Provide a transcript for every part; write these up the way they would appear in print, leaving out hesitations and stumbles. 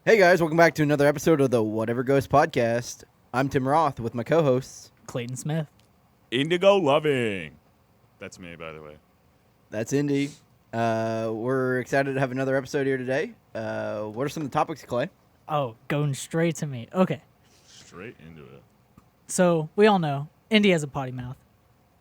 Hey guys, welcome back to another episode of the Whatever Goes podcast. I'm Tim Roth with my co-hosts. Clayton Smith. Indigo Loving. That's me, by the way. That's Indy. We're excited to have another episode here today. What are some of the topics, Clay? Oh, going straight to me. Okay, Straight into it. so we all know Indy has a potty mouth.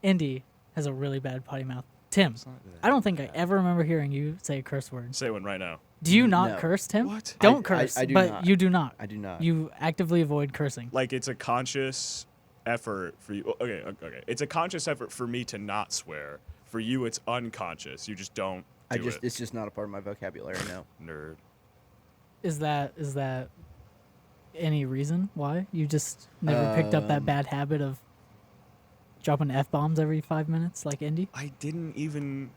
Indy has a really bad potty mouth. Tim, I don't think I ever remember hearing you say a curse word. Say one right now. Do you not No. curse, Tim? What? Don't I curse, do but not. you do not. I do not. You actively avoid cursing. Like, it's a conscious effort for you. Okay. It's a conscious effort for me to not swear. For you, it's unconscious. You just don't do it. It's just not a part of my vocabulary now. Nerd. Is that any reason why you just never picked up that bad habit of dropping F-bombs every 5 minutes like Indy? I didn't even...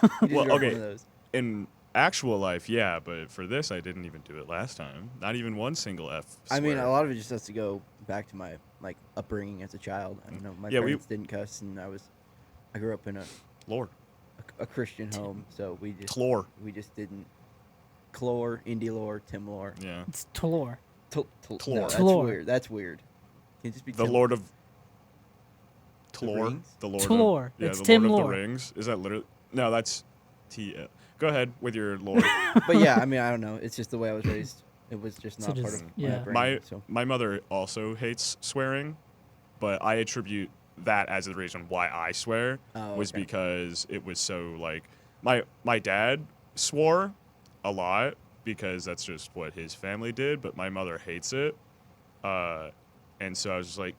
You didn't Well, drop one okay. of those. In actual life, yeah, but for this, I didn't even do it last time. Not even one single F I mean, swear. a lot of it just has to go back to my upbringing as a child. I don't know. My Yeah, parents didn't cuss, and I grew up in Lord. a Christian home, so we Chlor. just didn't. Chlor, Indy lore, Tim lore. Yeah. It's Talor. No, Tlor. that's Tlor. weird. That's weird. Can it just be The Tim? Lord of... The Tlor? Rings? The Lord Tlor. of... Yeah, It's the Tim Lord of Lore. the Rings. Is that literally... No, that's... Go ahead with your lore. But yeah, I mean, I don't know. It's just the way I was raised. It was just So not part just- of yeah. my upbringing. My So my mother also hates swearing, but I attribute that as the reason why I swear was okay. because it was so like my dad swore a lot because that's just what his family did, but my mother hates it, and so I was just like,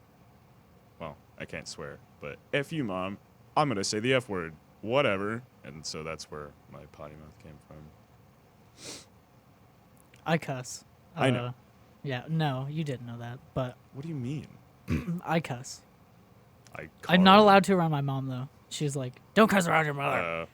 well, I can't swear, but F you, Mom, I'm gonna say the F word, whatever, and so that's where my potty mouth came from. I cuss. I know. Yeah, no, you didn't know that, but What do you mean? I cuss. carve- I'm not allowed to around my mom, though. She's like, don't cuss around your mother.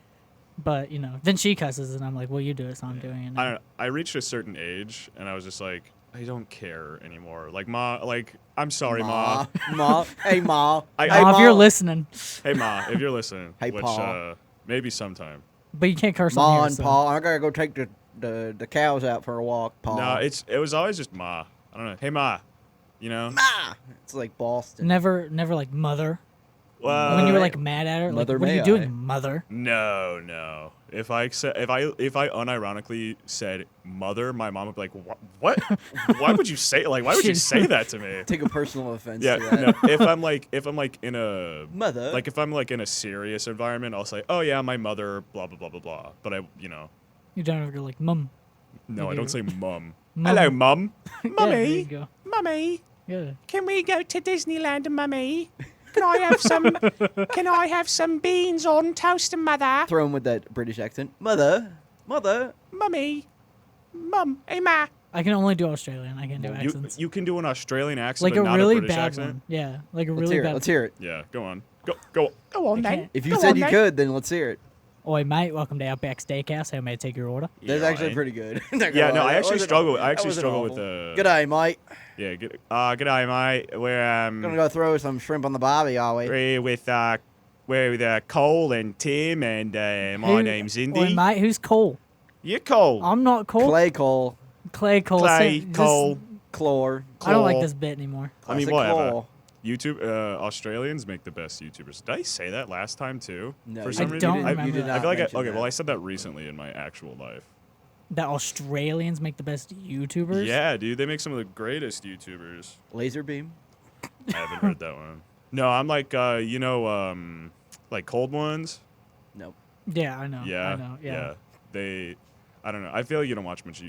But, then she cusses, and I'm like, well, you do it, so I'm doing it now. I don't know. I reached a certain age, and I was just like, I don't care anymore. Like, Ma, like, I'm sorry, Ma. Ma. Hey, Ma. I- Hey, Mom, if you're Ma. listening. Hey, Ma, if you're listening, Hey, which Pa. maybe sometime. But you can't curse on Ma here, and so. Pa. I gotta go take the cows out for a walk, Pa. No, it was always just Ma. I don't know. Hey, Ma, you know? Ma. It's like Boston. Never like mother. Well, when you were like mad at her, like, Mother, what are may you doing, I? mother? No. If I unironically said mother, my mom would be like, what? Why would you say why would you say that to me? Take a personal offense Yeah, to that. no. If I'm like in a Mother. like if I'm like in a serious environment, I'll say, "Oh yeah, my mother, blah blah blah blah blah." But You don't ever go like, mum. no, I Okay. don't say mum. Mum. Hello, mum. Yeah, there you Mummy, go. mummy, Yeah. can we go to Disneyland, mummy? Can I have some? Can I have some beans on toast, mother? Throw him with that British accent. Mother. Mummy, mum, hey ma. I can only do Australian. I can't do accents. You can do an Australian accent, like but a not really a British bad accent. one. Yeah, like a Let's really hear bad it. Let's hear it. Yeah, go on, go on I then. can't. If you Go said on, you then. could, then let's hear it. Oi, mate, welcome to Outback Steakhouse. How may I take your order? That's Yeah, actually right. pretty good. Not gonna Yeah, no, lie, I that actually wasn't struggle. awful. I actually That wasn't struggle with awful. the. G'day, mate. Yeah, g'day, mate. We're Gonna go throw some shrimp on the barbie, are we? we're with Cole and Tim, and my name's Indy. Oi, mate, who's Cole? You're Cole. I'm not Cole. Clay Cole. Clay Cole. Clay, This- Cole. Chlor. I don't like Cole. this bit anymore. I mean, Classic whatever. Cole. YouTube Australians make the best YouTubers. Did I say that last time too? No, For you some didn't- reason, don't you remember did that. not I feel like mention okay. that. Well, I said that recently in my actual life. That Australians make the best YouTubers? Yeah, dude, they make some of the greatest YouTubers. Laser beam. I haven't heard that one. No, I'm like like cold ones. Nope. Yeah, I know. Yeah, I know. Yeah. I don't know. I feel like you don't watch much.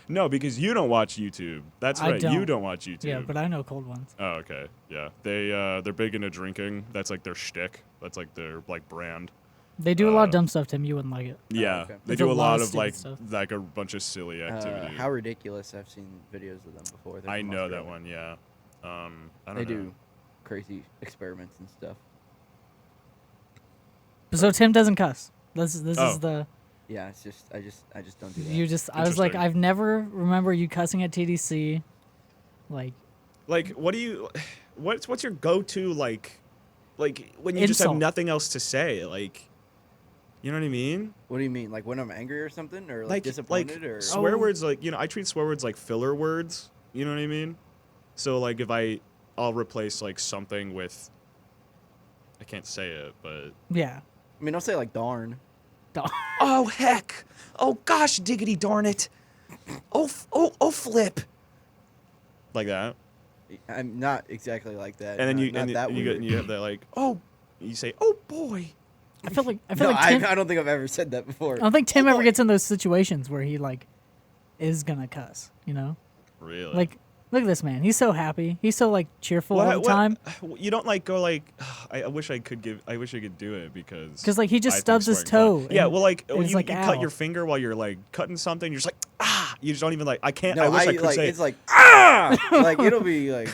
No, because you don't watch YouTube. That's I right. You don't. don't watch YouTube. Yeah, but I know cold ones. Oh, okay. Yeah, they're big into drinking. That's like their shtick. That's like their brand. They do a lot of dumb stuff, Tim. You wouldn't like it. Yeah, okay. they It's do a a lot lot of of stupid stuff. like a bunch of silly activity. How ridiculous! I've seen videos of them before. They're I from know that Australia. one. Yeah. I don't They know. do crazy experiments and stuff. So Tim doesn't cuss. This Oh. is the Yeah, it's just I just don't do that. you just. I was like, Interesting. I've never remember you cussing at TDC. Like, Like, what do you? What's your go-to like when you just have Insult. nothing else to say? Like, You know what I mean? What do you mean? Like when I'm angry or something, or like Like disappointed, or swear Oh. words, like, you know, I treat swear words like filler words. You know what I mean? So like if I'll replace like something with, I can't say it, but Yeah. I mean, I'll say like darn. Oh, heck. Oh, gosh, diggity darn it. Oh, flip. like that. I'm not exactly like that. And then not that weird. you have that like, oh, you say, oh boy. I feel like No, Tim, I don't think I've ever said that before. I don't think Tim Oh, ever boy. gets in those situations where he like is gonna cuss. You know, Really? like look at this man. He's so happy. He's so like cheerful all the time. You don't like go like, I wish I could do it because 'Cause, like, he just I think stubs his swearing fun. toe Yeah, and well, like when it's you, like, you cut ow. your finger while you're like cutting something, you're just like you just don't even like I can't. No, I wish I could like say it's like like it'll be like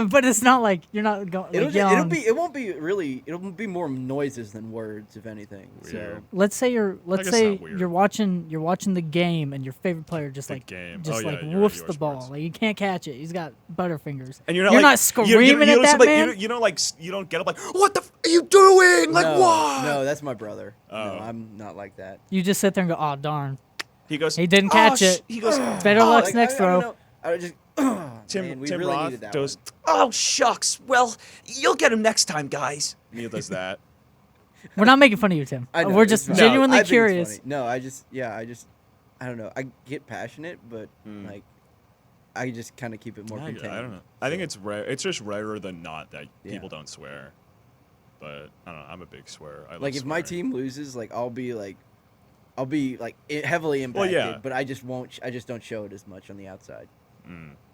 But it's not like you're not going. it'll Like, just, it'll yelling. be it won't be really it'll be more noises than words if anything. So Weird. Let's say guess not weird. you're watching the game and your favorite player just The like game. just Oh, yeah, like you're woofs into the ball. sports. Like you can't catch it. He's got butterfingers. And you're You're not not screaming you at don't that like, man? You don't like you don't get up like what the are you doing? Like no, what? No, that's my brother. Oh. No, I'm not like that. You just sit there and go, "Oh darn, He goes. he didn't "Oh, catch it." He goes. Better "Oh, luck's Like, next I throw." don't know. I just Tim we Tim really Roth needed that goes. one. Oh, shucks. Well, you'll get him next time, guys. Neil does that. We're not making fun of you, Tim. I know, We're it's just fine. genuinely I think it's curious. funny. No, I don't know. I get passionate, but like I just kind of keep it more I contained. don't know. I think it's rare. It's just rarer than not that Yeah. people don't swear. But I don't know. I'm a big swearer. I Like if my swearing. team loses, like I'll be heavily impacted, yeah. but I just won't. I just don't show it as much on the outside.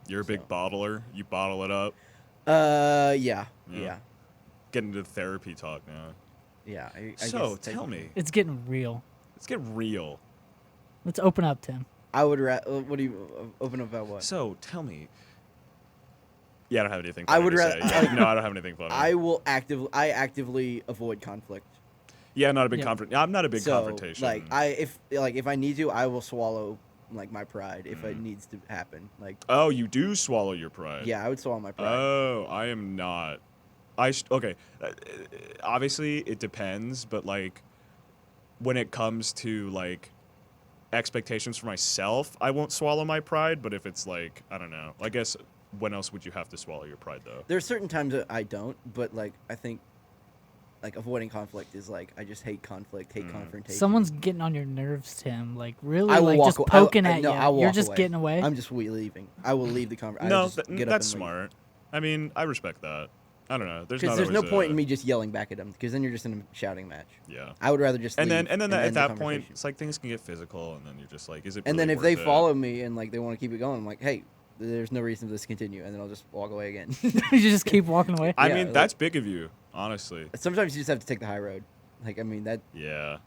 You're a big So. bottler. You bottle it up. Yeah, Yeah. yeah. Get into therapy talk now. Yeah. I So guess tell me, It's getting real. let's get real. Let's open up, Tim. I would. What do you open up about what? So tell me. Yeah, I don't have anything. I Funny would to rather- say. Yeah, no, I don't have anything funny. I actively avoid conflict. Yeah, not a big Yeah. I'm not a big So confrontation. like if I need to, I will swallow like my pride if it needs to happen. Like Oh, you do swallow your pride. yeah, I would swallow my pride. Oh, I am not. Okay. Obviously, it depends, but like, when it comes to like expectations for myself, I won't swallow my pride. But if it's like, I don't know. I guess when else would you have to swallow your pride though? There's certain times that I don't, but like I think like avoiding conflict is like I just hate conflict, hate confrontation. Someone's getting on your nerves, Tim. Like really, I will like walk just aw- poking I, at no, you. I'll You're walk just away. getting away. I'm just leaving. I will leave the conversation. No, get up that's and leave. smart. I mean, I respect that. I don't know. There's Because not there's no always point a- in me just yelling back at them. Because then you're just in a shouting match. Yeah. I would rather just And leave then at end the that point, conversation. it's like things can get physical, and then you're just like, is it? And really then if they worth it? follow me and like they want to keep it going, I'm like, hey, there's no reason for this to continue, and then I'll just walk away again. You just keep walking away. I Yeah, mean, like- that's big of you, honestly. Sometimes you just have to take the high road. Like I mean that. Yeah,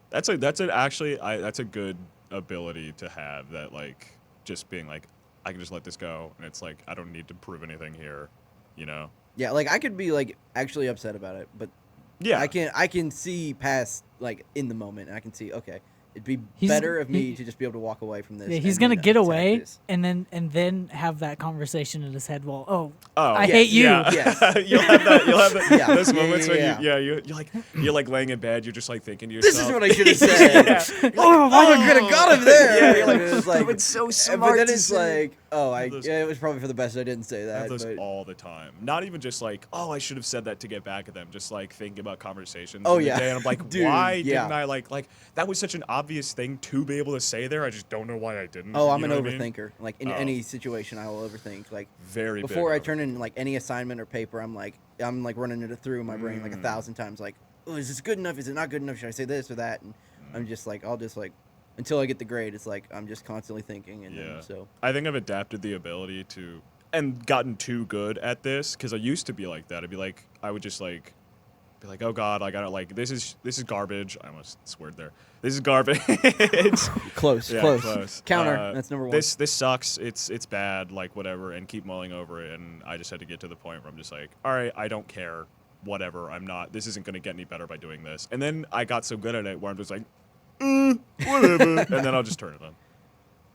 that's a good ability to have. That like just being like, I can just let this go, and it's like I don't need to prove anything here, you know? Yeah, like I could be like actually upset about it, but Yeah, I can see past like in the moment, and I can see okay, it'd be He's- better of me he- to just be able to walk away from this. Yeah, he's and gonna then get attack away this. and then have that conversation in his head. Well, Oh, I yes, hate you. Yeah. Yes. you'll have that. Yeah. Those Yeah, moments yeah, when you're like laying in bed, you're just like thinking to This yourself, is what I should have said. Oh, I could have got him there. Yeah, you're like, like, it was like, It's so but smart then to it's say. like, oh, those- it was probably for the best I didn't say I that. have those But, all the time. Not even just like, oh, I should have said that to get back at them. Just like thinking about conversations. Oh, in the yeah. day, and I'm like, Dude, why yeah. didn't I like that was such an obvious thing to be able to say there. I just don't know why I didn't. oh, I'm you an know what I mean? overthinker. Like in Oh. any situation, I will overthink. Like Very before big I turn in like any assignment or paper, I'm like running it through my brain Mm. like 1,000 times. Like, oh, is this good enough? Is it not good enough? Should I say this or that? And Mm. I'm just like, I'll just like until I get the grade. It's like I'm just constantly thinking, and Yeah. then, so I think I've adapted the ability to and gotten too good at this because I used to be like that. I would just like be like, oh God, I gotta like this is garbage. I almost sweared there. This is garbage. close, Yeah, close. Counter. Uh, That's number one. This sucks. It's bad. Like whatever, and keep mulling over it. And I just had to get to the point where I'm just like, all right, I don't care. Whatever. I'm not. This isn't gonna get any better by doing this. And then I got so good at it where I'm just like, whatever. And then I'll just turn it on.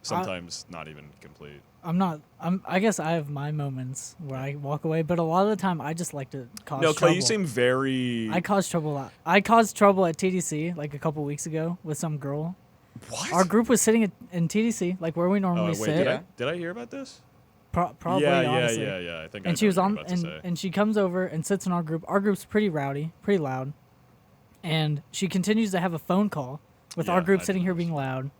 sometimes not even complete. I guess I have my moments where I walk away, but a lot of the time I just like to cause No, trouble. Clay, you seem very. I caused trouble. I caused trouble at TDC like a couple weeks ago with some girl. What? Our group was sitting in TDC, like where we normally Wait, sit. did I hear about this? Probably, honestly. Yeah. I think. I And know she was what on, you're about to say. and she comes over and sits in our group. Our group's pretty rowdy, pretty loud, and she continues to have a phone call with our Yeah, group I sitting did here this. being loud.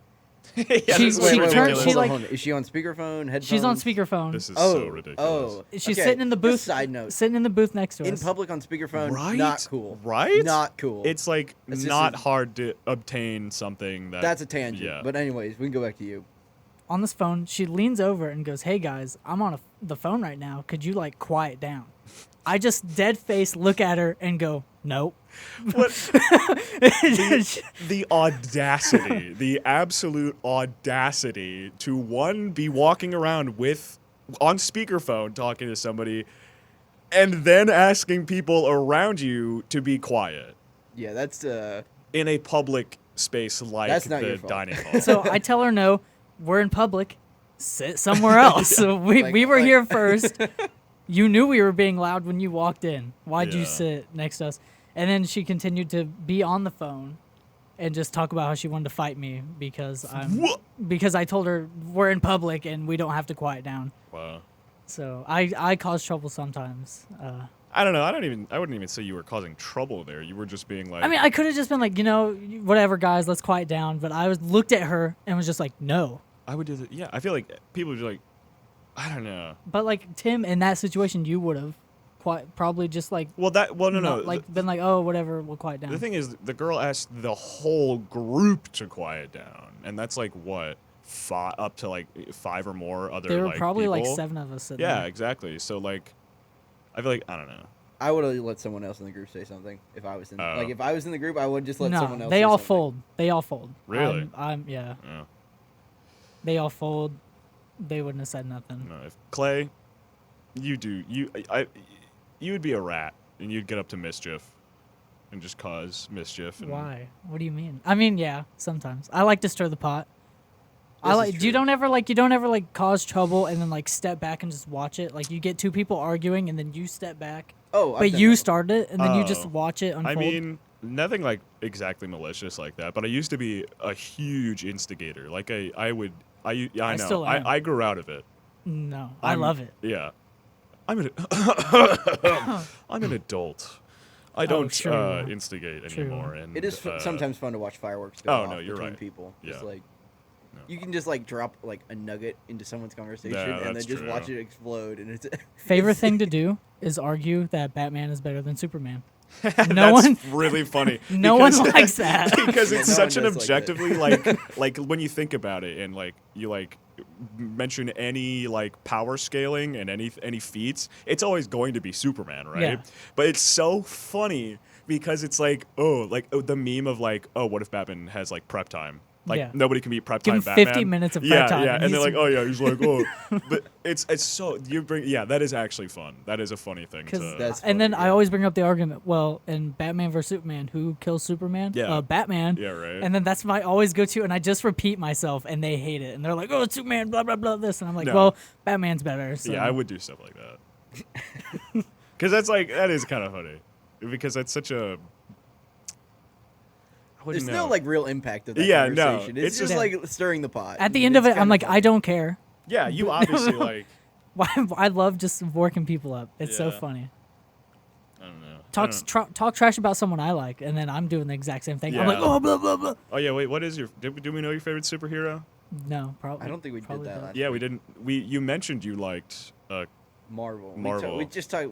Yeah, she- this is she ridiculous. turned- she, like- Hold on. Is she on speakerphone? Headphones? She's on speakerphone. This is Oh, so ridiculous. oh. She's Okay, sitting in the just booth. Side note. Sitting in the booth next to In us. public on speakerphone, Right? not cool. Right? Not cool. It's like It's just not a- hard to obtain something that. That's a tangent. Yeah. But anyways, we can go back to you. On this phone, she leans over and goes, "Hey guys, I'm on the phone right now. Could you like quiet down?" I just dead face look at her and go, "Nope." What? The audacity, the absolute audacity to be walking around on speakerphone talking to somebody, and then asking people around you to be quiet Yeah, that's in a public space like That's not the your fault. dining hall. So I tell her, "No, we're in public. Sit somewhere else." So we Like- were like- here first. You knew we were being loud when you walked in. Why'd you Yeah. sit next to us? And then she continued to be on the phone and just talk about how she wanted to fight me because I told her we're in public and we don't have to quiet down. Wow. So I cause trouble sometimes. I don't know. I wouldn't even say you were causing trouble there. You were just being like. I mean, I could have just been like, whatever, guys, let's quiet down. But I looked at her and was just like, no. I would do that. Yeah, I feel like people would be like, I don't know. But like Tim, in that situation, you would have probably just like No. like been like, oh, whatever, we'll quiet down. The thing is, the girl asked the whole group to quiet down, and that's like what, up to like 5 or more other. There were like, probably like people? 7 of us sitting Yeah, there. exactly. So like, I feel like I don't know. I would have let someone else in the group say something if I was in. Oh. Like if I was in the group, I would just let someone No, else. they say all something. fold. They all fold. Really? Yeah. Yeah. They all fold. They wouldn't have said nothing. No, if Clay, you would be a rat, and you'd get up to mischief, and just cause mischief. And Why? What do you mean? I mean, yeah, sometimes. I like to stir the pot. This is You true. don't ever cause trouble and then like step back and just watch it. Like you get 2 people arguing and then you step back. Oh, I've But done you that. started it and then you just Oh. watch it unfold. I mean, nothing like exactly malicious like that, but I used to be a huge instigator. Like I know. still am. I grew out of it. no, I I'm- love it. Yeah. I'm an adult. I Oh, don't sure you are. instigate Sure you anymore. are. And It is sometimes fun to watch fireworks go Oh, off no, you're between right. people. Just Yeah. like No. you can just like drop like a nugget into someone's conversation Yeah, and then that's just true. watch it explode and it's Favorite thing to do is argue that Batman is better than Superman. That's No one, really funny. no one because- likes that. because Yeah, it's no such one an does like that. objectively like when you think about it and like you like mention any like power scaling and any feats, it's always going to be Superman, right? Yeah. But it's so funny because it's like the meme of like, oh, what if Batman has like prep time? Like Yeah. nobody can beat prep Give time him Batman. 50 minutes of yeah, prep time, Yeah, and and they're he's- like, oh yeah, he's like, oh, but it's so that is actually fun. That is a funny thing to. That's And then funny, I yeah. always bring up the argument. Well, in Batman vs Superman, who kills Superman? Yeah. Batman. Yeah, right. And then that's my always go to, and I just repeat myself, and they hate it, and they're like, "Oh, it's Superman, blah blah blah." This, and I'm like, No. "Well, Batman's better." So. Yeah, I would do stuff like that. Because that is kind of funny. Because that's such a. I There's wouldn't no know. like real impact of that Yeah, no, conversation. It's it's just just- like stirring the pot. At the and end of it's it, I'm kinda like, fun. I don't care. Yeah, you obviously like. I love just working people up. It's so Yeah. funny. I don't know. Talk trash about someone I like, and then I'm doing the exact same thing. I'm Yeah. like, oh, blah blah blah. Oh yeah, wait. What is your? Do we know your favorite superhero? No, probably. I don't think we did probably that don't. last Yeah, we week. didn't. You mentioned you liked. Marvel. Marvel. We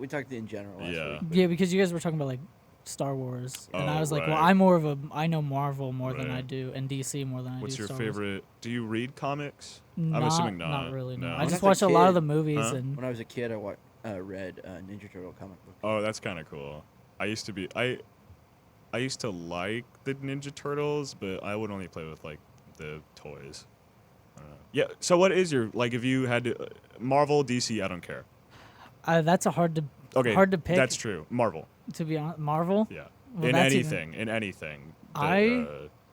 talked in general last Yeah. week. Yeah, because you guys were talking about like Star Wars, and I Oh, was like, well, right. I know Marvel more than I Right. do, and DC more than I What's do. your Star Wars. favorite? Do you read comics? Not, I'm assuming not. Not really. No. No. I When just I was watch a a lot of kid- the movies, Huh? and When I was a kid, I read Ninja Turtle comic book. Oh, that's kind of cool. I used to be. I used to like the Ninja Turtles, but I would only play with like the toys. Yeah. So what is your like? If you had to, Marvel, DC, I don't care. that's a hard to pick. That's true. Marvel. To be honest, Marvel. Yeah. Well, in that's anything. In anything. I-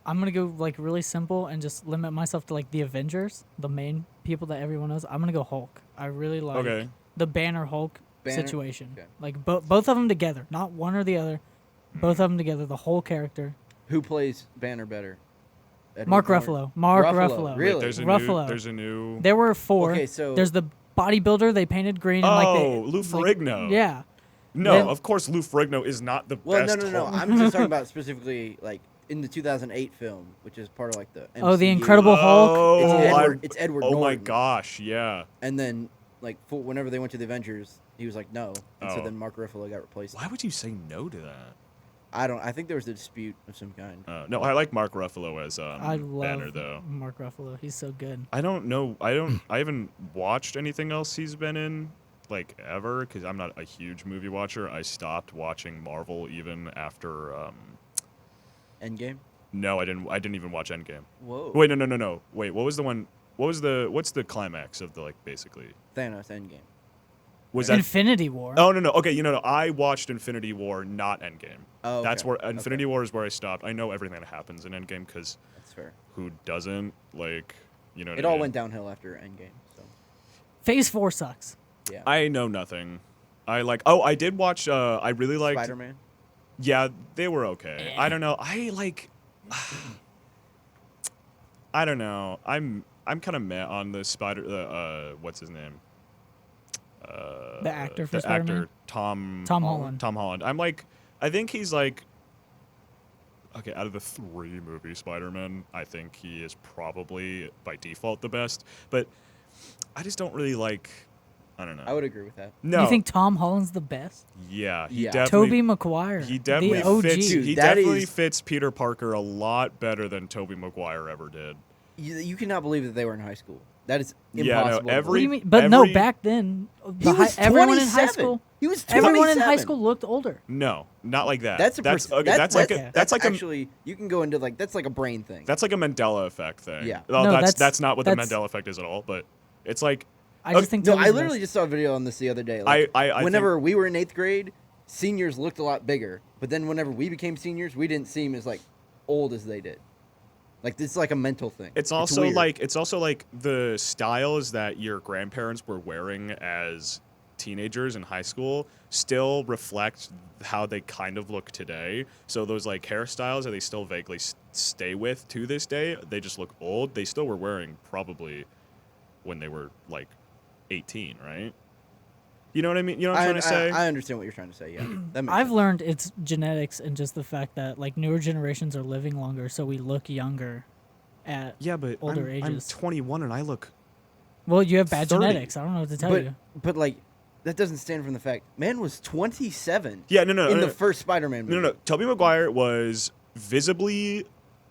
I'm gonna go like really simple and just limit myself to like the Avengers, the main people that everyone knows. I'm gonna go Hulk. I really like Okay. the Banner Hulk Banner? situation. Okay. Like both of them together, not one or the other. Both of them together, the whole character. Who plays Banner better? Edward Mark Norton? Ruffalo. Mark Ruffalo. Really? Wait, there's a Ruffalo. There's a new. There were 4. Okay, so- there's the bodybuilder they painted green and like Oh, they, Lou like, Ferrigno. yeah. No, Then- of course Lou Ferrigno is not the Well, best. no. Hulk. I'm just talking about specifically like in the 2008 film, which is part of like the MCU. Oh, the Incredible Hulk. Oh, It's Edward Oh my Norton. gosh, yeah. And then like whenever they went to the Avengers, he was like no, and so Oh. then Mark Ruffalo got replaced. Why would you say no to that? I think there was a dispute of some kind. No, I like Mark Ruffalo as I love Banner though. Mark Ruffalo. He's so good. I don't know. I haven't watched anything else he's been in, like ever, because I'm not a huge movie watcher. I stopped watching Marvel even after. Endgame. No, I didn't even watch Endgame. Whoa. Wait, no. Wait, what was the one? What's the climax of the like basically? Thanos Endgame. Was that? Infinity War. Oh no. Okay, no. I watched Infinity War, not Endgame. Oh, That's okay. where Infinity War is where I stopped. I know everything that happens in Endgame because That's fair. who doesn't like you know? What It I all mean? went downhill after Endgame. So Phase 4 sucks. yeah. I know nothing. I like. Oh, I did watch. I really liked. Spider-Man. Yeah, they were okay. I don't know. I like. I don't know. I'm kind of meh on the Spider. What's his name? The actor for the Spider-Man? actor Tom Holland. Tom Holland. I'm like, I think he's like. Okay, out of the 3 movie Spider-Man, I think he is probably by default the best. But I just don't really like. I don't know. I would agree with that. No. You think Tom Holland's the best? Yeah, he Yeah. definitely. Tobey Maguire. He definitely the OG. fits. Dude, He that definitely is- fits Peter Parker a lot better than Tobey Maguire ever did. You cannot believe that they were in high school. That is Yeah, no, impossible. to What do every- you mean? But no, every- back then, He was everyone in high 27. school. He was 27. Everyone in high school looked older. No, not like that. That's a okay. That's like a that's like actually you can go into like that's like a brain thing. that's like a Mandela effect thing. Yeah. Well, No, that's not what the that's- Mandela effect is at all. But it's like I just think no, Tobey's I the literally best. just saw a video on this the other day. Like, I whenever we were in 8th grade, seniors looked a lot bigger, but then whenever we became seniors, we didn't seem as like old as they did. Like it's like a mental thing. It's also weird. like the styles that your grandparents were wearing as teenagers in high school still reflect how they kind of look today. So those like hairstyles that they still vaguely stay with to this day, they just look old. They still were wearing probably when they were like 18, right? You know what I mean? You know what I'm trying to say? I understand what you're trying to say. Yeah, that makes I've sense. learned it's genetics and just the fact that like newer generations are living longer, so we look younger. At yeah, but older I'm ages. 21 and I look. well, you have bad 30. genetics. I don't know what to tell you. But like that doesn't stand from the fact man was 27. Yeah, no. in the first Spider-Man movie. No. Tobey Maguire was visibly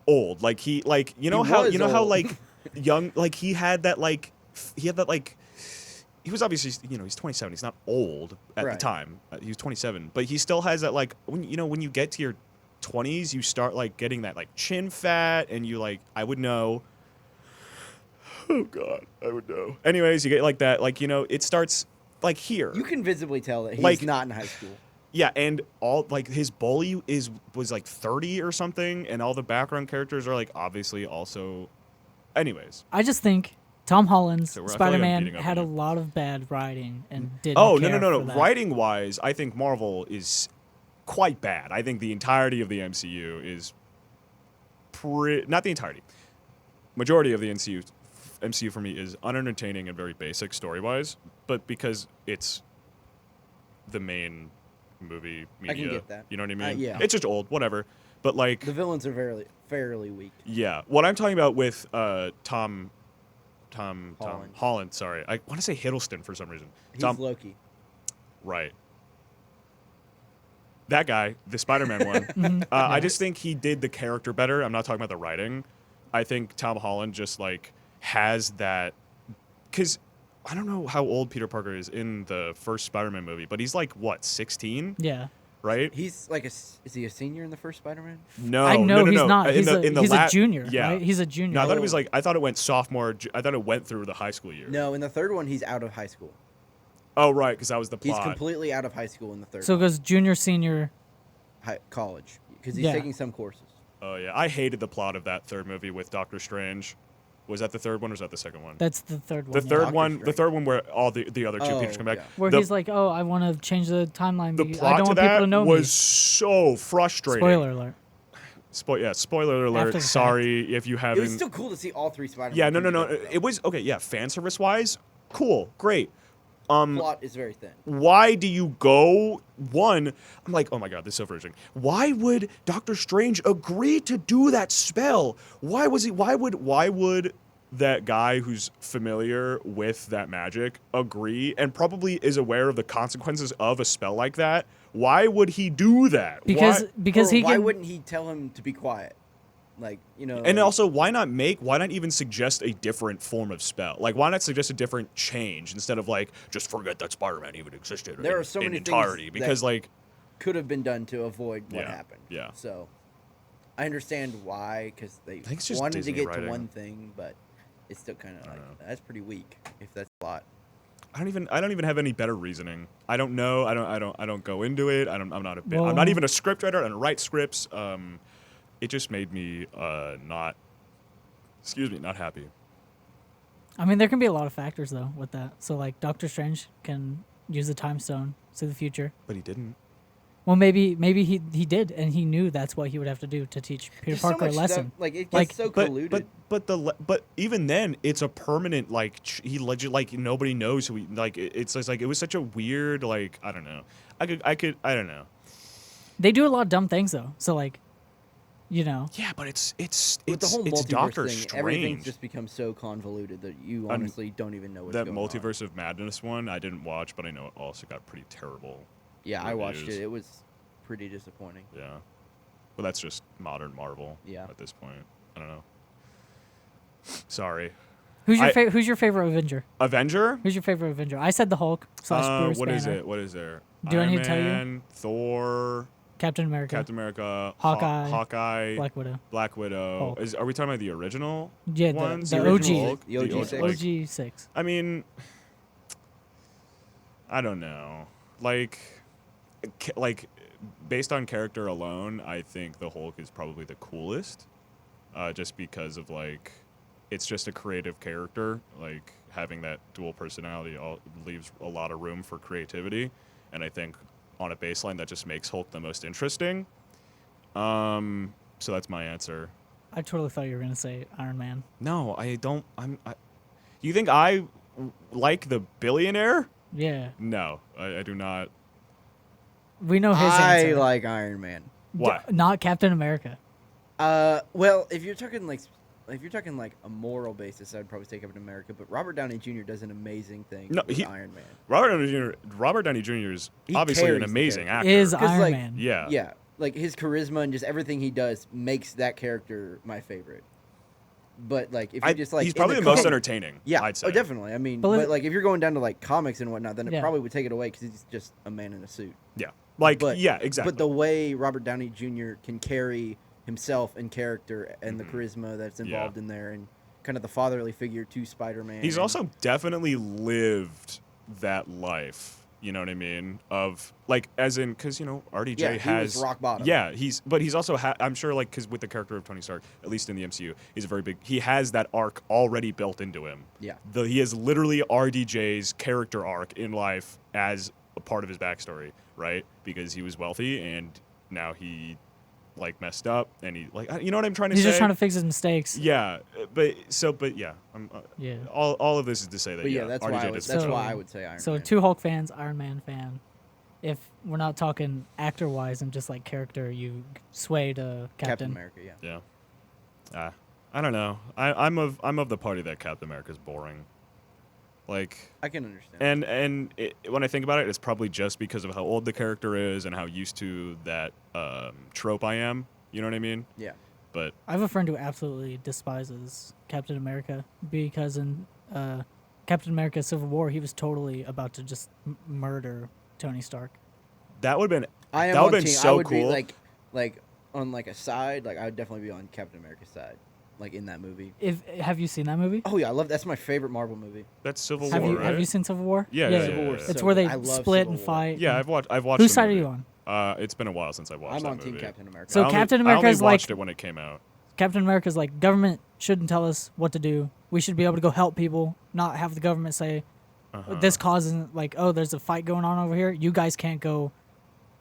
old. Like he He was old. like young he had that like he was obviously he's 27. He's not old at the Right. time. He was 27, but he still has that like when you get to your 20s, you start like getting that like chin fat, and you like I would know. Oh God, I would know. Anyways, you get like that it starts like here. You can visibly tell that he's Like- not in high school. Yeah, and all like his bully was like 30 or something, and all the background characters are like obviously also. Anyways, I just think Tom Holland's So I feel like I'm Spider-Man beating up had on a you. lot of bad writing and didn't. oh care no. for that. Writing wise, I think Marvel is quite bad. I think the entirety of the MCU is not the entirety. Majority of the MCU for me is unentertaining and very basic story wise, but because it's the main movie I can media. get that. You know what I mean? Yeah. It's just old, whatever. But like The villains are fairly weak. yeah, what I'm talking about with Tom Holland. Holland, sorry. I want to say Hiddleston for some reason. He's Tom Loki. right. That guy, the Spider-Man one. I just think he did the character better. I'm not talking about the writing. I think Tom Holland just like has that cuz I don't know how old Peter Parker is in the first Spider-Man movie, but he's like what, 16, Yeah, right? He's like is he a senior in the first Spider-Man? No, I know no. he's not. In the He's la- a junior. Yeah. Right? He's a junior. No, I thought it was Oh. like I thought it went sophomore. I thought it went through the high school year. No, in the third one he's out of high school. Oh right, because that was the He's plot. completely out of high school in the third So it one. goes junior, senior. College because he's Yeah. taking some courses. Oh yeah, I hated the plot of that third movie with Doctor Strange. Was that the third one or was that the second one? That's the third one. The yeah. third Doctor one, the Strange. third one where all the other two Peters come back. yeah. Where the, he's like, "Oh, I want to change the timeline. the because plot I don't to want people that to know was me." so frustrating. Spoiler alert. Spoiler After alert. the Sorry if you It haven't. was still cool to see all three Spider-Man. Yeah, no. together, though. It was okay. Yeah, fan service wise, cool, great. Plot is very thin. Why do you go one? I'm like, oh my god, this is so frustrating. Why would Doctor Strange agree to do that spell? Why was he? Why would that guy who's familiar with that magic agree and probably is aware of the consequences of a spell like that? Why would he do that? Because Why? because Or he why can. wouldn't he tell him to be quiet? Like, And also, why not even suggest a different form of spell? Like, why not suggest a different change instead of like just forget that Spider-Man even existed There in, are so in many things entirety? Because that- like, could have been done to avoid what Yeah, happened. yeah. So, I understand why, because they think it's just wanted Disney to get writing. to one thing, but it's still kind of like that's pretty weak if that's a lot. I don't even have any better reasoning. I don't know. I don't go into it. I'm not Well- I'm not even a script writer. I don't write scripts. It just made me not happy. I mean, there can be a lot of factors though with that. So like, Doctor Strange can use the time stone, see the future. But he didn't. Well, maybe he did, and he knew that's what he would have to do to teach Peter There's so Parker a much lesson. stuff, like it gets Like, so But colluded. but even then, it's a permanent he legit like nobody knows who he like. It's just like it was such a weird like I don't know. I don't know. They do a lot of dumb things though. So like, Yeah, but it's With the whole it's multiverse Doctor thing, everything's Strange. just become so convoluted that you honestly don't even know what's That going on. Multiverse of Madness one I didn't watch, but I know it also got pretty terrible. Yeah, I watched reviews. it. It was pretty disappointing. Yeah. Well, that's just modern Marvel. Yeah. At this point, I don't know. Sorry. who's your I- who's your favorite Avenger? Avenger. Who's your favorite Avenger? I said the Hulk / Bruce What is Banner. it? What is there? Do I Iron need to tell you? Man, Thor, Captain America, Captain America, Hawkeye, Hawkeye, Black Widow. Widow. Hulk. Are we talking about the original Yeah, ones? the original OG. Hulk? The OG old- six. like, OG 6. I mean, I don't know. Like, based on character alone, I think the Hulk is probably the coolest. Just because of like, it's just a creative character. Like having that dual personality leaves a lot of room for creativity, and I think on a baseline that just makes Hulk the most interesting. So that's my answer. I totally thought you were gonna say Iron Man. No, I don't. You think I like the billionaire? Yeah, No, I do not. we know his I answer. like Iron Man. What? Not Captain America. Well, if you're talking like a moral basis, I'd probably say Captain America. But Robert Downey Jr. does an amazing thing No, with he- Iron Man. Robert Downey Jr. is He obviously an carries the amazing character. actor. Is 'Cause, Iron like, Man. Yeah. Yeah, like his charisma and just everything he does makes that character my favorite. But like, if you just like, he's in probably the most comic- entertaining. Yeah, I'd say. oh, definitely. I mean, But but, let- like if you're going down to like comics and whatnot, then it Yeah. probably would take it away because he's just a man in a suit. Yeah. Like, But yeah, exactly. But the way Robert Downey Jr. can carry himself and character and the charisma that's involved in there, and kind of the fatherly figure to Spider-Man. He's and- also definitely lived that life. You know what I mean? Of like, as in, because RDJ Yeah, he has was rock bottom. Yeah, but he's also I'm sure like because with the character of Tony Stark, at least in the MCU, he's a very big. He has that arc already built into him. Yeah. He is literally RDJ's character arc in life as a part of his backstory, right? Because he was wealthy and now he like messed up and he like you know what I'm trying to He's say? just trying to fix his mistakes. Yeah, but yeah, Yeah. all of this is to say that But yeah, that's RDJ why does So- I would say Iron So Man. 2 Hulk fans, Iron Man fan. If we're not talking actor wise and just like character, you sway to Captain America, yeah. Yeah. I don't know. I'm of the party that Captain America's boring. Like, I can understand. and when I think about it, it's probably just because of how old the character is and how used to that trope I am. You know what I mean? Yeah. But I have a friend who absolutely despises Captain America because in Captain America Civil War, he was totally about to just murder Tony Stark. that would have been I am that on would have been team. I so would cool. be like on like a side. Like I would definitely be on Captain America's side, like in that movie. Have you seen that movie? Oh yeah, I love that's my favorite Marvel movie. That's Civil have War, you right? have you seen Civil War? Yeah, yeah, Civil War yeah. is It's so where they good. I love split Civil and War. fight. Yeah, I've watched. Whose the side are movie. you on? It's been a while since I watched I'm that on movie. Team Captain America. So I only- Captain I only America's watched like- it when it came out. Captain America's like, government shouldn't tell us what to do. We should be able to go help people, not have the government say, this cause isn't like, oh, there's a fight going on over here. You guys can't go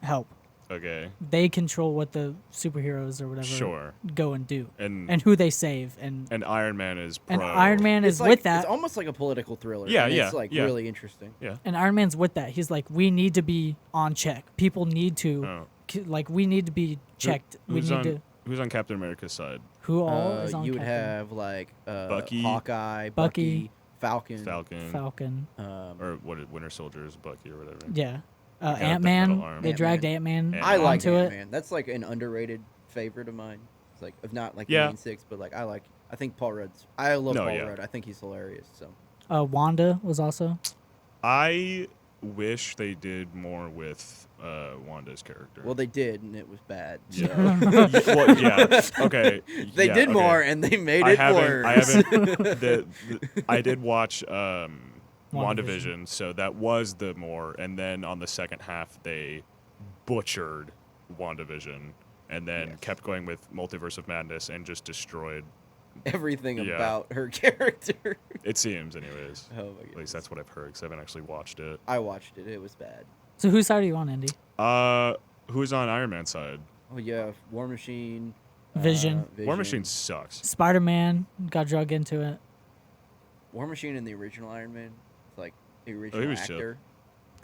help. Okay. They control what the superheroes or whatever Sure. go and do, And who they save, and Iron Man is pro. Iron Man It's is like, with that. It's almost like a political thriller. Yeah, and yeah, It's like yeah. really interesting. Yeah. And Iron Man's with that. He's like, we need to be on check. People need to, Oh. like, we need to be checked. We Who's need on to. Who's on Captain America's side? Who all is on You would Captain? have like Bucky. Hawkeye, Bucky. Falcon. Falcon. Or what? Winter Soldier's Bucky or whatever. Yeah. the Ant metal Man. arm. They dragged Ant Ant-Man. Man I like onto it. Ant-Man. That's like an underrated favorite of mine. It's like, if not like Yeah. the main six, but like I think Paul Rudd's. I love No, Paul yeah. Rudd. I think he's hilarious. So Wanda was also. I wish they did more with Wanda's character. well, they did, and it was bad. So. Yeah. Well, yeah. Okay. They yeah, did okay. more, and they made I it haven't. worse. I haven't. I did watch WandaVision. WandaVision, so that was the more. And then on the second half, they butchered WandaVision, and then Yes. kept going with Multiverse of Madness and just destroyed. Everything Yeah. about her character. It seems, anyways. Oh my At least goodness. that's what I've heard, because I haven't actually watched it. I watched it. It was bad. So whose side are you on, Indy? Who's on Iron Man's side? Oh yeah, War Machine. Vision. War Machine sucks. Spider Man got drug into it. War Machine in the original Iron Man. It's like the original he was chill. actor.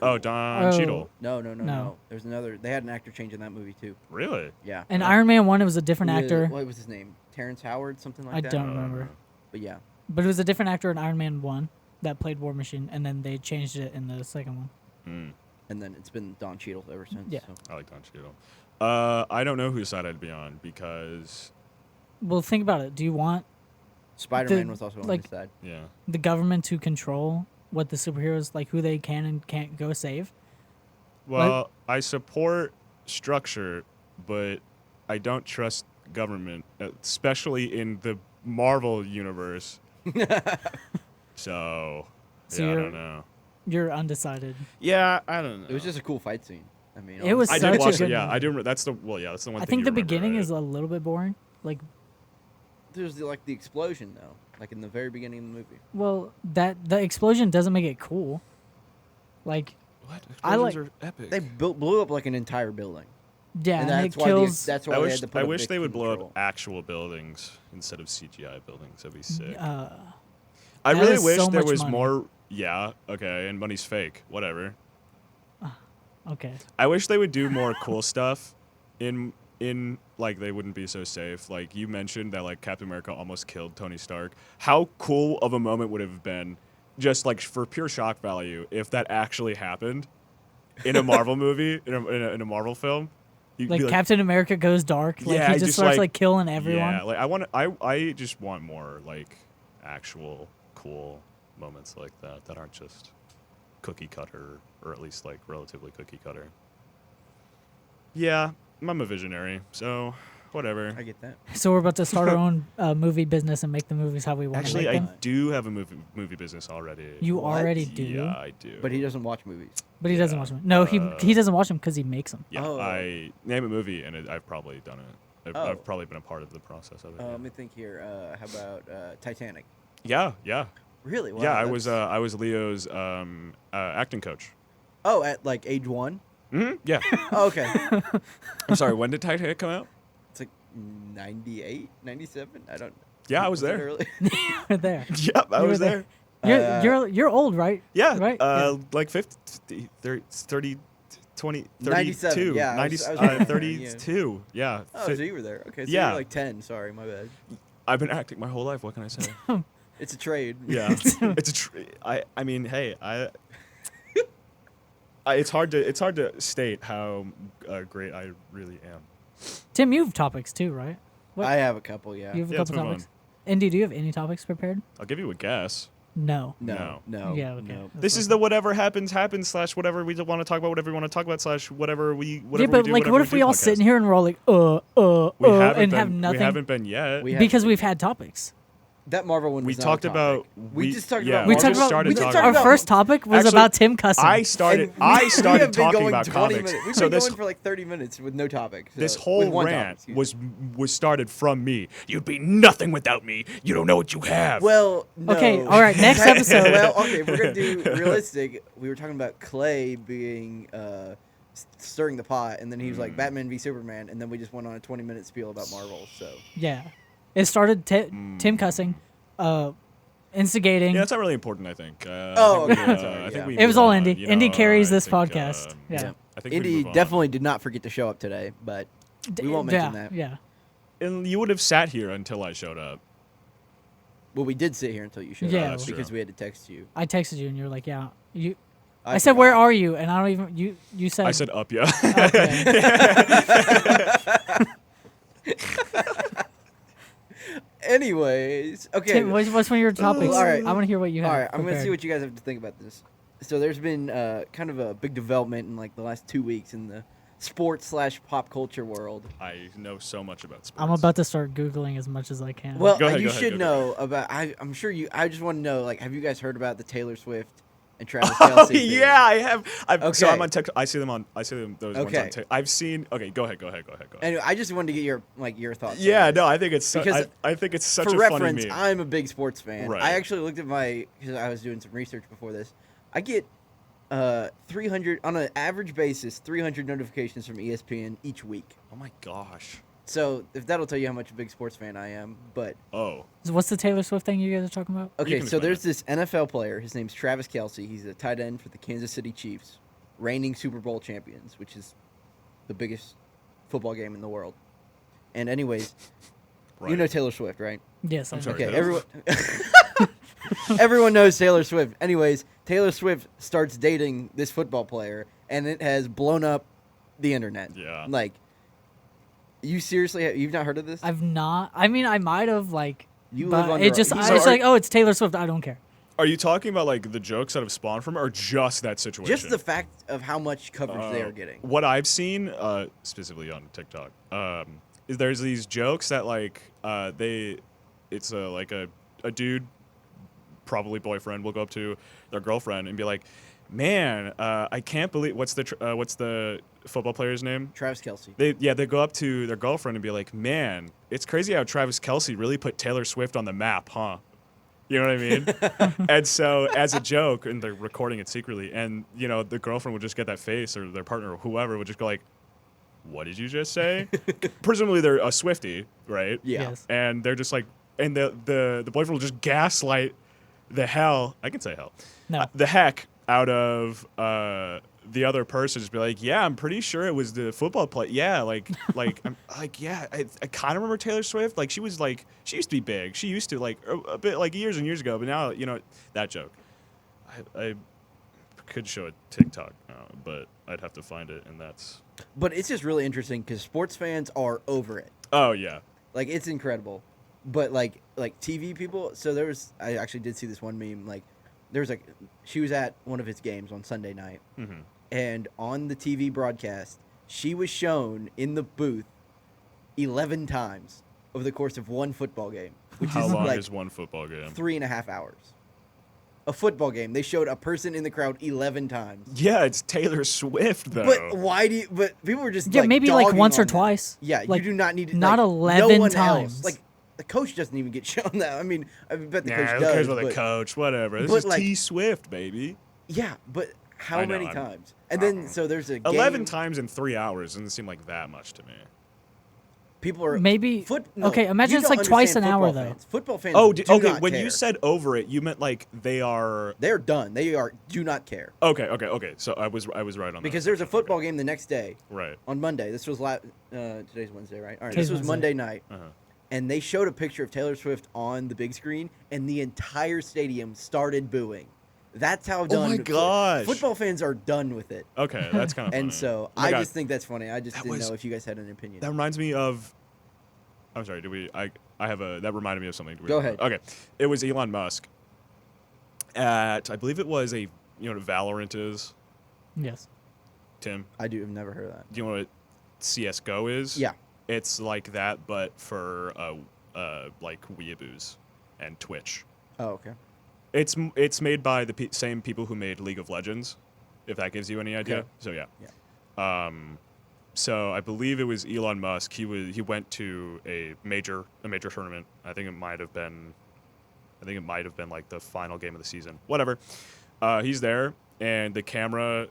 Oh, Cool. Don Oh. Cheadle. No. There's another. They had an actor change in that movie too. Really? Yeah. And Iron Man 1, it was a different Who is- actor. What was his name? Terrence Howard, something like I that. don't remember. But yeah. But it was a different actor in Iron Man 1 that played War Machine, and then they changed it in the second one. Mm, And then it's been Don Cheadle ever since. Yeah. So. I like Don Cheadle. I don't know whose side I'd be on because, Well, think about it. Do you want Spider-Man was also on like- his side. yeah. the government to control what the superheroes, like who they can and can't go save? Well, I support structure, but I don't trust government, especially in the Marvel universe. So, So yeah, I you're- don't know. You're undecided. Yeah, I don't know. It was just a cool fight scene. I mean, It was I honestly. did such a watch it. good Yeah, movie. I do. That's the that's the one. I thing think you the remember, beginning right? is a little bit boring. Like, There's like the explosion though, like in the very beginning of the movie. well, the explosion doesn't make it cool. Like, What? I like- Explosions are epic. They blew up like an entire building. yeah, and and that's it why kills. that's why I they wish had to put I a wish big they would blow control. up actual buildings instead of CGI buildings. That'd be sick. uh, I that really is wish so there much was money. more. Yeah, okay, and money's fake. Whatever. okay. I wish they would do more cool stuff in like they wouldn't be so safe. Like you mentioned that like Captain America almost killed Tony Stark. How cool of a moment would have been just like for pure shock value if that actually happened in a Marvel movie, in a Marvel film. You'd Like be Captain America goes dark. Like Yeah, he just just starts like- like killing everyone. Yeah, like I just want more like actual cool moments like that aren't just cookie cutter, or at least like relatively cookie cutter. Yeah, I'm a visionary, so whatever. I get that. So we're about to start our own movie business and make the movies how we want to Actually, make I them. do have a movie business already. You What? already do, Yeah, I do. But he doesn't watch movies. but he doesn't Yeah, watch them. No, he doesn't watch them because he makes them. Yeah, Oh. I name a movie and I've probably done it. Oh. I've probably been a part of the process of it. Let me think here. How about Titanic? Yeah. Really? Wow, Yeah, I that's- was Leo's acting coach. Oh, at like age 1. Yeah. Oh, okay. I'm sorry. When did Titanic come out? It's like 98, 97. I don't. Yeah, I was that there. early? You're there. Yep, I You was were there. You're old, right? Yeah. Right? Like 50, 30, 20, 97, 32. yeah, I 90, was right there, 32. Yeah. Oh, so you were there. Okay, so Yeah. you're like 10. Sorry, my bad. I've been acting my whole life. What can I say? It's a trade. Yeah. I mean, hey, it's hard to state how great I really am. Tim, you have topics too, right? What? I have a couple, yeah. You have a Yeah, let's couple move topics. Indy, do you have any topics prepared? I'll give you a guess. No. No. Yeah, okay. No. This is the whatever happens / whatever we want to talk about, whatever we want to talk about / whatever we Yeah, whatever but we do, like, whatever what if do we all podcast. sit in here and we're all like, We haven't and been, have nothing? We haven't been yet. We have- Because we've had topics. That Marvel one. We Was not talked a topic. about. We just talked yeah, about. We Marvel talked about, started we talking our about- first topic was Actually, about Tim cussing. I started. And I we started have been talking going about 20 comics. Minutes. We've So been this going for like 30 minutes with no topic. So, this with whole one topic, rant excuse me. was started from me. You'd be nothing without me. You don't know what you have. Well, no. Okay, all right, next episode. Well, okay, if we're gonna do realistic, we were talking about Clay being stirring the pot, and then he was like Batman v Superman, and then we just went on a 20-minute spiel about Marvel. So Yeah, it started Tim cussing, instigating. yeah, that's not really important. I think. Oh, I think okay. we, Sorry, I yeah. think we It was move all on, Indy. you Indy know, carries I this think, podcast. Yeah. I think we Indy move on. definitely did not forget to show up today, but we won't mention that. Yeah. And you would have sat here until I showed up. Well, we did sit here until you showed Yeah. up That's because true. we had to text you. I texted you and you were like, yeah. I said, forgot. where are you? And I don't even. You said. I said up, yeah. Okay. Anyways, okay. Tim, what's one of your topics? all right. I want to hear what you have. All right, I'm gonna see prepared. what you guys have to think about this. So there's been kind of a big development in like the last 2 weeks in the sports/pop culture world. I know so much about sports. I'm about to start Googling as much as I can. Well, Go ahead, you go ahead, should go know about. I'm sure you. I just want to know, like, have you guys heard about the Taylor Swift and Travis Oh Kelsey thing? yeah, I have. So Okay. I'm on TikTok. I see them on. I see them those ones Okay. on TikTok. I've seen. Okay, go ahead. Anyway, I just wanted to get your thoughts. on Yeah, this. no, I think it's Because I think it's such For a reference, funny meme. I'm a big sports fan. Right. I actually looked at because I was doing some research before this. I get 300 on an average basis, 300 notifications from ESPN each week. Oh my gosh. So if that'll tell you how much a big sports fan I am, but Oh. So what's the Taylor Swift thing you guys are talking about? okay, can so explain there's it. this NFL player. His name's Travis Kelsey. He's a tight end for the Kansas City Chiefs, reigning Super Bowl champions, which is the biggest football game in the world. And anyways, Right. you know Taylor Swift, right? Yes. I'm I know. sorry. Okay, who? everyone everyone knows Taylor Swift. Anyways, Taylor Swift starts dating this football player, and it has blown up the internet. Yeah. Like, you seriously you've not heard of this? I've not. I mean, I might have like. You but live under it just. a- I So was are- like, oh, it's Taylor Swift. I don't care. Are you talking about like the jokes that have spawned from it, or just that situation? just the fact of how much coverage they are getting. What I've seen, specifically on TikTok, is there's these jokes that like it's like a dude, probably boyfriend, will go up to their girlfriend and be like, "Man, I can't believe what's the football player's name?" Travis Kelsey. They go up to their girlfriend and be like, "Man, it's crazy how Travis Kelsey really put Taylor Swift on the map, huh?" You know what I mean? And so, as a joke, and they're recording it secretly, and you know, the girlfriend would just get that face, or their partner, or whoever, would just go like, "What did you just say?" Presumably, they're a Swiftie, right? Yeah. Yes. And they're just like, and the boyfriend will just gaslight the hell. I can say hell. No. The heck out of the other person, just be like, "Yeah, I'm pretty sure it was the football play. Yeah, I'm like, yeah, I kind of remember Taylor Swift. Like, she used to be big. She used to like a bit like years and years ago, but now, you know, that joke. I could show a TikTok, but I'd have to find it, and that's. But it's just really interesting because sports fans are over it. Oh yeah. Like, it's incredible. But like TV people, so I actually did see this one meme. Like, there was like, she was at one of his games on Sunday night, Mm-hmm. and on the TV broadcast, she was shown in the booth 11 times over the course of one football game, which How is long like is one football game? 3.5 hours. A football game. They showed a person in the crowd 11 times. Yeah, it's Taylor Swift though. But why do you? But people were just Yeah, like, maybe like dogging once or on that. twice. Yeah, Like, you do not need to. not like, 11 no one times. Else. Like, the coach doesn't even get shown that. I mean, I bet the Nah, coach who does. cares about the but- coach? Whatever. This but, is like- T Swift, baby. Yeah, but how I know, many I'm- times? And then so there's a game. 11 times in 3 hours doesn't seem like that much to me. People are Maybe- no, okay, imagine you it's don't like twice understand an hour, football though. fans. Football fans. Oh, do okay. not When care. you said over it, you meant like they are. They're done. They are do not care Okay. So I was right on because that. there's a football game the next day Right. on Monday. This was today's Wednesday, right? All right. Today's This was Wednesday. Monday night. Uh-huh. And they showed a picture of Taylor Swift on the big screen, and the entire stadium started booing. That's how done. my gosh. Football fans are done with it, Okay, that's kind of and funny. so Oh my I God. just think that's funny. I just That didn't was- know if you guys had an opinion. That reminds me of. I'm sorry. I have a. That reminded me of something. Go ahead. Okay, it was Elon Musk. I believe it was you know what Valorant is, Yes. Tim. I do have never heard of that. Do you know what CS:GO is? Yeah. It's like that, but for like weeaboos, and Twitch. Oh, okay. It's made by the same people who made League of Legends, if that gives you any idea. Okay. So yeah. Yeah. So I believe it was Elon Musk. He went to a major tournament. I think it might have been like the final game of the season. Whatever. He's there, and the camera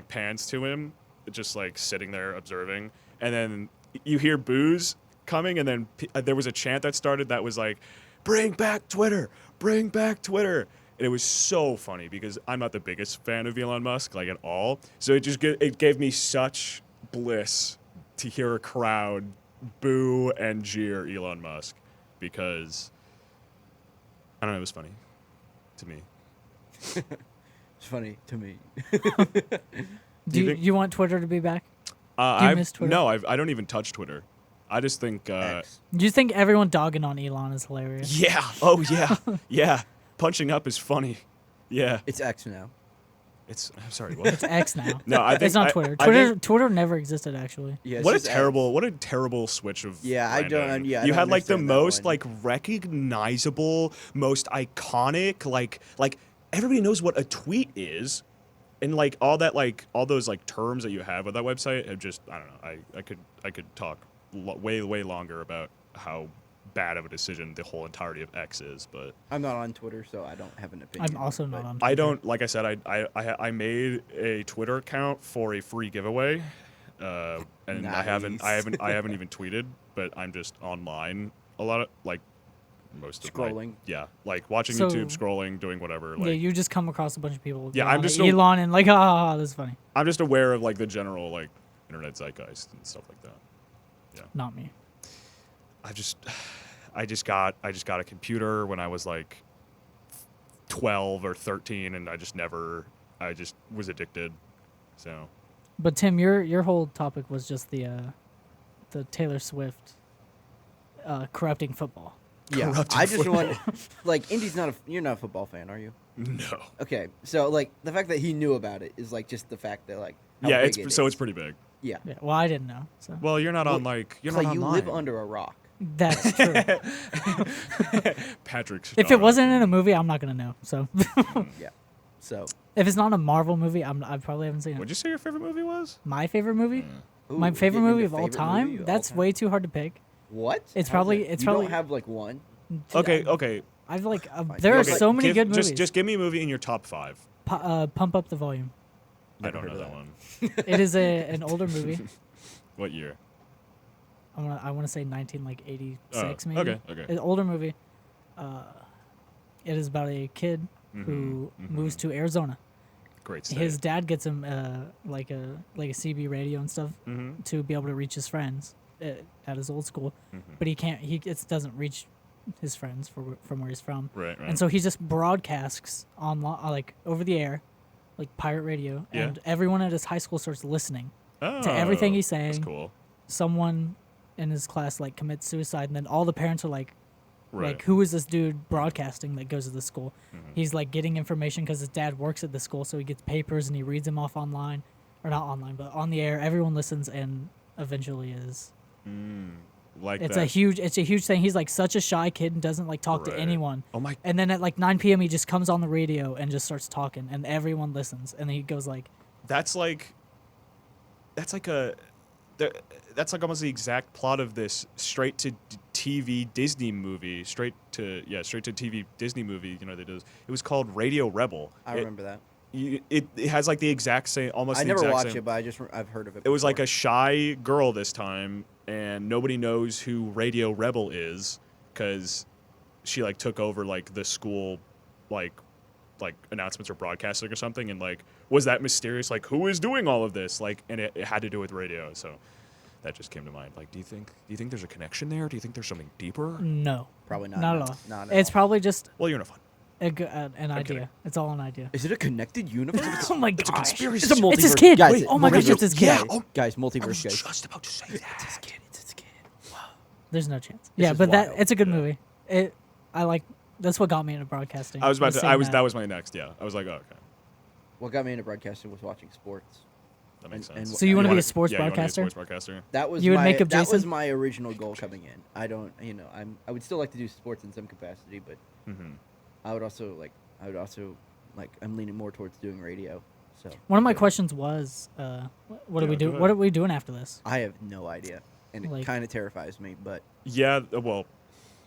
pans to him, just like sitting there observing, and then you hear boos coming, and then there was a chant that started that was like, "Bring back Twitter! Bring back Twitter!" And it was so funny because I'm not the biggest fan of Elon Musk, like at all. So it gave me such bliss to hear a crowd boo and jeer Elon Musk because I don't know, it was funny to me. It's funny to me. Do you want Twitter to be back? Do you miss Twitter? No, I don't even touch Twitter. I just think X. Do you think everyone dogging on Elon is hilarious? yeah. Oh yeah. Yeah. Punching up is funny. Yeah. It's X now. I'm sorry, what? It's X now. No, I think It's not Twitter. Twitter never existed actually. Yeah. It's what a just X. terrible switch of Yeah, I don't- branding. yeah, I you don't had like the understand that most one. like recognizable, most iconic, like everybody knows what a tweet is, and like all those like terms that you have on that website have just, I don't know. I could talk way longer about how bad of a decision the whole entirety of X is, but I'm not on Twitter, so I don't have an opinion. I'm also but not on Twitter. I don't, like I said, I made a Twitter account for a free giveaway, and I haven't even tweeted, but I'm just online a lot of like most of Scrolling. like watching So- YouTube, scrolling, doing whatever. Yeah, Like you just come across a bunch of people. Yeah, going I'm on just Elon and like, this is funny. I'm just aware of like the general like internet zeitgeist and stuff like that. Not me. I just got a computer when I was like 12 or 13, and I just was addicted. So But Tim, your whole topic was just the Taylor Swift corrupting football. Yeah, Corrupted I just football. want like Indy's you're not a football fan, are you? no. Okay, so like the fact that he knew about it is like just the fact that like how Yeah, big it's is. pretty big. Yeah. Yeah. Well, I didn't know. So Well, you're not Well, on like you're Clay, not you online. live under a rock. that's true. Patrick's. If it wasn't in a movie, I'm not gonna know. So Yeah. So if it's not a Marvel movie, I probably haven't seen it. What'd you say your favorite movie was? My favorite movie? ooh, My we're favorite getting movie into of all favorite time? movie of That's all time. way too hard to pick. What? It's How's probably- that? it's you probably- don't have like one. Okay. I've like Fine. there are Okay, so many good movies. Just give me a movie in your top 5. Pump Up the Volume. I Never don't heard know of that that. one. It is an older movie. What year? I want to say 1986 maybe. Okay. An older movie. It is about a kid who moves to Arizona. Great state. His dad gets him like a CB radio and stuff to be able to reach his friends at his old school, but he can't. It doesn't reach his friends from where he's from. Right. And so he just broadcasts on like over the air, like pirate radio, Yeah. and everyone at his high school starts listening Oh, to everything he's saying. That's cool. Someone in his class like commits suicide, and then all the parents are like, Right. like, who is this dude broadcasting that goes to the school? Mm-hmm. He's like getting information because his dad works at the school, so he gets papers and he reads them off online, or not online, but on the air. Everyone listens, and eventually is. Like It's that. a huge thing. He's like such a shy kid and doesn't like talk to Right. anyone. Oh my. And then at like 9 p.m. he just comes on the radio and just starts talking, and everyone listens. And then he goes like, That's like almost the exact plot of this straight to TV Disney movie. Straight to TV Disney movie. You know, it was called Radio Rebel. I remember that. It has like the exact same, almost. I the never exact watched same, it, but I've heard of it. It was like before. a shy girl this time, and nobody knows who Radio Rebel is because she like took over like the school, like announcements or broadcasting or something, and like was that mysterious like who is doing all of this, like, and it had to do with radio, so that just came to mind. Like, do you think there's a connection there? Do you think there's something deeper? no, Probably not. not no. at all. Not It's all. probably just Well, you're no fun. an idea. kidding. It's all an idea. Is it a connected universe? Oh my It's a gosh. conspiracy. It's a multiverse. It's his kid. Guys, Wait, oh my gosh, multiverse. it's his kid. Yeah. Guys, I multiverse, was guys. just about to say It's that. his kid. It's his kid. There's no chance. This Yeah, is but wild. it's a good Yeah. movie. That's what got me into broadcasting. I was about to. seeing That was my next. Yeah, I was like, oh, okay. What got me into broadcasting was watching sports. That makes And- sense. and- So you wanna be a wanna- sports yeah, you wanna be a broadcaster? sports broadcaster? That was You would my, make up that was Jason? my original goal coming in. I don't, I would still like to do sports in some capacity, but Mm-hmm. I would also like, I'm leaning more towards doing radio. So One of my Yeah. questions was, what do Yeah, we do? go What are ahead. we doing after this? I have no idea, and it Like- kind of terrifies me. But Yeah. Well.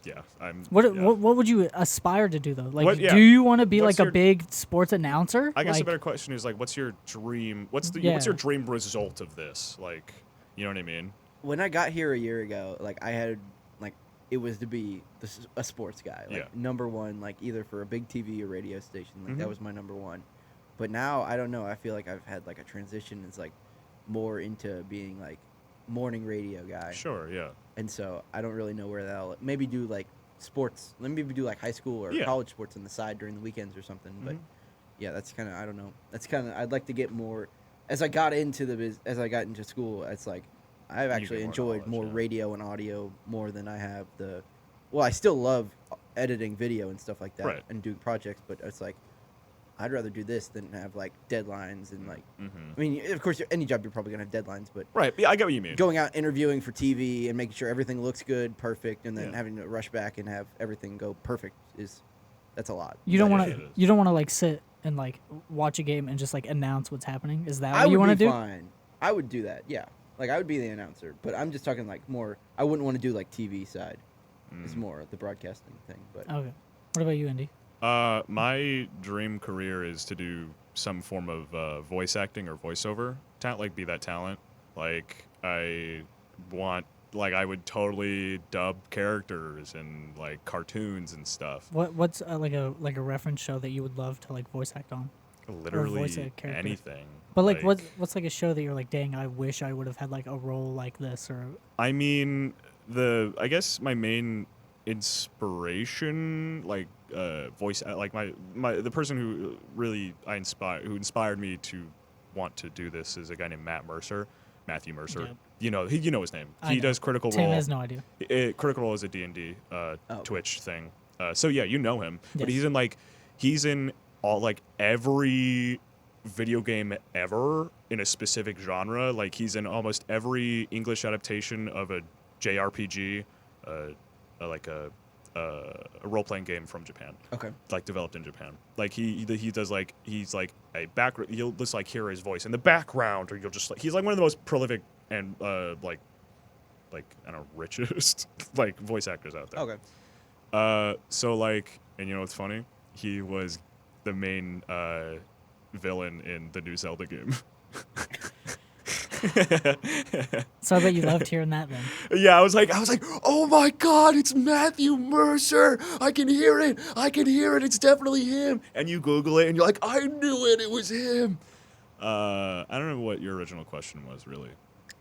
Yeah. I'm. What, yeah. what would you aspire to do though? Like, What- yeah. do you want to be What's like a your- big sports announcer? I guess like, a better question is like, what's your dream? What's Yeah. your dream result of this? Like, you know what I mean? when I got here a year ago, like I had like it was to be a sports guy, like Yeah. number one, like either for a big TV or radio station. Like that Mhm. was my number one. But now I don't know. I feel like I've had like a transition. It's like more into being like morning radio guy. Sure. Yeah. And so I don't really know where that'll maybe do like sports. Let me maybe do like high school or Yeah. college sports on the side during the weekends or something. But Mhm. yeah, that's kind of I don't know. That's kind of I'd like to get more. As I got into as I got into school, it's like I've You actually get more enjoyed knowledge, more yeah. radio and audio more than I have the. Well, I still love editing video and stuff like that Right. and doing projects, but it's like I'd rather do this than have like deadlines and like. Mm-hmm. I mean, of course, any job you're probably gonna have deadlines, but Right. Yeah, I get what you mean. going out interviewing for TV and making sure everything looks good, perfect, and then Yeah. having to rush back and have everything go perfect that's a lot. you don't Yeah, want it to. is. You don't want to like sit and like watch a game and just like announce what's happening. Is that I what you would want be to do? fine. I would do that. Yeah, like I would be the announcer, but I'm just talking like more. I wouldn't want to do like TV side. It's Mm. more the broadcasting thing. But Okay. What about you, Indy? My dream career is to do some form of voice acting or voiceover talent, like be that talent. Like I want, like I would totally dub characters and like cartoons and stuff. What's like a reference show that you would love to like voice act on? Literally voice a character. anything. But like, what's like a show that you're like, dang, I wish I would have had like a role like this or I mean, I guess my main inspiration, like voice, like the person who really who inspired me to want to do this is a guy named Matthew Mercer. Yeah. You know, you know his name. I He know. does Critical Tim Role. has no idea. Critical Role is a D&D okay. Twitch thing. So yeah, you know him. But Yes. he's in all like every video game ever in a specific genre. Like he's in almost every English adaptation of a JRPG, like a role-playing game from Japan, okay, like developed in Japan. Like he does like he's like a background. You'll just like hear his voice in the background, or you'll just like he's like one of the most prolific and like I don't know, richest like voice actors out there. okay. So like, and you know what's funny? He was the main villain in the new Zelda game. So I bet you loved hearing that then. Yeah, I was like, oh my God, it's Matthew Mercer. I can hear it. It's definitely him. And you Google it, and you're like, I knew it. It was him. I don't know what your original question was, really.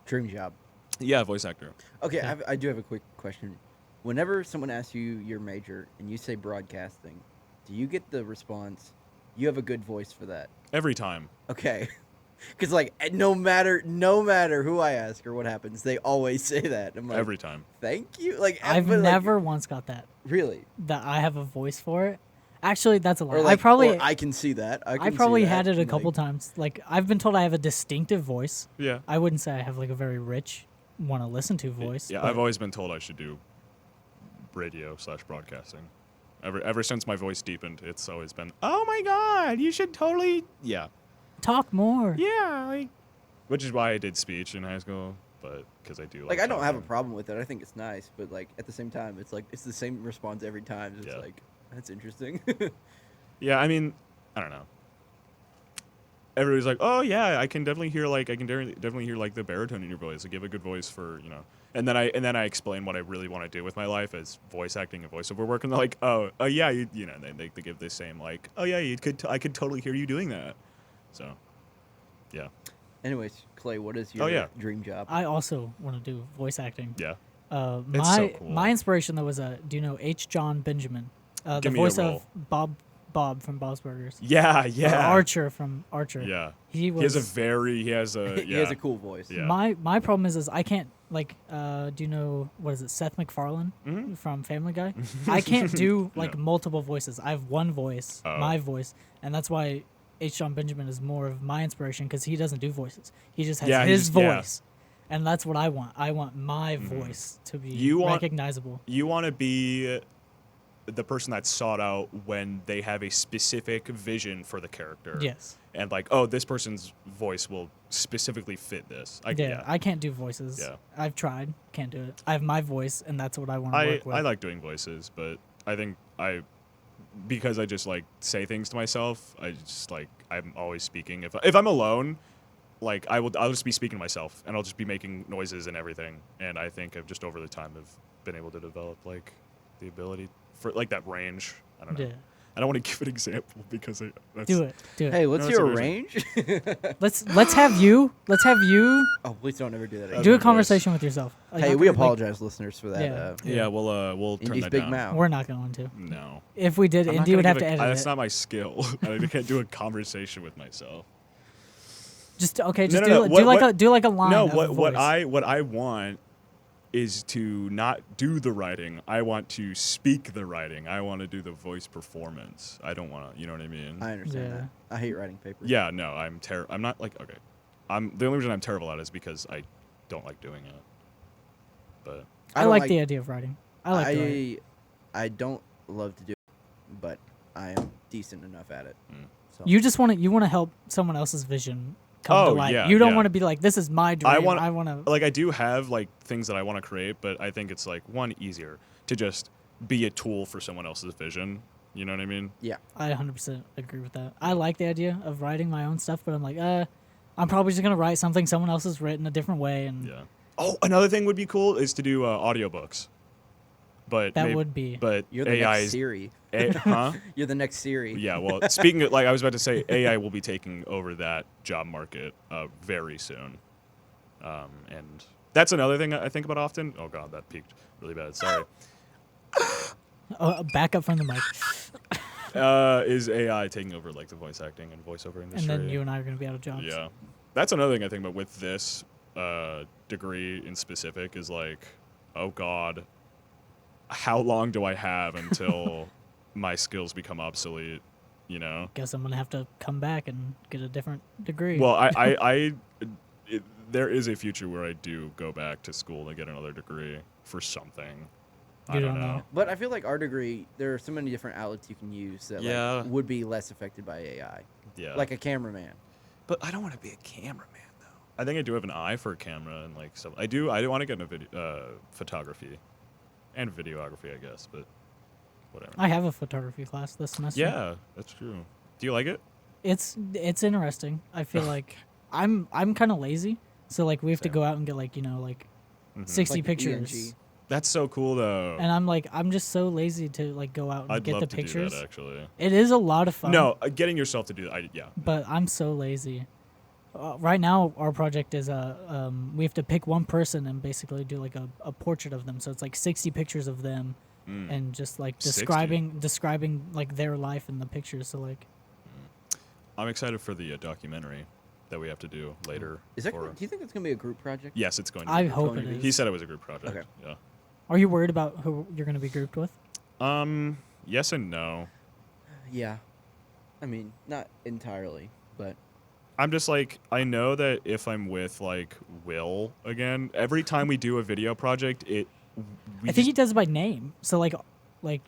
Dream job. Yeah, voice actor. Okay, I do have a quick question. Whenever someone asks you your major and you say broadcasting, do you get the response, "You have a good voice for that"? Every time. Okay. Because like no matter who I ask or what happens, they always say that. I'm like, Every time. thank you. Like I've but, like, never once got that really. that I have a voice for it. Actually, that's a lie. Or like, I probably or I can see that. I can probably see had that. it a Like, couple times. Like I've been told I have a distinctive voice. Yeah. I wouldn't say I have like a very rich, want to listen to voice. Yeah, but I've always been told I should do radio/broadcasting. Ever since my voice deepened, it's always been, oh my God, you should totally, yeah. talk more. Yeah, like, which is why I did speech in high school, but because I do Like I don't have a talking. problem with it. I think it's nice, but like at the same time, it's like it's the same response every time. It's Yeah. like that's interesting. Yeah, I mean, I don't know. Everybody's like, oh yeah, I can definitely hear like the baritone in your voice. Like, you have a good voice for, you know. And then I explain what I really want to do with my life as voice acting and voiceover work, and they're like, oh yeah, you know, they give the same like, oh yeah, I could totally hear you doing that. So, yeah, Anyways, Clay, what is your yeah. dream job? I also want to do voice acting. yeah. My It's so cool. my inspiration though was do you know H. John Benjamin, the Give me a voice role. of Bob from Bob's Burgers. Yeah, Or yeah. Archer from Archer. Yeah. He He has was. he has a He has a cool voice. Yeah. My problem is I can't like do you know what is it, Seth MacFarlane Mhm. from Family Guy? I can't do like Yeah. multiple voices. I have one voice, Oh. my voice, and that's why H. John Benjamin is more of my inspiration because he doesn't do voices. He just has Yeah, he his just- yeah. voice, and that's what I want. I want my voice to be You want- recognizable. You want to be the person that's sought out when they have a specific vision for the character. Yes. And like, oh, this person's voice will specifically fit this. Yeah, I can't do voices. Yeah. I've tried, can't do it. I have my voice, and that's what I want to I work with. like doing voices, but I think because I just like say things to myself, I just like I'm always speaking. If I'm alone, like I'll just be speaking to myself, and I'll just be making noises and everything. And I think I've just over the time have been able to develop like the ability for like that range. I don't know. Yeah. I don't want to give an example because that's Do it. Hey, let's No, hear a that's range. Let's have you. Oh, please don't ever do that again. Do a voice. conversation with yourself. Like, Hey, not we like, apologize, listeners, for that. Yeah. Yeah, we'll turn Indy's that big down. mouth. We're not going to. No, If we did, I'm not Indy gonna would have give to edit That's it. not my skill. I can't do a conversation with myself. Just okay. No, Just no, no. do like a line. No, of what voice. what I want is to not do the writing. I want to speak the writing. I want to do the voice performance. I don't want to. You know what I mean? I understand Yeah. that. I hate writing papers. Yeah. No, I'm not like okay. The only reason I'm terrible at it is because I don't like doing it. But I don't like the idea of writing. I like the writing. I don't love to do it, but I am decent enough at it. So. You just want to help someone else's vision come to Oh, life. yeah, You don't yeah. want to be like, this is my dream. I I want want to. like I do have like things that I want to create, but I think it's like one easier to just be a tool for someone else's vision. You know what I mean? Yeah. I 100% agree with that. I like the idea of writing my own stuff, but I'm like, I'm probably just gonna write something someone else has written a different way, and Yeah. Oh, another thing would be cool is to do audiobooks. But that would be. But You're the AI next is Siri. huh? You're the next Siri. Yeah. Well, speaking of, like I was about to say, AI will be taking over that job market very soon, and that's another thing I think about often. Oh God, that peaked really bad. Sorry. Back up from the mic, Is AI taking over like the voice acting and voiceover and industry? then you and I are gonna be out of jobs. Yeah, that's another thing I think about with this degree in specific is like, oh God, how long do I have until my skills become obsolete? You know. Guess I'm gonna have to come back and get a different degree. Well, there is a future where I do go back to school and get another degree for something. I You don't don't know. know. But I feel like our degree, there are so many different outlets you can use that Yeah. like, would be less affected by AI. Yeah. Like a cameraman. But I don't want to be a cameraman though. I think I do have an eye for a camera and like so. I do want to get into photography and videography, I guess, but whatever. I have a photography class this semester. Yeah, that's true. Do you like it? It's interesting. I feel like I'm kind of lazy, so like we have to Same. go out and get like like Mhm. 60 Like pictures. ENG. That's so cool though. And I'm just so lazy to like go out and I'd get love the to pictures. do that actually. It is a lot of fun. No, getting yourself to do that. Yeah. But I'm so lazy. Right now, our project is we have to pick one person and basically do like a portrait of them. So it's like 60 pictures of them, and just like 60? describing like their life in the pictures. So like, I'm excited for the documentary that we have to do later. Is that? for- Do you think it's gonna be a group project? Yes, it's going to. I be. hope going it to be. is. He said it was a group project. Okay. Yeah. Are you worried about who you're going to be grouped with? Yes and no. Yeah. I mean, not entirely, but I'm just like, I know that if I'm with like Will again, every time we do a video project, I think he just- does it by name. So like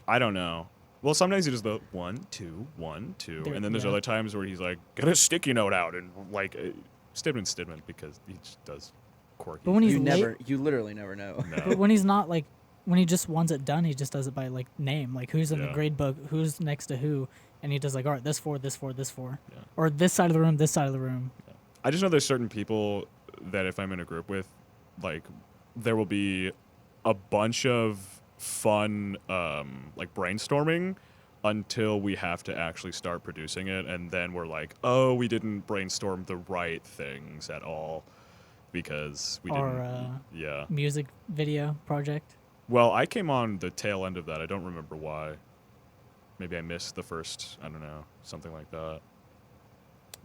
I don't know. Well, sometimes he does the 1, 2, 1, 2, There- and then there's yeah. other times where he's like, get a sticky note out and like Stidman because he just does quirky. But when he's you late- you literally never know. no. But when he's not like, when he just wants it done, he just does it by like name, like who's in the Yeah. grade book, who's next to who, and he does like, all right, this four, Yeah. or this side of the room, this side of the room. I just know there's certain people that if I'm in a group with, like, there will be a bunch of fun, like brainstorming until we have to actually start producing it, and then we're like, oh, we didn't brainstorm the right things at all because we Our, didn't. Yeah. Music video project. Well, I came on the tail end of that. I don't remember why. Maybe I missed the first. I don't know, something like that.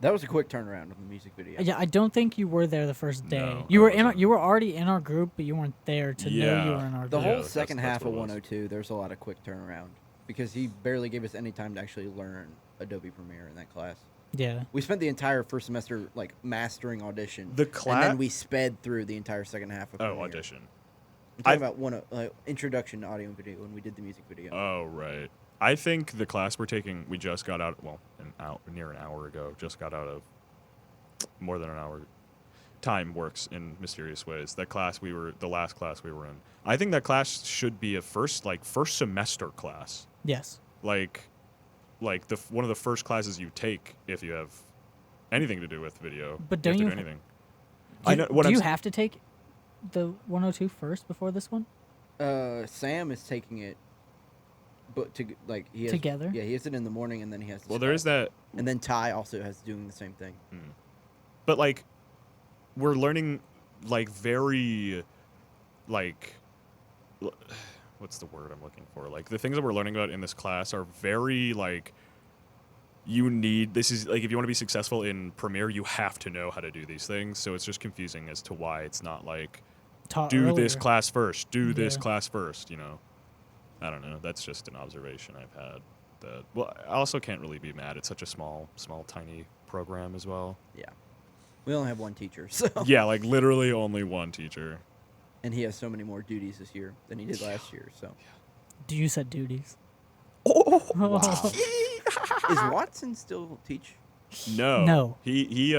That was a quick turnaround of the music video. Yeah, I don't think you were there the first day. No, you I were in. wasn't. You were already in our group, but you weren't there to know you Yeah. were in our The group. Yeah, whole that's- second that's half of what it was. 102, there's a lot of quick turnaround because he barely gave us any time to actually learn Adobe Premiere in that class. Yeah. We spent the entire first semester like mastering audition. The and then we sped through the entire second half of Premiere. audition. I'm talking about one introduction to audio and video when we did the music video. Oh, right. I think the class we're taking, we just got out, near an hour ago, just got out of more than an hour. Time works in mysterious ways. That class the last class we were in. I think that class should be a first semester class. Yes. Like one of the first classes you take if you have anything to do with video. But don't you you have to do anything? Do, know what do I'm you s- have to take the 102 first before this one? Sam is taking it, but he has, Together? Yeah, he has it in the morning, and then he has. Well, there is that. And then Ty also has doing the same thing. But we're learning very what's the word I'm looking for? Like the things that we're learning about in this class are very this is if you want to be successful in Premiere, you have to know how to do these things. So it's just confusing as to why it's not Taught do this earlier. class first, do this Yeah. class first, I don't know. That's just an observation I've had. I also can't really be mad. It's such a small, tiny program as well. Yeah, we only have one teacher, so Yeah, literally only one teacher. and he has so many more duties this year than he did last year. So Do you said duties? Oh, is Watson still teach? no. No. He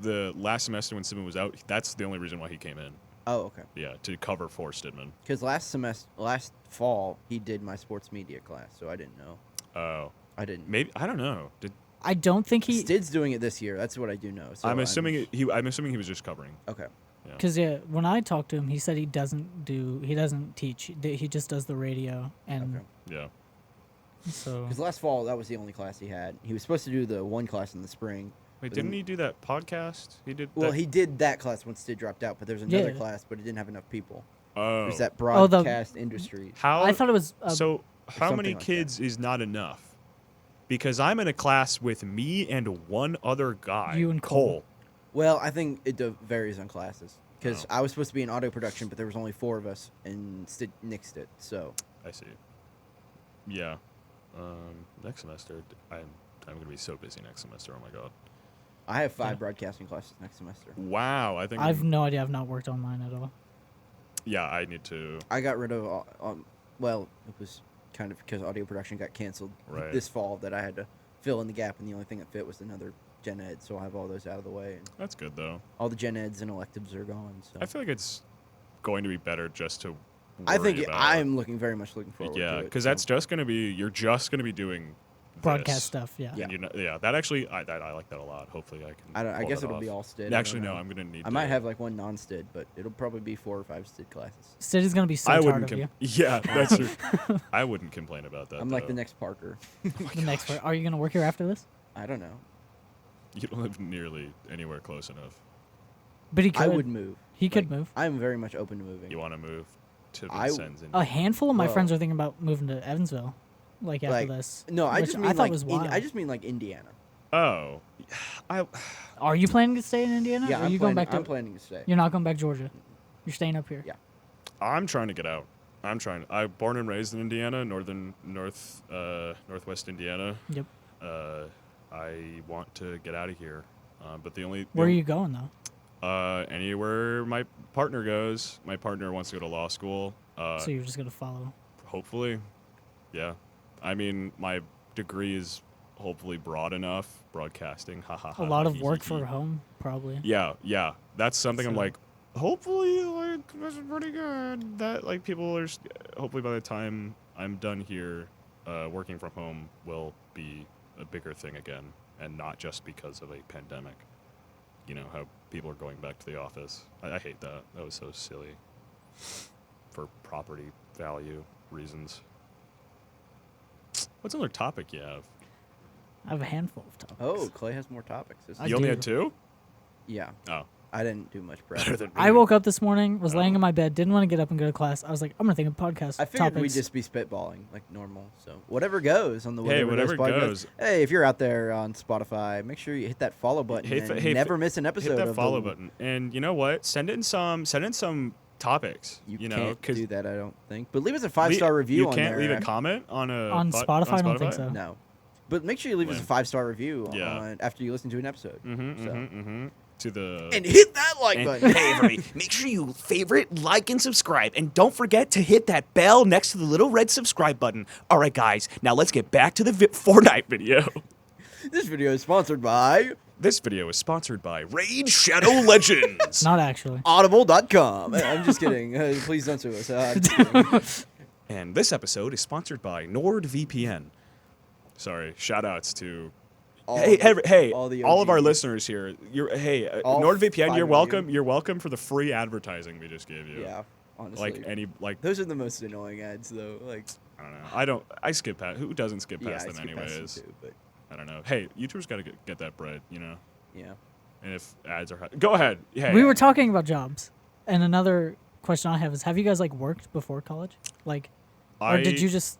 the last semester when Stidman was out, that's the only reason why he came in. Oh, okay. Yeah, to cover for Stidman. Because last fall, he did my sports media class, so I didn't know. Oh. I didn't. Maybe I don't know. I don't think he Stid's doing it this year. That's what I do know. So I'm assuming he was just covering. Okay. because when I talked to him, he said he doesn't teach. He just does the radio, and Okay. Yeah. so Because last fall, that was the only class he had. He was supposed to do the one class in the spring. Wait, But didn't then- he do that podcast? He did. Well, that? he did that class once Stid dropped out, but there's another Yeah. class, but it didn't have enough people. Oh. There's that the- broadcast industry. How? I thought it was So how something many like that. kids is not enough? Because I'm in a class with me and one other guy. You and Cole. Well, I think it varies on classes. Because Oh. I was supposed to be in audio production, but there was only 4 of us, and Stid nixed it. So I see. Yeah. Next semester, I'm going to be so busy next semester. Oh my god. I have 5 Yeah. broadcasting classes next semester. Wow. I think. I've no idea. I've not worked on mine at all. Yeah, I need to. I got rid of, well, it was kind of because audio production got canceled Right. this fall that I had to fill in the gap, and the only thing that fit was another gen ed, so I'll have all those out of the way. And That's good though. all the gen eds and electives are gone. So I feel like it's going to be better just to. I worry think about. I'm very much looking forward to Yeah, it. because so. that's just going to be. You're just going to be doing. Broadcast this. stuff. Yeah. Yeah. And that actually, I like that a lot. Hopefully, I can. I pull guess that it'll off. be all Stid. Actually, no. I'm gonna need. I might have like one non-Stid, but it'll probably be 4 or 5 Stid classes. Sid is gonna be so I tired wouldn't. of you. Yeah, that's true. I wouldn't complain about that. I'm like though. the next Parker. The next part. Are you gonna work here after this? I don't know. You don't live nearly anywhere close enough. But he could. I would move. He could Like, move. I'm very much open to moving. You want to move to I- Vincennes? A handful of my Well- friends are thinking about moving to Evansville, like after Like, this. No, I which just mean thought like was wild. I just mean like Indiana. Oh, Are you planning to stay in Indiana? Yeah, or are I'm you planning, going back to? I'm planning to stay. You're not going back to Georgia. You're staying up here. Yeah. I'm trying to get out. I'm born and raised in Indiana, northwest Indiana. Yep. I want to get out of here, but Where are you going though? Anywhere my partner goes. My partner wants to go to law school. So you're just gonna follow. Hopefully, yeah. I mean, my degree is hopefully broad enough. Broadcasting, A lot of work for home, probably. Yeah. That's something I'm So- like. Hopefully, this is pretty good. That people are. Hopefully, by the time I'm done here, working from home will be a bigger thing again, and not just because of a pandemic. You know how people are going back to the office. I hate that. That was so silly. For property value reasons. What's another topic you have? I have a handful of topics. Oh, Clay has more topics. I You only do. had 2? Yeah, Oh, I didn't do much prep. better than me. I woke up this morning, was Oh. laying in my bed, didn't want to get up and go to class. I was like, I'm gonna think of podcast I figured topics. we'd just be spitballing like normal. So whatever goes on the Hey, whatever whatever Goes goes. podcast. Hey, if you're out there on Spotify, make sure you hit that follow button and never miss an episode. Hit that of follow the, button, and you know what? Send in some topics. You, know, can't 'cause do that, I don't think. But leave us a 5-star review You on can't there. leave a comment on a On Spotify? I don't think so. No. But make sure you leave us a Lame. 5-star review Yeah. on, after you listen to an episode. To the And hit that like And button. hey, everybody, make sure you favorite, like, and subscribe. And don't forget to hit that bell next to the little red subscribe button. All right, guys, now let's get back to the Fortnite video. This video is sponsored by This video is sponsored by Raid Shadow Legends. Not actually. Audible.com. I'm just kidding. Please don't sue us. I'm just kidding. And this episode is sponsored by NordVPN. Sorry, shout outs to All the all of our OGs. listeners here. All NordVPN, 5 you're of welcome. you. You're welcome for the free advertising we just gave you. Yeah, honestly. Like Those are the most annoying ads, though. Like, I don't know. I skip past. Who doesn't skip yeah, past I them skip past them anyways? too, but I don't know. Hey, YouTubers got to get that bread, you know. yeah. And if ads are go ahead. Hey, We were talking about jobs, and another question I have is: have you guys like worked before college, like, or did you just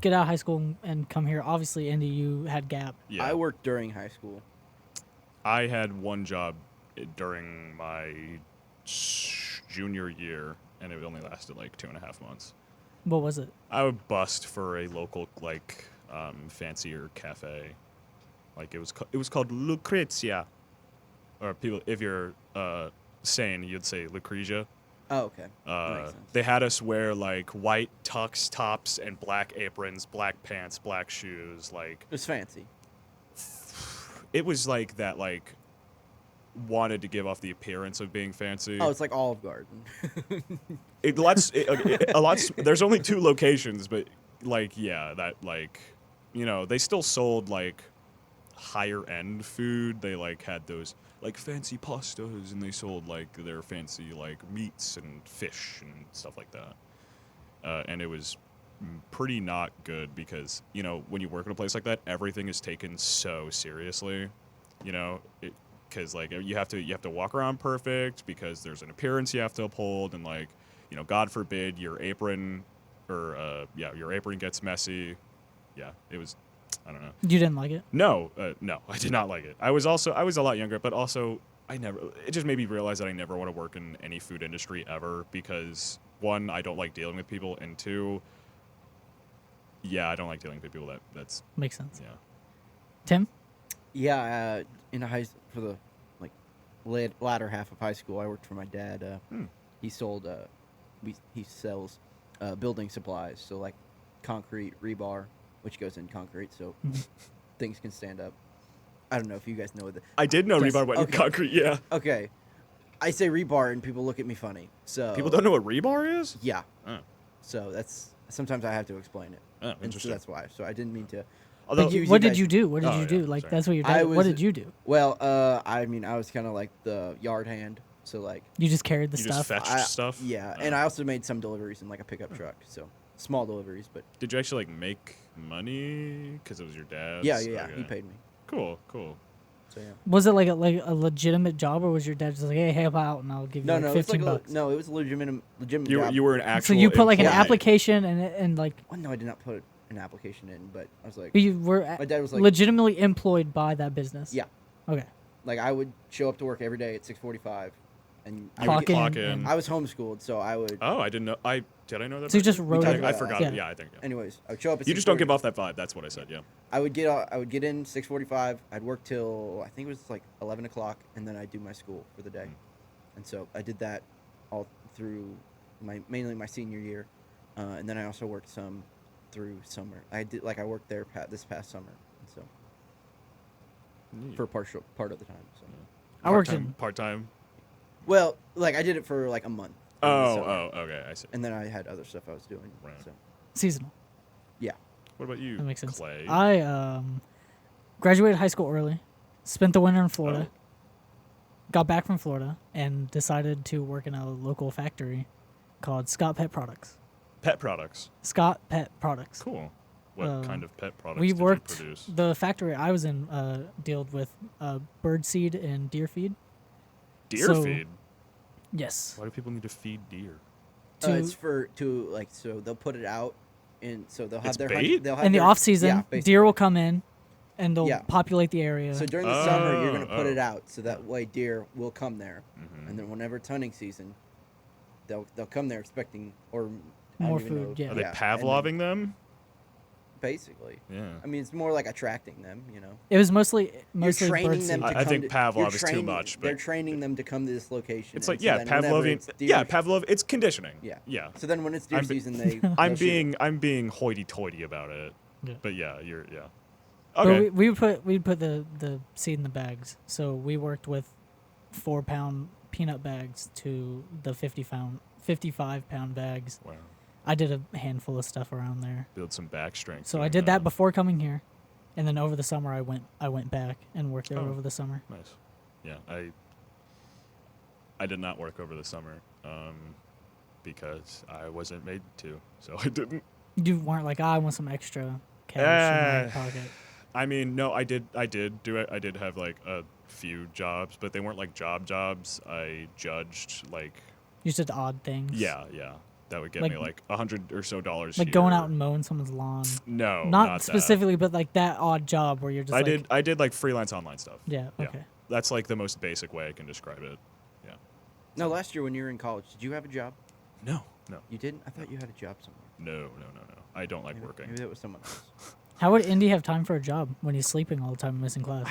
get out of high school and come here? Obviously, Indy, you had gap. Yeah, I worked during high school. I had one job during my junior year, and it only lasted like 2.5 months. What was it? I would bust for a local fancier cafe. Like it was called Lucrezia, or people if you're sane you'd say Lucrezia. Oh, okay. That makes sense. They had us wear like white tux tops and black aprons, black pants, black shoes. Like It was fancy. it was like that. Like wanted to give off the appearance of being fancy. Oh, it's like Olive Garden. There's only 2 locations, but like yeah, that like they still sold like higher end food. They like had those like fancy pastas, and they sold like their fancy like meats and fish and stuff like that. And it was pretty not good because when you work in a place like that, everything is taken so seriously. Because like you have to walk around perfect because there's an appearance you have to uphold, and like God forbid your apron your apron gets messy. Yeah, it was. I don't know. You didn't like it? No, I did not like it. I was a lot younger, but also it just made me realize that I never want to work in any food industry ever because 1, I don't like dealing with people, and 2, yeah, I don't like dealing with people that's Makes sense. yeah. Tim? Yeah, in for the latter half of high school, I worked for my dad. He sold he sells building supplies, so like concrete, rebar, which goes in concrete, so things can stand up. I don't know if you guys know that. I did know Yes. rebar went in Okay. concrete, yeah. Okay, I say rebar and people look at me funny. So People don't know what rebar is? Yeah. Oh. So that's sometimes I have to explain it. Oh, And so interesting. that's why. So I didn't mean to. Although Confuse What you did guys. you do? What did Oh, you do? yeah, Like sorry. that's what your I dad. What was- did you do? Well, I mean, I was kind of like the yard hand. So like, You just carried the you stuff. just fetched I- stuff? yeah, Oh. and I also made some deliveries in like a pickup truck. So small deliveries, but Did you actually like make money because it was your dad's? yeah. Okay. He paid me. Cool. So yeah. Was it like a legitimate job, or was your dad just like, hey, help out, and I'll give you No, like no, it's like 15 bucks? no, it was a legitimate job. You were an actual. So you put like an employee. application and like Well, no, I did not put an application in, but I was like, you were my dad was like, legitimately employed by that business. yeah, Okay. like I would show up to work every day at 6:45, and You I Clock would get, clock in. in. and- I was homeschooled, so I would. Oh, I didn't know. Did I know that? So you just part? wrote it. I forgot. Yeah. Yeah, I think. Yeah. Anyways, I would show up at. You just don't 6:40. give off that vibe. That's what I said. Yeah. I would get in 6:45. I'd work till I think it was like 11 o'clock, and then I'd do my school for the day. And so I did that all through mainly my senior year, and then I also worked some through summer. I worked there this past summer, and so for a part of the time. So I worked in part time. well, like I did it for like a month. in the summer, Okay, I see. And then I had other stuff I was doing. Right. So seasonal. yeah. What about you, That makes sense. Clay? I graduated high school early, spent the winter in Florida, got back from Florida, and decided to work in a local factory called Scott Pet Products. Pet products. Scott Pet Products. Cool. What kind of pet products We did worked. you produce? The factory I was in dealt with bird seed and deer feed. Deer so- feed. Yes. Why do people need to feed deer? It's to like so they'll put it out, and so they'll have It's their bait? they'll have In the their- off season, yeah, basically. deer will come in, and they'll Yeah. populate the area. So during the summer, you're gonna put Oh. it out, so that way deer will come there, Mhm. and then whenever it's hunting season, they'll come there expecting or I More don't even food, know- yeah. Are they and then- Pavloving them? basically. Yeah. I mean, it's more like attracting them, you know. It was mostly You're training bird them seed. to I come think to, Pavlov you're is too training- much, They're but- training them to come to this location. It's and like, so yeah, then whenever Pavlovian. it's deer- Yeah, Pavlov. It's conditioning. Yeah. Yeah. So then when it's deer I'm be- season, they. I'm they'll shoot. being hoity-toity about it. Yeah. But yeah, you're yeah. But Okay. we'd put the seed in the bags. So we worked with 4-pound peanut bags to the 55-pound bags. Wow. I did a handful of stuff around there. Build some back strength. So I doing did that before coming here, and then over the summer I went back and worked there Oh. over the summer. Nice. Yeah, I did not work over the summer because I wasn't made to, so I didn't. You weren't like, I want some extra cash in my pocket. I mean, no, I did do it. I did have like a few jobs, but they weren't like jobs. I judged like You just did odd things. yeah. That would get Like- me like $100 or so Like going out and mowing someone's lawn. no, Not that. specifically, but like that odd job where you're just I did like freelance online stuff. Yeah, Yeah. okay. That's like the most basic way I can describe it. Yeah. No, last year when you were in college, did you have a job? No. You didn't? I thought you had a job somewhere. No. I don't like Maybe, working. Maybe that was someone else. How would Indy have time for a job when he's sleeping all the time and missing class?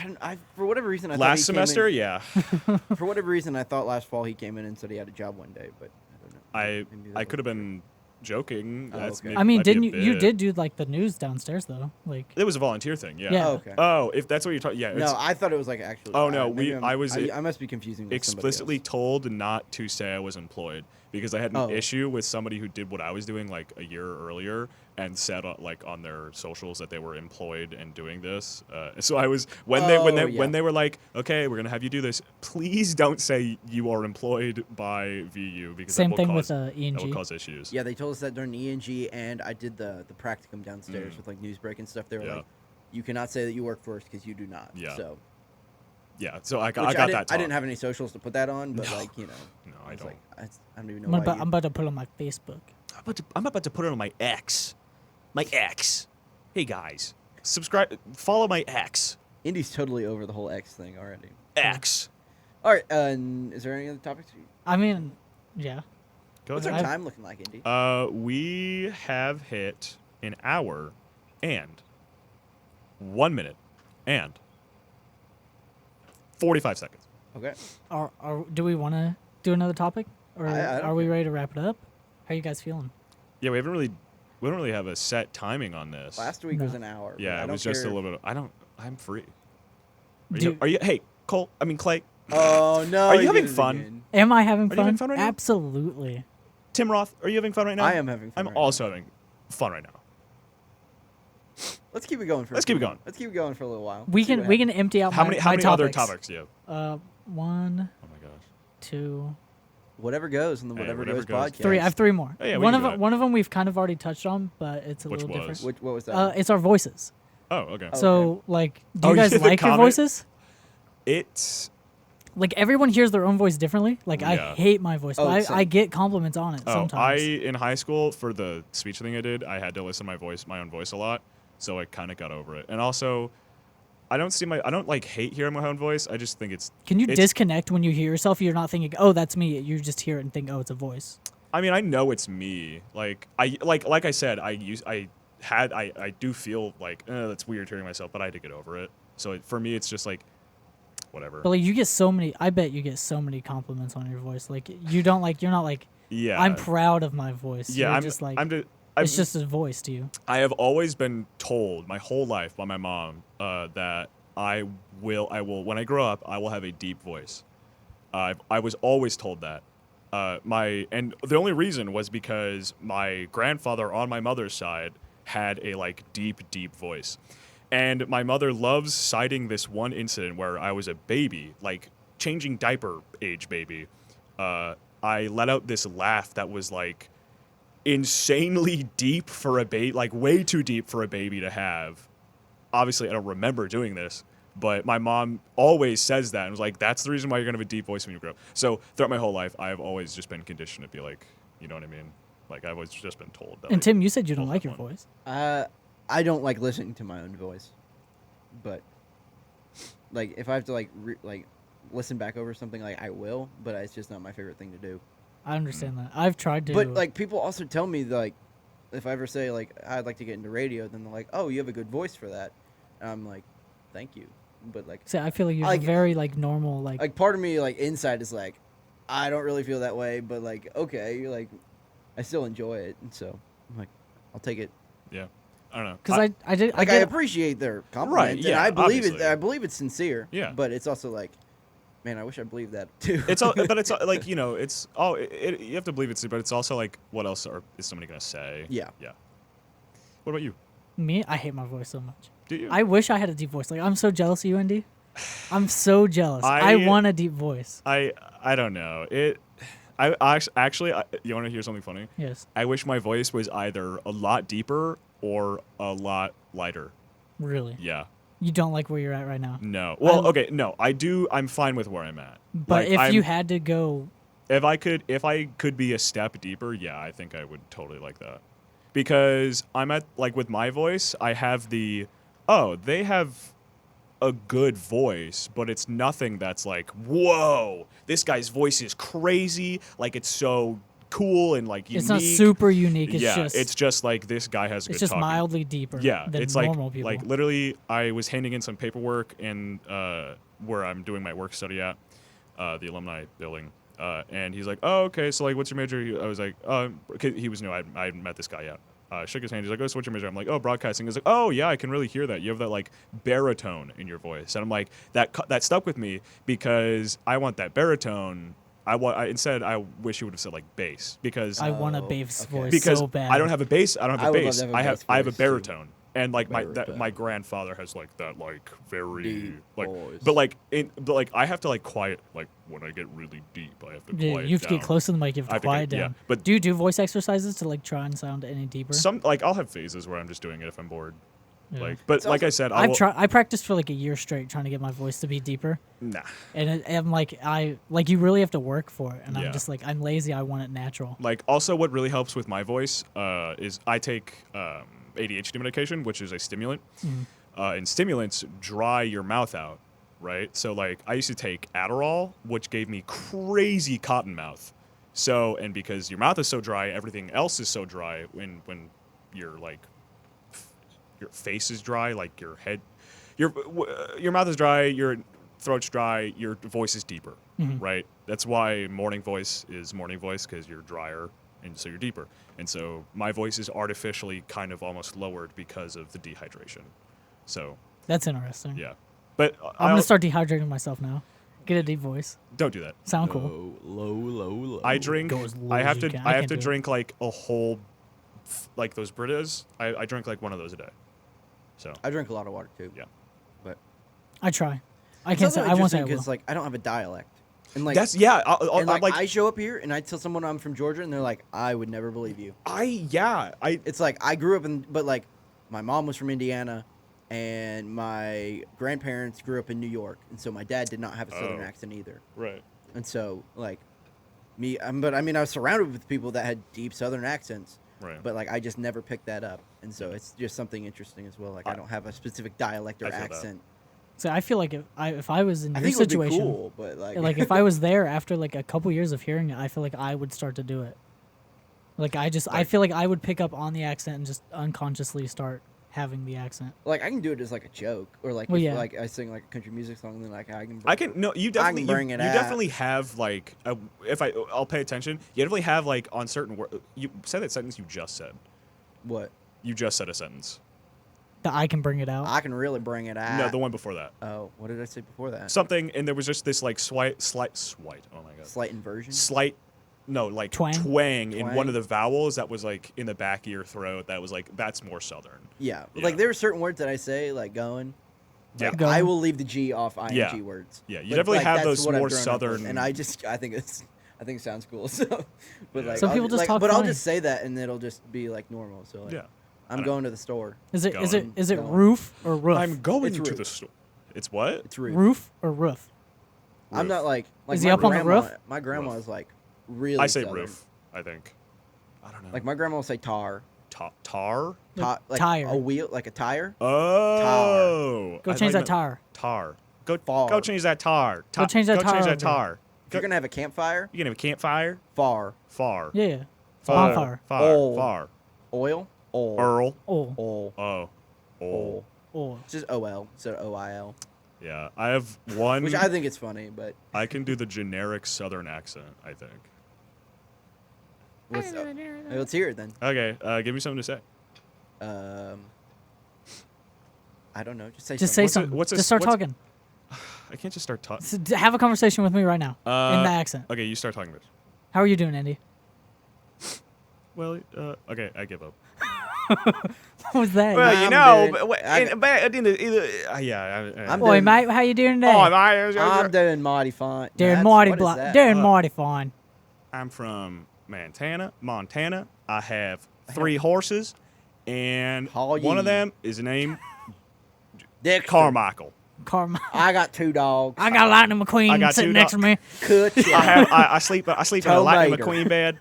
For whatever reason, I thought Last he came semester, in- yeah. For whatever reason, I thought last fall he came in and said he had a job one day, but I don't know. Maybe that I could have wasn't been joking. Oh, That's okay. maybe- I mean, might be a didn't you bit. did do like the news downstairs though? Like It was a volunteer thing, yeah. true. Yeah. Oh, okay. Oh, if that's what you're talking, yeah. No, it's I thought it was like actually. Oh, no, maybe I I must be confusing with somebody explicitly else. told not to say I was employed because I had an Oh. issue with somebody who did what I was doing like a year earlier and said like on their socials that they were employed and doing this. So I was when they were like, okay, we're gonna have you do this. Please don't say you are employed by VU because same that will thing cause, with that ENG. will cause issues. Yeah, they told us that during ENG, and I did the practicum downstairs with like Newsbreak and stuff. They were Mm. Yeah. like, you cannot say that you work for us because you do not. Yeah. So Yeah. So I which got didn't, that. I didn't talk. have any socials to put that on, but No. like you know, No, I I was don't. like, I don't even know I'm why. about, I'm about to put it on my Facebook. I'm about to put it on my X. My X. Hey guys, subscribe, follow my X. Indy's totally over the whole X thing already. X. All right, is there any other topics? I mean, yeah. Go What's ahead. our time looking like, Indy? We have hit an hour and 1 minute and 45 seconds. Okay. Do we want to do another topic, or I don't are we care. ready to wrap it up? How are you guys feeling? Yeah, we don't really have a set timing on this. Last week No. was an hour. but I yeah, it don't was just a care- little bit. I'm free. Do- Are you? Hey, Cole. I mean Clay. Oh no! Are you he having did it fun? again. Am I having Are fun? you having fun right now? Absolutely. Tim Roth. Are you having fun right now? I am having fun I'm right now. also having fun right now. Let's keep it going for. Let's keep it going. Let's keep it going for a little while. We See can what we happens. can empty out How my, many my other topics. topics do you have? 1, Oh my gosh. 2, Whatever goes in the Hey, whatever, whatever goes goes. podcast. 3. I have 3 more. Oh, yeah, we one can of do them, it. one of them we've kind of already touched on, but it's a Which little was? different. What was that? It's our voices. Oh, okay. Oh. So like, do Oh, you guys the like your comment? voices? It's Like everyone hears their own voice differently. Like I Yeah. hate my voice, Oh, but same. I get compliments on it I sometimes. in high school for the speech thing I did, I had to listen to my own voice a lot, so I kind of got over it. And also, I don't like hate hearing my own voice. I just think Can you it's- disconnect when you hear yourself? You're not thinking, "Oh, that's me." You just hear it and think, "Oh, it's a voice." I mean, I know it's me. Like I said, I do feel like that's weird hearing myself, but I had to get over it. So for me, it's just like whatever. But like, you get so many. I bet you get so many compliments on your voice. Like you don't like. You're not like. Yeah. I'm proud of my voice. Yeah, You're I'm just like. I'm it's just a voice to you. I have always been told my whole life by my mom that I will when I grow up I will have a deep voice. I was always told that. And the only reason was because my grandfather on my mother's side had a like deep voice. And my mother loves citing this one incident where I was a baby, like changing diaper age baby. I let out this laugh that was like insanely deep for a baby, like way too deep for a baby to have. Obviously, I don't remember doing this, but my mom always says that and was like, that's the reason why you're going to have a deep voice when you grow up. So throughout my whole life, I've always just been conditioned to be like, you know what I mean? Like, I've always just been told that. And like, Tim, you said you don't hold like that your one. voice. I don't like listening to my own voice, but like if I have to like listen back over something, like I will, but it's just not my favorite thing to do. I understand that. I've tried to. But like people also tell me like if I ever say like I'd like to get into radio, then they're like, oh, you have a good voice for that. And I'm like, thank you, but like, So I feel like you're Like- very like normal, like part of me like inside is like, I don't really feel that way, but like, okay, like, I still enjoy it, and so I'm like, I'll take it. Yeah. I don't know. because I did Like, I did appreciate their compliments, yeah, and I believe it. obviously. I believe it's sincere. Yeah. But it's also like, man, I wish I believed that too. It's all, but it's like, you know, it's all you have to believe it's, but it's also like, what else is somebody gonna say? Yeah. Yeah. What about you? me. I hate my voice so much. Do you? I wish I had a deep voice. Like I'm so jealous of you, Indy. I'm so jealous. I I- want a deep voice. I don't know. Actually, you want to hear something funny? Yes, I wish my voice was either a lot deeper or a lot lighter. really. Yeah. You don't like where you're at right now. No. Well, okay. No, I do. I'm fine with where I'm at. But Like, if you I'm- had to go, if I could be a step deeper, yeah, I think I would totally like that. Because I'm at, like, with my voice, I have they have a good voice, but it's nothing that's like, whoa, this guy's voice is crazy. Like, it's so cool and like unique. it's not super unique. It's yeah, just it's just like this guy has a it's good just talking. mildly deeper. Yeah, than it's normal people. like literally, I was handing in some paperwork in where I'm doing my work study at, the alumni building, and he's like, "Oh, okay. So like, what's your major?" I was like, he was new. I met this guy yet. Shook his hand. He's like, "Oh, so what's your major?" I'm like, "Oh, broadcasting." He's like, "Oh, yeah, I can really hear that. You have that like baritone in your voice." And I'm like, that stuck with me because I want that baritone. I wish you would have said like bass because I want a Oh, bass okay. voice because so bad. I don't have a bass. I don't have I a would love bass. to have a I bass have a voice, too. baritone, and like my Baritone. grandfather has like that like very Deep like voice. but like I have to like quiet like when I get really deep I have to Yeah, quiet you have to down. get close to the mic. You have I to have to quiet get- yeah, down. but- do you do voice exercises to like try and sound any deeper? Some like I'll have phases where I'm just doing it if I'm bored. Yeah. Like, but It's like also- I said, I practiced for like a year straight trying to get my voice to be deeper, nah. and I'm like you really have to work for it, and Yeah. I'm just like I'm lazy. I want it natural. Like also what really helps with my voice is I take ADHD medication, which is a stimulant. And stimulants dry your mouth out, right? So like I used to take Adderall, which gave me crazy cotton mouth. So and because your mouth is so dry, everything else is so dry when you're like your face is dry, like your head, your mouth is dry, your throat's dry, your voice is deeper, right? That's why morning voice is morning voice because you're drier and so you're deeper. And so my voice is artificially kind of almost lowered because of the dehydration. So That's interesting. yeah, but I'm gonna start dehydrating myself now. Get a deep voice. Don't do that. Sound cool. Low. I drink. Go as low I as have you to. can. I I have can't to do it. drink like a whole, like those Britas. I drink like one of those a day. So I drink a lot of water too. yeah. But I try. I it's can't say also I won't say I interesting will. because like I don't have a dialect, and like That's yeah. and I'm like, like I show up here and I tell someone I'm from Georgia and they're like, I would never believe you. I It's like I grew up in, but like my mom was from Indiana, and my grandparents grew up in New York, and so my dad did not have a southern Oh. accent either. right. And so like me, but I mean I was surrounded with people that had deep southern accents, Right. but like I just never picked that up, and so it's just something interesting as well. Like I don't have a specific dialect or I feel that. accent. So I feel like if I was in I your think it would be situation, cool, but like if I was there after like a couple years of hearing it, I feel like I would start to do it. Like I Like- feel like I would pick up on the accent and just unconsciously start having the accent. like I can do it as like a joke, or like Well, if, yeah. like I sing like a country music song, then like I can no. You I definitely. can bring you it out. definitely have like I'll pay attention. You definitely have like on certain words. You said that sentence you just said. what You just said a sentence. That I can bring it out. I can really bring it out. No, the one before that. Oh, what did I say before that? Something, and there was just this like slight. Oh my god. Slight inversion. Slight. No, like Twang? twang in one Twang? of the vowels that was like in the back of your throat. That was like that's more southern. Yeah. Yeah. Like there are certain words that I say like going. Yeah. Like, Going. I will leave the G off ing Yeah. words. Yeah, you But, definitely like, have that's those what I've more grown up with, southern- and I think it sounds cool. So, but Yeah. like Some I'll, people just like, talk but I'll funny. just say that and it'll just be like normal. So like, Yeah. I'm I going to the store. Is it Going. Going. roof or roof? I'm going It's to roof. the store. It's what? It's rude. Roof or roof? I'm not like Is my he up on the grandma, roof? My grandma Roof. is like really. I say southern. roof. I think. I don't know. Like my grandma will say tar. Tar. Like tire. A wheel, like a tire. Oh. Go I change thought you that tire. Tar. Go Far. change that tar. Go change that Go change tar that over tar. If you're gonna have a campfire, You gonna have a campfire? far. Far. Yeah. Far. Bonfire. Far. Old. Far. Oil. Oil. Earl. Oh, Oil. Oh. Oil. oh. It's just O-L instead of O-I-L. Yeah, I have one. Which I think it's funny, but I can do the generic Southern accent, I think. let's hear it then. Okay, give me something to say. I don't know. Just say Just say something. What's a- something. Just start what's- talking. I can't just start talking. Have a conversation with me right now in the accent. Okay, you start talking, bitch. How are you doing, Andy? Well, okay, I give up. What was that? Well, I'm you know, doing- but, I- I'm Boy, doing- mate, how you doing today? I'm doing mighty fine. doing That's- mighty what is that? doing mighty fine. I'm from Montana. I have 3 horses, and Haul one of ye. them is named Dexter. Carmichael. Karma. I got 2 dogs. I got Lightning I McQueen got sitting two next to me. Cut I sleep in a Lightning Tomater. McQueen bed.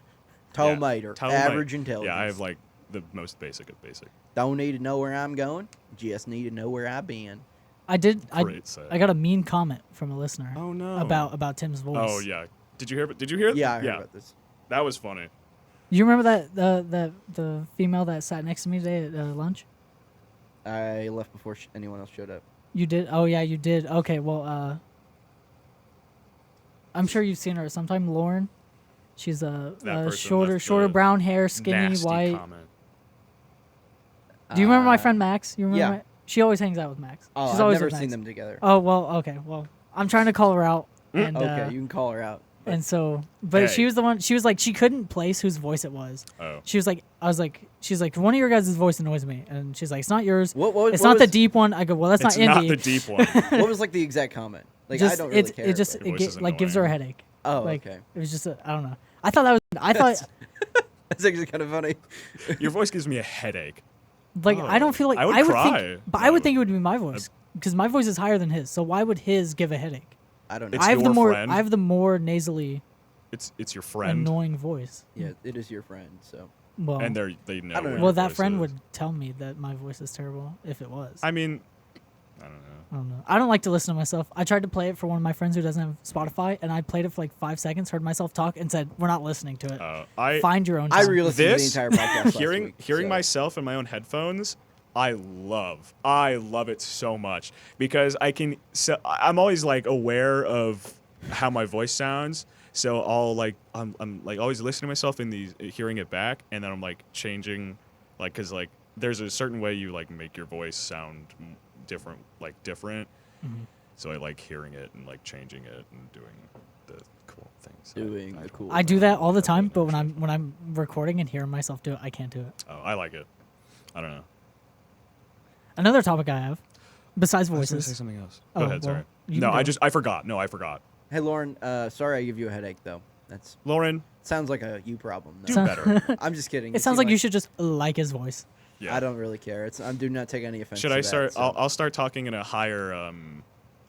Tomater. Tomater. Average intelligence. Yeah, I have like the most basic of basic. Don't need to know where I'm going. Just need to know where I've been. I did. Great set. I got a mean comment from a listener. Oh, no. About Tim's voice. Oh yeah. Did you hear? Did you hear? Yeah, I heard about this. That was funny. You remember that the female that sat next to me today at lunch? I left before anyone else showed up. You did? Oh yeah, you did. Okay, well, I'm sure you've seen her sometime. Lauren, she's That person shorter, left shorter the brown hair, skinny, Nasty white. comment. Do you remember my friend Max? You remember? yeah. She always hangs out with Max. Oh, She's I've always never with seen Max. them together. Oh well, okay, well, I'm trying to call her out, and Okay, you can call her out. and so, but Hey. she was the one. She was like, she couldn't place whose voice it was. Oh. She was like, she's like, one of your guys' voice annoys me, and she's like, it's not yours. What it's what not the was- deep one. I go, well, that's It's not not Indy. the deep one. What was like the exact comment? Like I don't really care. It just but- Your voice is like gives her a annoying. headache. Oh, like, okay. It was just I don't know. I thought that was. I thought That's actually kind of funny. Your voice gives me a headache. like I don't feel like I would cry. think, but I would think it would be my voice because my voice is higher than his. So why would his give a headache? I don't know. It's I have the your more friend. I have the more nasally It's your friend, annoying voice. Yeah, it is your friend. So Well, and they know. I don't know. what well, your that voice friend is. would tell me that my voice is terrible if it was. I mean, I don't know. I don't know. I don't like to listen to myself. I tried to play it for one of my friends who doesn't have Spotify, and I played it for like 5 seconds, heard myself talk, and said, "We're not listening to it. I Find your own." I time." re-listened to the This- entire podcast last hearing week, hearing so. myself in my own headphones. I love it so much because I'm always like aware of how my voice sounds. So I'll like I'm like always listening to myself in these hearing it back, and then I'm like changing, like because like there's a certain way you like make your voice sound different. Mm-hmm. So I like hearing it and like changing it and doing the cool things. Doing the cool I do thing. that all the time, but understand. when I'm recording and hearing myself do it, I can't do it. Oh, I like it. I don't know. Another topic I have, besides I was gonna say voices. something else. Oh, Go ahead. well, Sorry. you No, can go. I forgot. No, I forgot. Hey Lauren, sorry I give you a headache though. That's Lauren, sounds like a you problem. do Though. better. I'm just kidding. It sounds like you should just like his voice. Yeah. I don't really care. I do not take any offense. Should to I that, start? so I'll start talking in a higher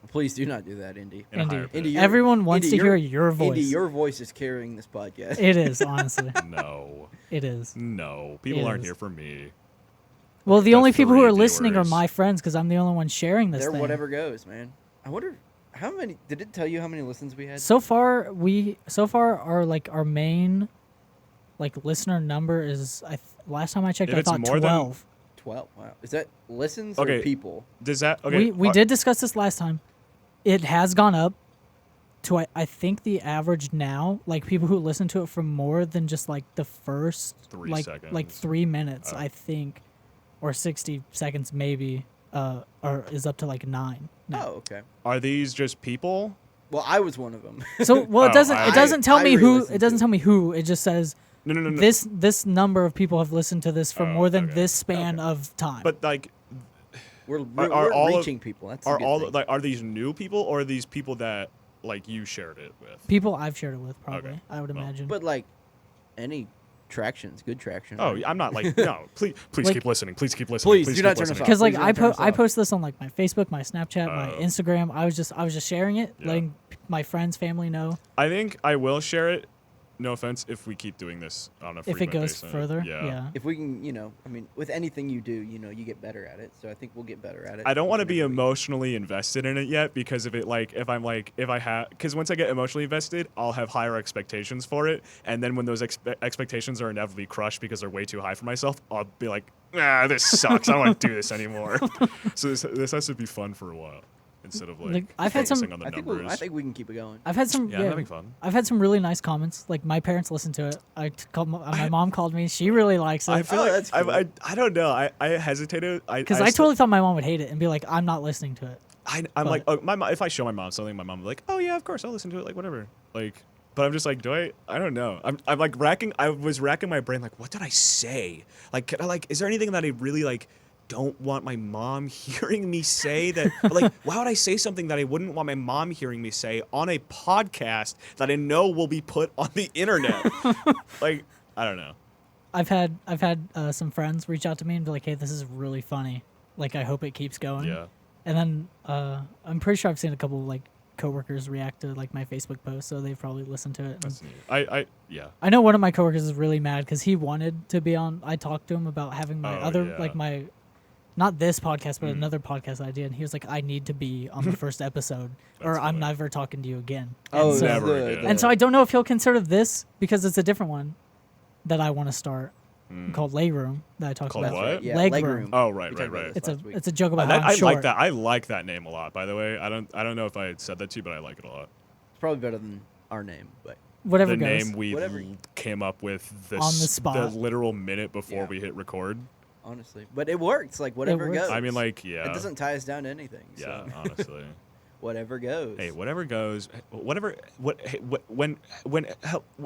Please do not do that, Indy. in a Indy. higher pitch. Indy, you're- Everyone wants Indy, to hear you're- your voice. Indy, your voice is carrying this podcast. It is, honestly. No, It is. no. People It aren't is. here for me. Well, the The only people who 3 are listening are viewers. my friends because I'm the only one sharing this They're thing. whatever goes, man. I wonder how many. Did it tell you how many listens we had? So far, our main like listener number is last time I checked, If I it's thought more than- 12. 12. Wow. Is that listens Okay. or people? Does that? Okay. We did discuss this last time. It has gone up to I think the average now, like people who listen to it for more than just like the first 3 like seconds. 3 minutes, Oh. I think, or 60 seconds maybe, or is up to like 9. now. Oh, okay. Are these just people? Well, I was one of them. So well, it Oh, doesn't I- it doesn't tell I me who re-listened it doesn't to tell me who. It just says No. this number of people have listened to this for Oh, more than okay. this span of time. But like, we're are all of- reaching people. That's a are good all thing. like are these new people or are these people that like you shared it with? people I've shared it with probably, Okay. I would Well, imagine. But like any traction's good traction. Oh, right? I'm not like no. Please Like- keep listening. Please keep listening. Please, do keep not turn us listening. off. Because like Please don't turn us I off. post this on like my Facebook, my Snapchat, my Oh. Instagram. I was just sharing it, Yeah. letting my friends, family know. I think I will share it no offense, if we keep doing this on a If it frequent goes basis. further, Yeah. yeah. If we can, I mean, with anything you do, you get better at it. So I think we'll get better at it. I don't each want to and be every week. emotionally invested in it yet because because once I get emotionally invested, I'll have higher expectations for it, and then when those expectations are inevitably crushed because they're way too high for myself, I'll be like, this sucks. I don't want to do this anymore. So this has to be fun for a while instead of like I've had some- focusing on the numbers. I think we can keep it going. I've had some. Yeah, I'm having fun. I've had some really nice comments. Like my parents listen to it. My mom called me. She really likes I it. feel Oh, like that's cool. I don't know. I hesitated. Because I totally thought my mom would hate it and be like, "I'm not listening to it." I'm like, oh, my mom, if I show my mom something, my mom will be like, oh yeah, of course, I'll listen to it, like whatever. Like, but I'm just like, I don't know. I'm like I was racking my brain, like, what did I say? Like, is there anything that I really like don't want my mom hearing me say that? Like, why would I say something that I wouldn't want my mom hearing me say on a podcast that I know will be put on the internet? Like, I don't know. I've had some friends reach out to me and be like, "Hey, this is really funny. Like, I hope it keeps going." Yeah. And then I'm pretty sure I've seen a couple like coworkers react to like my Facebook post, so they've probably listened to it. That's neat. Yeah. I know one of my coworkers is really mad because he wanted to be on. I talked to him about having my yeah. my, not this podcast, but Mm. another podcast idea, and he was like, "I need to be on the first episode, or That's I'm funny. never talking to you again." Oh, and so, Never again. and so I don't know if he'll consider this because it's a different one that I want to start Mm. called Leg Room that I talked Called about. what? Yeah, Leg leg room. room. Oh, right, We right, talked about right. this last week. It's a joke about how I'm I short. like that. I like that name a lot. By the way, I don't know if I had said that to you, but I like it a lot. It's probably better than our name, but Whatever The goes. name we Whatever. came up with On the spot. the literal minute before Yeah. we hit record. honestly, but it works. Like whatever works. goes. I mean, like, yeah, it doesn't tie us down to anything. yeah, So honestly. whatever goes. Hey, whatever goes, whatever. What? Hey, when?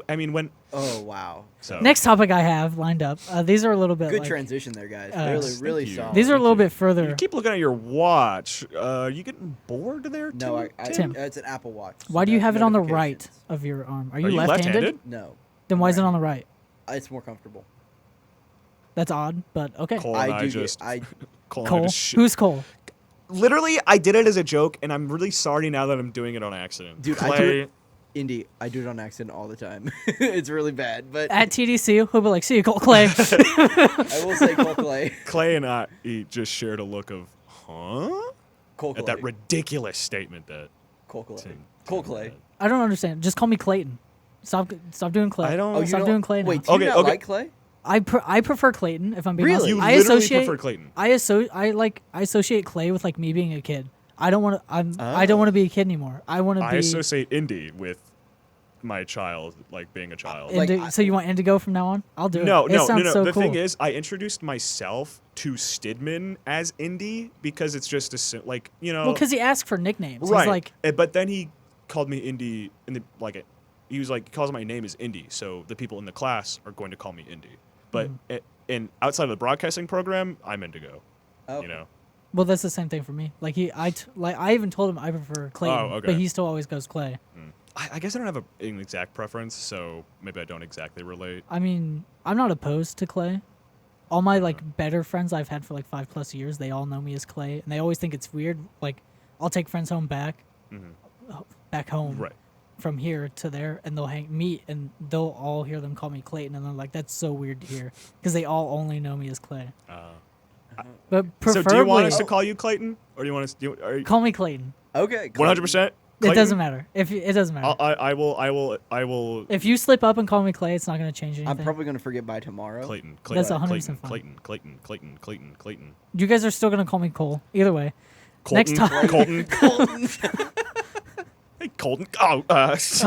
I mean, when? Oh wow. So Next topic I have lined up. These are a little bit Good like, transition there, guys. Yes. Really Thank you. solid. These are a Thank little you. bit further. You keep looking at your watch. You getting bored there? No, Tim. it's an Apple Watch. so Why do you no- have it on the right notifications. of your arm? Are Are you you left-handed? left-handed? No, Then why is it Right. on the right? it's more comfortable. That's odd, but okay. Cole and I do just get, I Cole and I Cole? just shit- Who's Cole? Literally, I did it as a joke, and I'm really sorry now that I'm doing it on accident. dude, Clay. I do it. Indy, I do it on accident all the time. It's really bad, but At TDC, he'll be like, "See you, Cole Clay." I will say Cole Clay. Clay and I just shared a look of, huh? Cole Clay. At that ridiculous statement that Cole Clay. Tim Cole had. Clay. I don't understand. Just call me Clayton. Stop doing Clay. I don't- Oh, you Stop don't- doing Clay now. Wait, do you Okay, not okay. like Clay? I prefer Clayton if I'm being Really? honest. You I literally associate prefer Clayton. I associate Clay with like me being a kid. I don't want to. I don't Oh. want to be a kid anymore. I want to I be. associate Indy with my child, like being a child. Like, So you want Indigo from now on? I'll do it. No, It no, sounds no, no. so The cool. thing is, I introduced myself to Stidman as Indy because it's just like, you know. Well, because he asked for nicknames. right. He's like, But then he called me Indy in the he was like, he calls my name is Indy, so the people in the class are going to call me Indy. But Mm-hmm. in outside of the broadcasting program, I'm Indigo. Oh. You know. well, that's the same thing for me. Like I even told him I prefer Clayton, Oh, okay. but he still always goes Clay. I guess I don't have an exact preference, so maybe I don't exactly relate. I mean, I'm not opposed to Clay. All my like better friends I've had for like 5+ years, they all know me as Clay, and they always think it's weird. Like, I'll take friends home back home Right. from here to there, and they'll meet, and they'll all hear them call me Clayton, and they're like, "That's so weird to hear," because they all only know me as Clay. But So preferably, do you want us to call you Clayton, or do you want us? Are you call me Clayton. Okay. 100%? It doesn't matter. It doesn't matter. I will. If you slip up and call me Clay, it's not going to change anything. I'm probably gonna forget by tomorrow. Clayton. That's Clayton. 100% fine. Clayton. You guys are still going to call me Cole. Either way. Colton. Next time. Colton. Hey, Colton. Oh, It's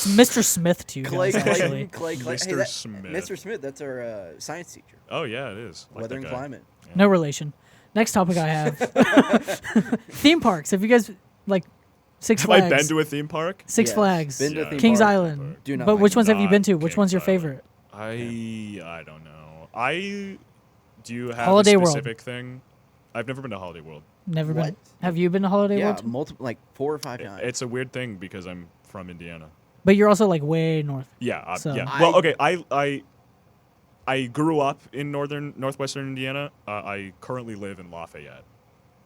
Mr. Smith to you Clay, guys, actually. Clay. Hey, Mr. Smith. Mr. Smith. That's our science teacher. Oh yeah, it is. Like Weather that and guy. climate. No relation. Next topic I have. Theme parks. Have you guys, like, Six Have Flags? I been to a theme park? Six Yes, Flags. been to a theme Kings park. Island. Do not But like which them. ones have you been to? Not Which one's your Kings favorite? I don't know. Do you have Holiday a World. specific thing? I've never been to Holiday World. Never What? been. Have you been to Holiday Yeah, World? multiple, like 4 or 5 times. It's a weird thing because I'm from Indiana. But you're also like way north. Yeah, So- yeah. I- Well, okay. I grew up in northwestern Indiana. I currently live in Lafayette.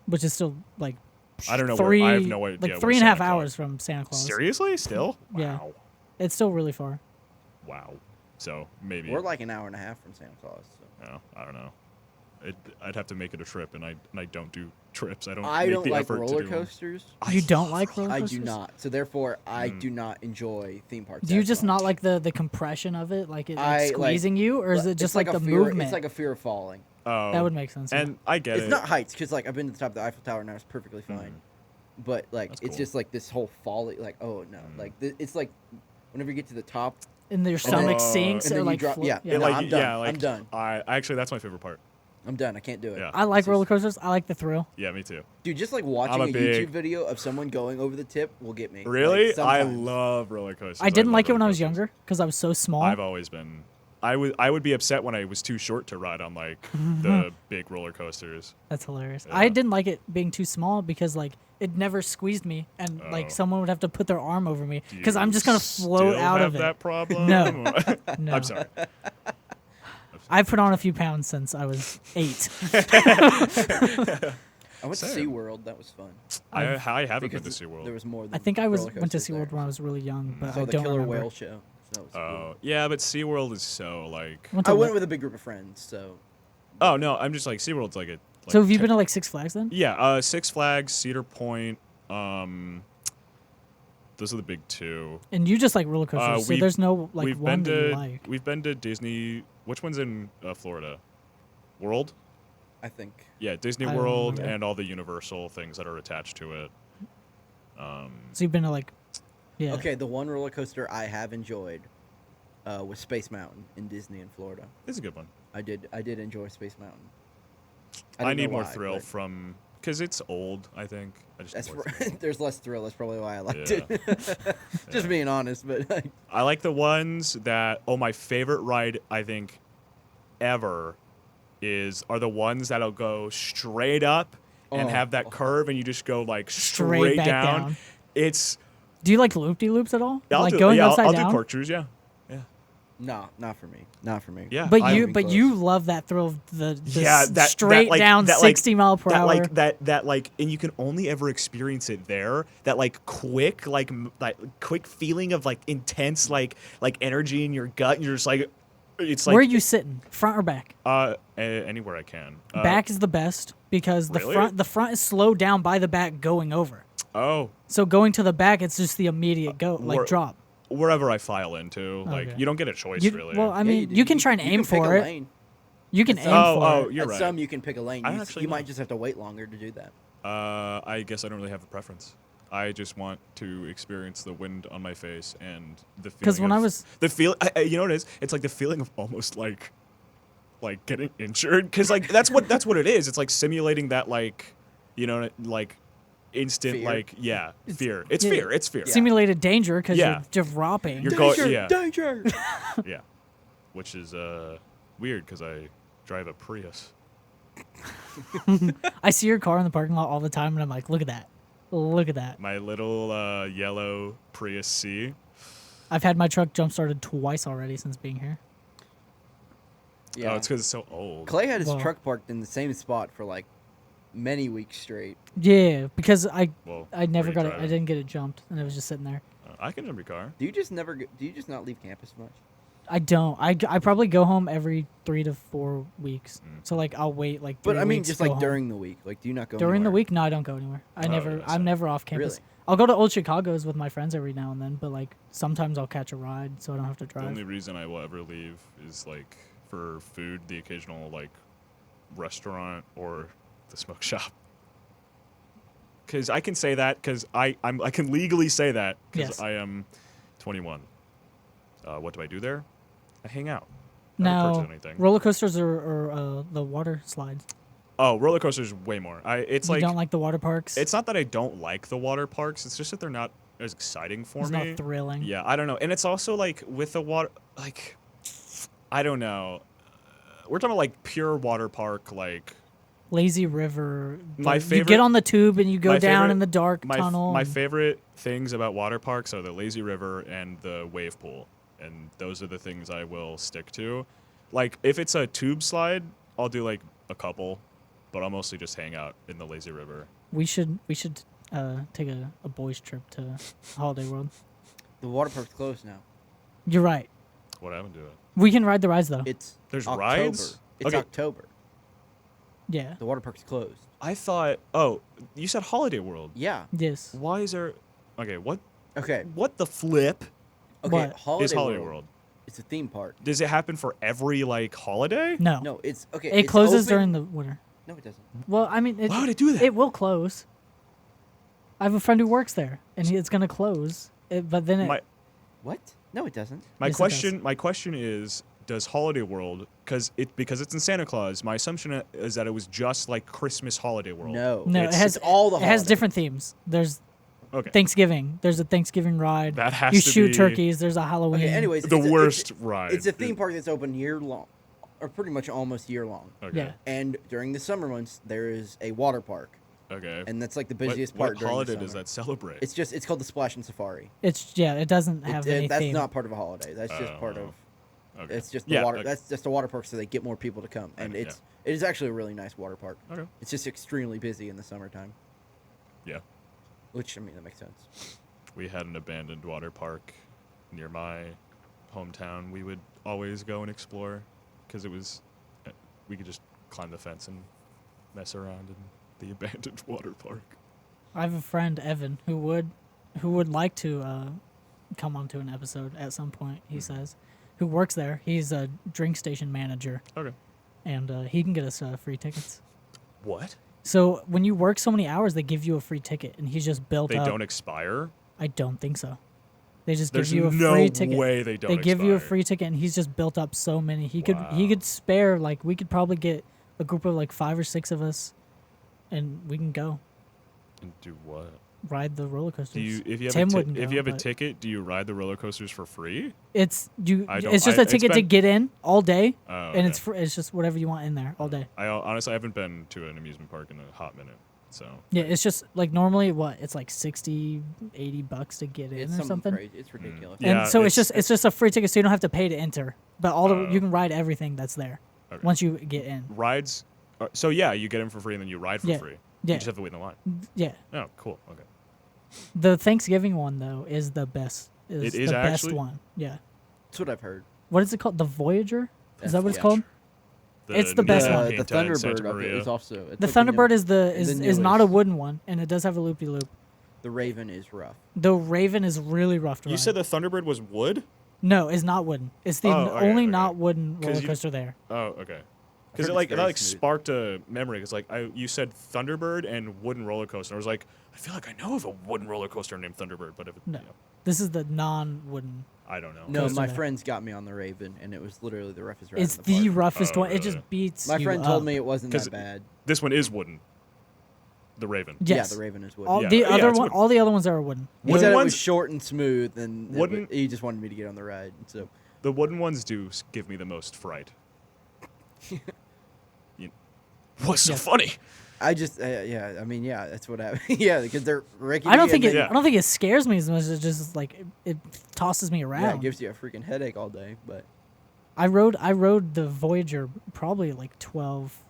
Which is still like I don't know three, where. I have no idea. like where 3.5 Santa Claus- hours from Santa Claus. Seriously, still? Yeah. Wow. It's still really far. wow. So maybe. We're like an hour and a half from Santa Claus. So. No, I don't know. I'd have to make it a trip, and I don't do trips. I don't. I make don't the like effort to roller do them. coasters. You don't like roller I coasters? do not. So therefore, I do not enjoy theme parks. Do you as just much. not like the compression of it, like it I, like- squeezing you, or is it It's just like a the fear, movement? It's like a fear of falling. Oh, That would make sense, yeah. And I get It's it. not heights, because like I've been to the top of the Eiffel Tower and I was perfectly fine. But like That's it's cool. just like this whole falling. Like oh no, like it's like whenever you get to the top and your then- stomach Oh. sinks and or then like you drop. float- Yeah, yeah. no, like, I'm done. yeah, like, I'm done. I actually that's my favorite part. I'm done. I can't do it. Yeah. I like It's roller just- coasters. I like the thrill. Yeah, me too. Dude, just like watching a a YouTube big- video of someone going over the tip will get me. Really? Like, I sometimes. love roller coasters. I didn't love like it when roller I was coasters. younger because I was so small. I've always been. I would be upset when I was too short to ride on like the big roller coasters. That's hilarious. Yeah. I didn't like it being too small because like it never squeezed me, and Oh. like someone would have to put their arm over me Do because you I'm just gonna float still out have of that it. problem? No. No. I'm sorry. I've put on a few pounds since I was 8. I went to Same. SeaWorld. That was fun. I haven't been Because to SeaWorld. There was more than I think I roller went to coasters SeaWorld there. when I was really young, but Saw I the don't killer remember. whale show. So that was Oh cool. yeah, but SeaWorld is so like. To I went what- with a big group of friends, so Oh no, I'm just like SeaWorld's like a. Like So have you te- been to like Six Flags then? Yeah, Six Flags, Cedar Point. Those are the big two. And you just like roller coasters, so we've- there's no like we've one been that to you like. we've been to Disney. Which one's in Florida? World. I think. Yeah, Disney I don't World remember. and all the Universal things that are attached to it. So you've been to like, yeah. Okay, the one roller coaster I have enjoyed was Space Mountain in Disney in Florida. It's a good one. I did enjoy Space Mountain. I don't need know more why, thrill but from because it's old. I think. I just That's need more thrill. there's less thrill. That's probably why I liked Yeah. it. Just being honest, but like, I like the ones that. Oh, my favorite ride I think ever are the ones that'll go straight up and Oh. have that curve, and you just go like Straight straight back down. It's Do you like loop-de-loops at all? I'll like do, going yeah, upside I'll down? do corkscrews. Yeah, yeah, no, not for me. Not for me. yeah. But I- you, even but close. you love that thrill of the yeah, that straight that, like, down that, like, 60 mile per that, hour. Like that like, and you can only ever experience it there. That like quick, like quick feeling of like intense, like energy in your gut. And you're just like, it's like Where are you sitting? Front or back? Anywhere I can. Back is the best because really? the front is slowed down by the back going over. Oh, So going to the back, it's just the immediate go, like where- drop. wherever I file into, like Okay. you don't get a choice You, really. well, I Yeah, mean, do. you can try and aim can pick for a it. lane. You can aim oh, for oh, it. you're At right. some you can pick a lane. I You, actually you know. might just have to wait longer to do that. I guess I don't really have a preference. I just want to experience the wind on my face and the feeling. 'Cause when I of- was- the feel, you know what it is? It's like the feeling of almost like getting injured, because like that's what it is. It's like simulating that like, you know, like instant Fear. like fear. It's yeah. fear. It's fear. Simulated danger because Yeah. you're dropping. You're going, Danger! yeah, Danger! yeah, which is weird because I drive a Prius. I see your car in the parking lot all the time, and I'm like, look at that. Look at that. My little yellow Prius C. I've had my truck jump started twice already since being here. Yeah. Oh, it's because it's so old. Clay had his Well- truck parked in the same spot for like many weeks straight. Yeah, because I Well, never where got you it. I driving? didn't get it jumped, and it was just sitting there. I can jump your car. Do you just never? Do you just not leave campus much? I don't. I probably go home every 3 to 4 weeks. Mm. So like I'll wait like. But 3 I mean, weeks just to go like home. during the week. Like, do you not go During the anywhere? week, no, I don't go anywhere. I Oh, never. yeah, I'm same. never off campus. Really? I'll go to Old Chicago's with my friends every now and then, but like sometimes I'll catch a ride, so I don't have to The drive. only reason I will ever leave is like for food, the occasional like restaurant or the smoke shop. Because I can say that because I can legally say that because Yes. I am 21. What do I do there? I hang out. I don't Now, purchase anything. roller coasters or the water slides. Oh, roller coasters way more. It's You like don't like the water parks? it's not that I don't like the water parks. It's just that they're not as exciting for It's me. not thrilling. Yeah, I don't know. And it's also like with the water, like, I don't know. We're talking about like pure water park, like Lazy River. My You favorite- get on the tube and you go my down favorite- in the dark my tunnel. my and- favorite things about water parks are the lazy river and the wave pool, and those are the things I will stick to. Like if it's a tube slide, I'll do like a couple, but I'll mostly just hang out in the lazy river. We should take a boys trip to Holiday World. The water park's closed now. You're right. What happened to it? We can ride the rides though. It's There's October. rides? It's Okay. October. Yeah. The water park's closed. I thought. Oh, you said Holiday World. Yeah. Yes. Why is there? Okay, what? Okay. What the flip Okay. What? is Holiday World? It's a theme park. Does it happen for every like holiday? No. No, it's okay. It it's closes open- during the winter. No, it doesn't. Well, I mean, Why would it do that? It will close. I have a friend who works there, and it's gonna close. But then it. My What? No, it doesn't. my Yes, it question my question is, does Holiday World because it's in Santa Claus? My assumption is that it was just like Christmas Holiday World. No. no, it it's- has it's all the It has holidays. different themes. There's Okay. Thanksgiving. There's a Thanksgiving ride. That has you to shoot be turkeys. There's a Halloween. Okay. Anyways, the it's worst ride. It's a theme park that's open year long, or pretty much almost year long. Okay. Yeah. And during the summer months, there is a water park, Okay. and that's like the What- busiest what part. during holiday the does summer. that celebrate? It's called the Splash and Safari. It doesn't have any That's theme. not part of a holiday. That's just part of. Okay. It's just the Yeah, water. okay. That's just a water park, so they get more people to come, and Okay, it is actually a really nice water park. Okay. It's just extremely busy in the summertime, Yeah. which I mean that makes sense. We had an abandoned water park near my hometown. We would always go and explore because it was we could just climb the fence and mess around in the abandoned water park. I have a friend Evan who would like to come onto an episode at some point. He says, who works there. He's a drink station manager, Okay. and he can get us free tickets. What? So when you work so many hours, they give you a free ticket, and he's just built They up. don't expire? I don't think so. They just There's give you a no free ticket. way they don't They give you a expire. free ticket, and he's just built up so many. He Wow. could spare like we could probably get a group of like 5 or 6 of us, and we can go And do what? ride the roller coasters. Do you if you have Tim a wouldn't if go, you have a but ticket, do you ride the roller coasters for free? It's you. I don't- It's just I- a it's ticket to been- get in all day, Oh, and okay. it's it's just whatever you want in there all day. I honestly haven't been to an amusement park in a hot minute. So Yeah, it's just like normally it's like 60, 80 bucks to get in It's or something. crazy. It's ridiculous. Yeah, And so it's it's- just a free ticket, so you don't have to pay to enter. But all the Oh. you can ride everything that's there Okay. once you get in. rides so yeah, you get them for free and then you ride for Yeah. free. Yeah. You just have to wait in the line. Yeah, Oh, cool. Okay. the Thanksgiving one though is the best. It the is best actually? one. Yeah. That's what I've heard. What is it called? The Voyager? Is that what it's Yeah. called? It's the best Neon one. The painted Santa Thunderbird of it Maria. is also. it's The like Thunderbird is the is not a newest. wooden one, and it does have a loopy loop. The Raven is rough. The Raven is really rough to You ride. said the Thunderbird was wood? No, it's not wooden. It's the Oh, okay, only okay. not wooden 'Cause roller you- coaster there. Oh, okay. heard Because it's it very like smooth. sparked a memory. Because you said Thunderbird and wooden roller coaster. I was like, I feel like I know of a wooden roller coaster named Thunderbird, but if it, No. you know, This is the non-wooden. I don't know. No, Coaster my there. friends got me on the Raven, and it was literally the roughest ride. It's in the park. roughest Oh, one. It really? just beats My you friend told up. me it wasn't 'Cause that bad. This one is wooden. The Raven. Yes. Yeah, the Raven is wood. All Yeah. the Yeah, other it's one, wooden. all the other ones are wooden. He Wooden said it was ones- short and smooth, and Wooden- he just wanted me to get on the ride. So The wooden ones do give me the most fright. What's so Yes. funny? I just, yeah, I mean, yeah, that's what happened. Yeah, because they're rickety. I don't think and it. Yeah. I don't think it scares me as much as it just like it tosses me Yeah, around. it gives you a freaking headache all day. But I rode the Voyager probably like 12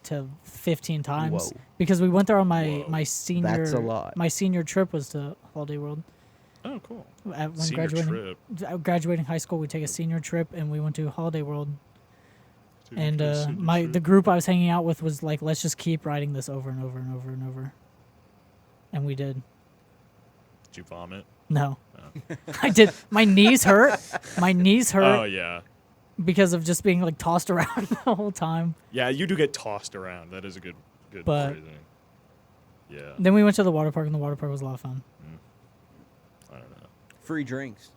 to 15 times Whoa. because we went there on my Whoa. senior. That's a lot. My senior trip was to Holiday World. Oh, cool. When Senior graduating, graduating high school, we take a senior trip and we went to Holiday World. And the group I was hanging out with was like, let's just keep riding this over and over and over and over. And we did. Did you vomit? No, Oh. I did. My knees hurt. My knees hurt Oh yeah. because of just being like tossed around the whole time. Yeah, you do get tossed around. That is a good But- phrasing. Yeah. Then we went to the water park, and the water park was a lot of fun. I don't know. free drinks.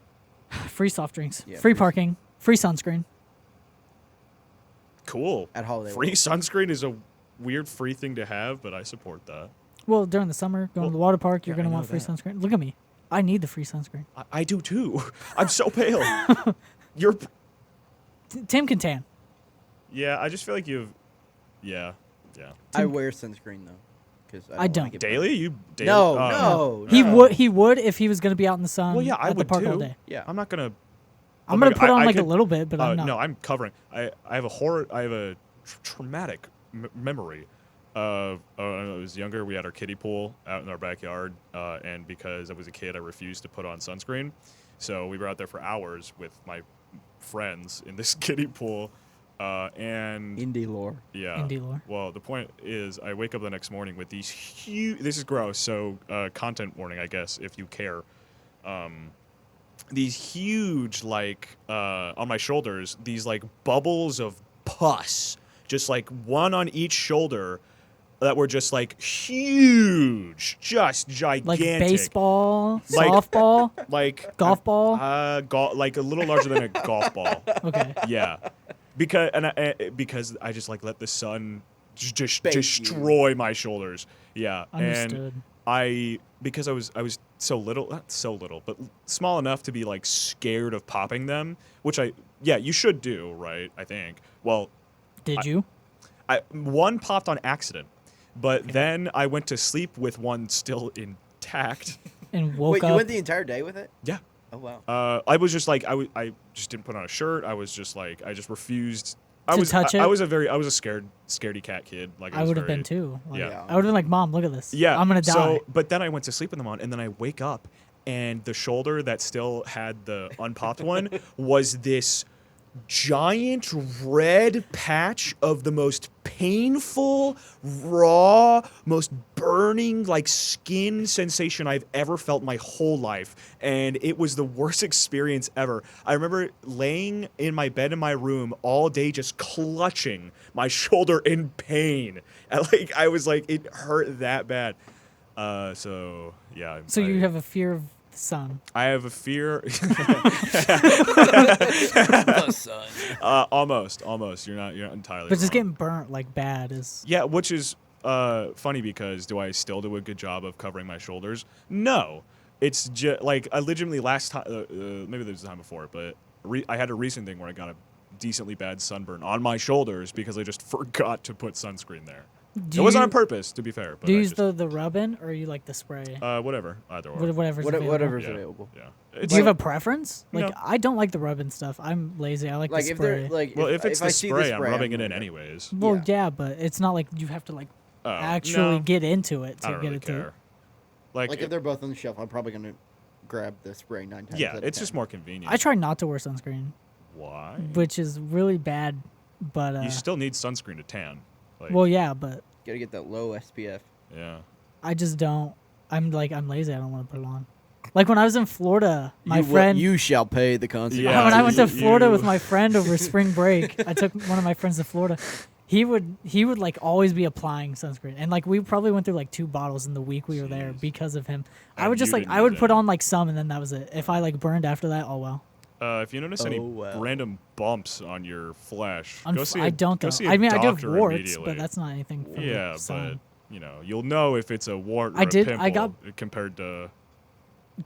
Free soft drinks, Yeah, free free- parking, free sunscreen. Cool. At Holiday Free World. sunscreen is a weird free thing to have, but I support that. Well, during the summer, going Well, to the water park, you're yeah, I gonna know want free that. sunscreen. Look at me. I need the free sunscreen. I do too. I'm so pale. You're. Tim can tan. Yeah, I just feel like you've. Yeah. Yeah. I wear sunscreen though, because I don't. Daily? You daily? No, Oh. no. He no. would. He would if he was gonna be out in the sun. Well, yeah, I at the would park all too. day. Yeah. I'm not gonna. I'm Oh my gonna God, put on I like a could- little bit, but I'm not. No, I'm covering. I have a horror. I have a traumatic memory of when I was younger. We had our kiddie pool out in our backyard, and because I was a kid, I refused to put on sunscreen. So we were out there for hours with my friends in this kiddie pool, and Indy lore. yeah. Indy lore. Well, the point is, I wake up the next morning with these huge. This is gross. So, content warning, I guess, if you care. These huge, like, on my shoulders, these like bubbles of pus, just like one on each shoulder, that were just like huge, just gigantic. Like baseball, Like- softball, like golf ball. like a little larger than a golf ball. Okay. Yeah, because I just like let the sun just Bake you. destroy my shoulders. Yeah, Understood. and because I was so little, not so little, but small enough to be like scared of popping them, which you should do, right? I think. Well, Did you? one popped on accident, but then I went to sleep with one still intact. And woke Wait, up. you went the entire day with it? Yeah. Oh wow. I was just like I just didn't put on a shirt. I was just like I just refused. I To was touch I it? was a scaredy cat kid. Like I was would have very- been too. Like, Yeah. I would have been like, Mom, look at this. Yeah, I'm gonna die. So, but then I went to sleep with them on, and then I wake up, and the shoulder that still had the unpopped one was this giant red patch of the most painful, raw, most burning, like skin sensation I've ever felt my whole life. And it was the worst experience ever. I remember laying in my bed in my room all day just clutching my shoulder in pain. And like I was like, it hurt that bad. So yeah. So you have a fear of the sun. I have a fear. The sun. Almost. You're not entirely. But just wrong. getting burnt like bad is. Yeah, which is funny because do I still do a good job of covering my shoulders? No, it's just like I legitimately last time. Maybe there's a time before, but I had a recent thing where I got a decently bad sunburn on my shoulders because I just forgot to put sunscreen there. It wasn't on purpose, to be fair. But Do you I use just, the rub-in or you like the spray? whatever, either or. Whatever's available. Whatever's Yeah. available. Yeah. Do you have a preference? Like No. I don't like the rub-in stuff. I'm lazy. I like Like the if spray. they're like, Well, if it's the I see spray, I'm rubbing I'm it in gonna- anyways. well, yeah. yeah, but it's not like you have to like Oh, actually no, get into it to I don't get really it care. to. Like if they're both on the shelf, I'm probably gonna grab the spray 9 times. yeah, out of it's 10. just more convenient. I try not to wear sunscreen, Why? which is really bad. But You still need sunscreen to tan. Like, well, yeah, but Gotta get that low SPF. yeah. I just don't. I'm lazy. I don't want to put it on. Like when I was in Florida, my you will- friend. you shall pay the consequences. Yeah, when I went to Florida you- with my friend over spring break, I took one of my friends to Florida. He would like always be applying sunscreen, and like we probably went through like 2 bottles in the week we were there Jeez. because of him. I And would just you like didn't I would use put any. on like some, and then that was it. If I like burned after that, oh well. If you notice any Oh, well. random bumps on your flesh, go see I don't go though. see a I mean, I do have doctor warts, immediately. but that's not anything. From yeah, the sun. but you'll know if it's a wart or I a did- pimple I got- compared to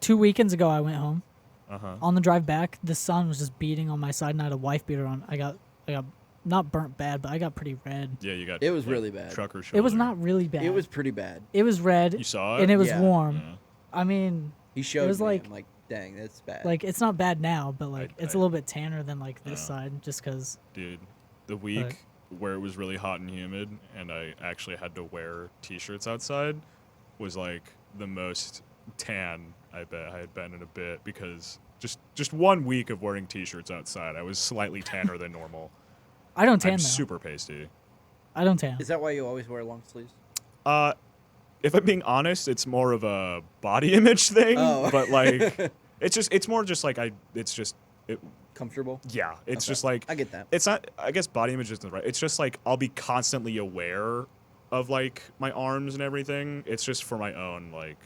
2 weekends ago, I went home. uh-huh. On the drive back, the sun was just beating on my side, and I had a wife beater on. I got not burnt bad, but I got pretty red. Yeah, you got It was like, really bad. trucker shoulder. It was not really bad. It was pretty bad. It was red. You saw it? and it was Yeah. warm. Yeah. I mean, He showed was me. like- I'm like, dang, that's bad. like it's not bad now, but like it's a I- little bit tanner than like this Yeah. side, just because. Dude, the week where it was really hot and humid and I actually had to wear t-shirts outside was like the most tan I bet I had been in a bit because just 1 week of wearing t-shirts outside, I was slightly tanner than normal. I don't tan I'm though. super pasty. I don't tan. Is that why you always wear long sleeves? If I'm being honest, it's more of a body image thing, Oh. but like it's more just like Comfortable? yeah, it's Okay. just like I get that. it's not, I guess body image isn't right. It's just like I'll be constantly aware of like my arms and everything. It's just for my own like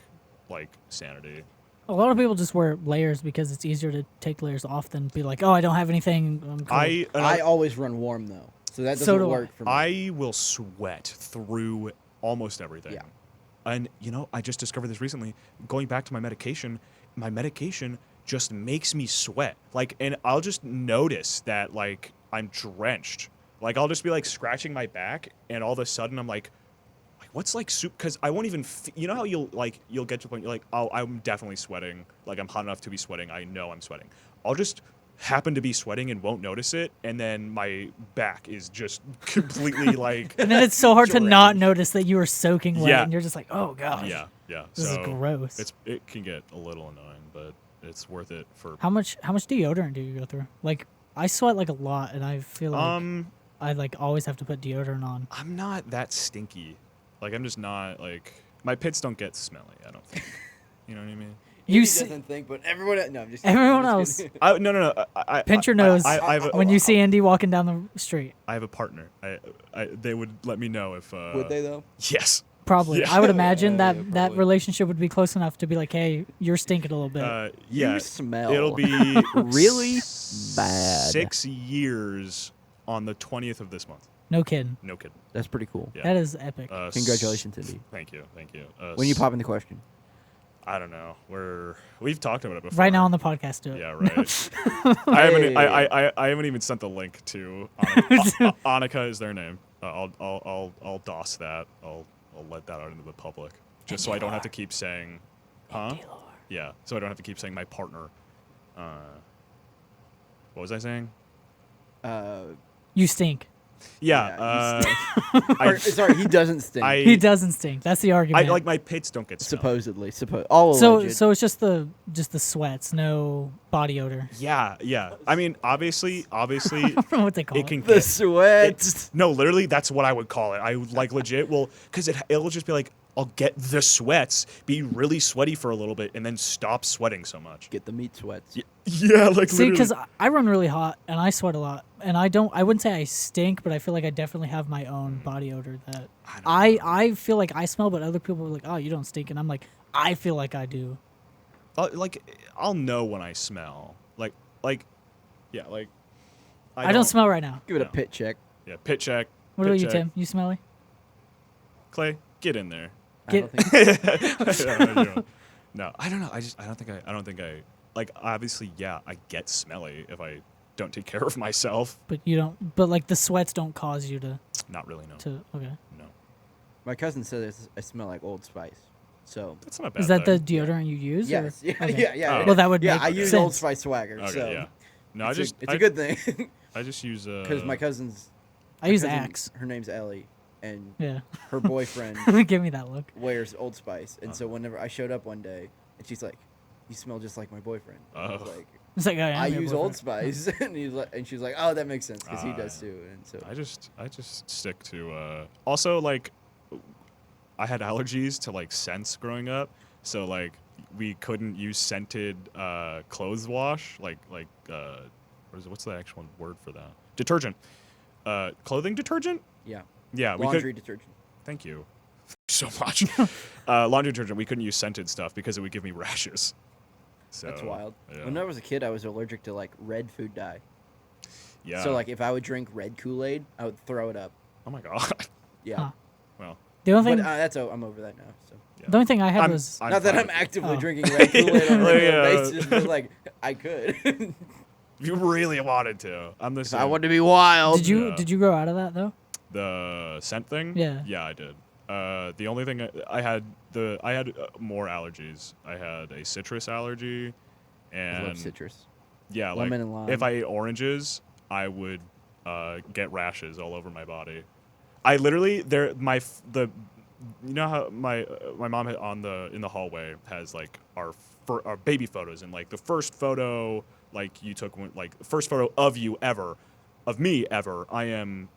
sanity. A lot of people just wear layers because it's easier to take layers off than be like, oh, I don't have anything. I'm cool. I always run warm though, so that doesn't So do work for me. I will sweat through almost everything. Yeah. And I just discovered this recently. Going back to my medication just makes me sweat. Like, and I'll just notice that like I'm drenched. Like I'll just be like scratching my back, and all of a sudden I'm like what's like soup? Because I won't even. How you'll get to the point you're like, oh, I'm definitely sweating. Like I'm hot enough to be sweating. I know I'm sweating. I'll just happen to be sweating and won't notice it, and then my back is just completely like. And then it's so hard to not Drenched. notice that you are soaking wet, Yeah. and you're just like, oh gosh. Yeah, yeah. This is So gross. it can get a little annoying, but it's worth it for. How much deodorant do you go through? Like I sweat like a lot, and I feel like I like always have to put deodorant on. I'm not that stinky. Like I'm just not like my pits don't get smelly. I don't think. You know what I mean? You He see, doesn't think, but everyone. No, I'm just. Everyone I'm just else. kidding. No. pinch your nose I have a, when you see Indy walking down the street. I have a partner. They would let me know if. Would they though? Yes. Probably. Yeah. I would imagine Yeah, that probably. relationship would be close enough to be like, hey, you're stinking a little bit. Yeah. You smell. It'll be really bad. 6 years on the 20th of this month. No kidding. No kidding. That's pretty cool. Yeah. That is epic. Congratulations, Indy. Thank you. When you pop in the question. I don't know. We've talked about it before. Right now on the podcast, do it. Yeah, right. I haven't even sent the link to Annika is their name. I'll DOS that. I'll let that out into the public, just so I don't have to keep saying, huh? Yeah, so I don't have to keep saying my partner. What was I saying? You stink. Yeah. Sorry, he doesn't stink. He doesn't stink. That's the argument. Like my pits don't get smelly. Supposedly, all so alleged. so it's just the sweats, no body odor. Yeah. I mean, obviously, I don't know what they call it it. can the get sweat. No, literally, that's what I would call it. I would like legit. Well, because it'll just be like I'll get the sweats, be really sweaty for a little bit, and then stop sweating so much. Get the meat sweats. Yeah, like See, literally. because I run really hot and I sweat a lot, and I wouldn't say I stink, but I feel like I definitely have my own body odor that I feel like I smell, but other people are like, oh, you don't stink, and I'm like, I feel like I do. I'll know when I smell. Yeah, like. I don't smell right now. Give it a No. pit check. Yeah, pit check. What pit about you, check. Tim? You smelly? Clay, get in there. I don't Get- think. No, I don't know. I don't think I like. Obviously, yeah, I get smelly if I don't take care of myself. But you don't. But like the sweats don't cause you to Not really. No. okay. No. My cousin said I smell like Old Spice. So. That's not bad. Is that though. the deodorant you use? Yes. Or? Yeah. Okay. Yeah. Oh. Well, that would Yeah, make I use sense. Old Spice swagger. Okay. so Yeah. No, it's a good thing I just use because my cousin's. I use cousin, Axe. Her name's Ellie, and Yeah. her boyfriend Give me that look. wears Old Spice, and so whenever I showed up one day, and she's like, "You smell just like my boyfriend." I was Oh. like, It's like I am your use Old boyfriend. Spice, and she's like, "Oh, that makes sense because he does Ah. too." And so I just stick to. Also, like, I had allergies to like scents growing up, so like we couldn't use scented clothes wash, what's the actual word for that? Detergent, clothing detergent. yeah, Yeah, we laundry could. detergent. Thank you so much. Laundry detergent. We couldn't use scented stuff because it would give me rashes. So, That's wild. Yeah. When I was a kid, I was allergic to like red food dye. Yeah. So like if I would drink red Kool-Aid, I would throw it up. Oh my god. Yeah. Huh. Well. The only But thing, I'm over that now. So Yeah. the only thing I had I'm- was not that fine I'm with it. actively Oh. drinking red Kool-Aid on a regular Yeah. basis, but like I could. If you really wanted to, I'm the same. I wanted to be wild. Yeah. did you grow out of that though? The scent thing? Yeah. Yeah, I did. The only thing I had more allergies. I had a citrus allergy, I and love citrus. yeah, like Lemon and lime. if I ate oranges, I would get rashes all over my body. I literally you know how my mom had in the hallway has like our baby photos, and like the first photo like you took like the first photo of me ever. I am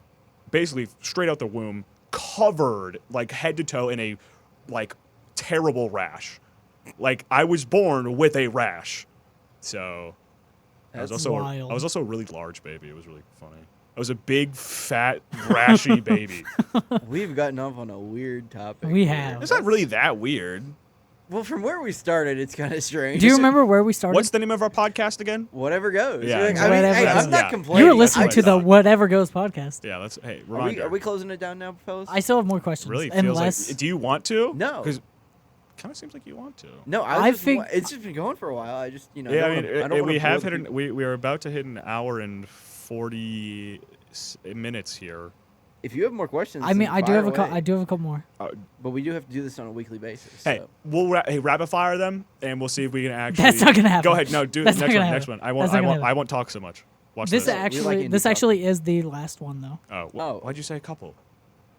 basically straight out the womb, covered like head to toe in a like terrible rash. Like I was born with a rash. So I was That's also wild. I was also a really large baby. It was really funny. I was a big, fat, rashy baby. We've gotten off on a weird topic. We here. have. It's not really that weird. Well, from where we started, it's kind of strange. Do you remember where we started? What's the name of our podcast again? Whatever goes. Yeah, Like, exactly. I mean, Whatever hey, goes. I'm not Yeah. complaining. You were listening That's to what I the thought. Whatever Goes podcast. Yeah, let's. Hey, Are reminder. we closing it down now, fellas? I still have more questions. really feels unless like. Do you want to? No. Because kind of seems like you want to. No, I just think- it's just been going for a while. I just, Yeah, don't I wanna- mean, I don't we wanna have bore hit. the people. We are about to hit an hour and 40 minutes here. If you have more questions, I mean, then I do fire have away. I do have a couple more. But we do have to do this on a weekly basis. Hey, so. we'll rapid fire them, and we'll see if we can actually. That's not gonna happen. Go ahead. No, do That's it. not Next gonna one. Next happen. one. I won't. That's not I gonna won't. happen. I won't talk so much. Watch This this. actually indie this talk. actually is the last one though. Oh. Why'd you say a couple?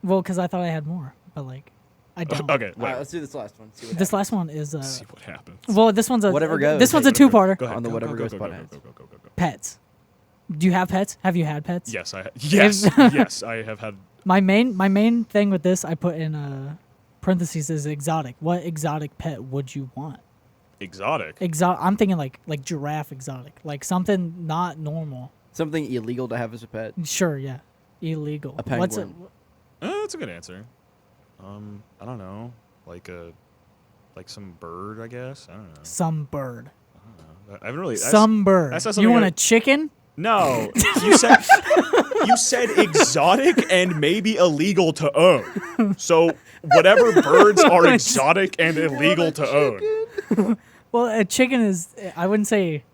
Well, because I thought I had more, but like I don't. Okay. All right, Whatever. let's do this last one. See what This happens. last one is See what happens. well, this one's a Whatever goes. This one's a Hey, two-parter. Go ahead. on the Go, Whatever go, Goes go, go, podcast. go, go, go, go, go. Pets. Do you have pets? Have you had pets? Yes, yes, I have had. My main thing with this, I put in parentheses is exotic. What exotic pet would you want? Exotic. I'm thinking like giraffe exotic, like something not normal. Something illegal to have as a pet. Sure, yeah, illegal. A penguin. What's it? That's a good answer. I don't know, like some bird, I guess. I don't know. Some bird. I haven't really. Some bird. that's not You something want I- a chicken? No, you said exotic and maybe illegal to own. So whatever birds are exotic and illegal to own. Well, a chicken is. I wouldn't say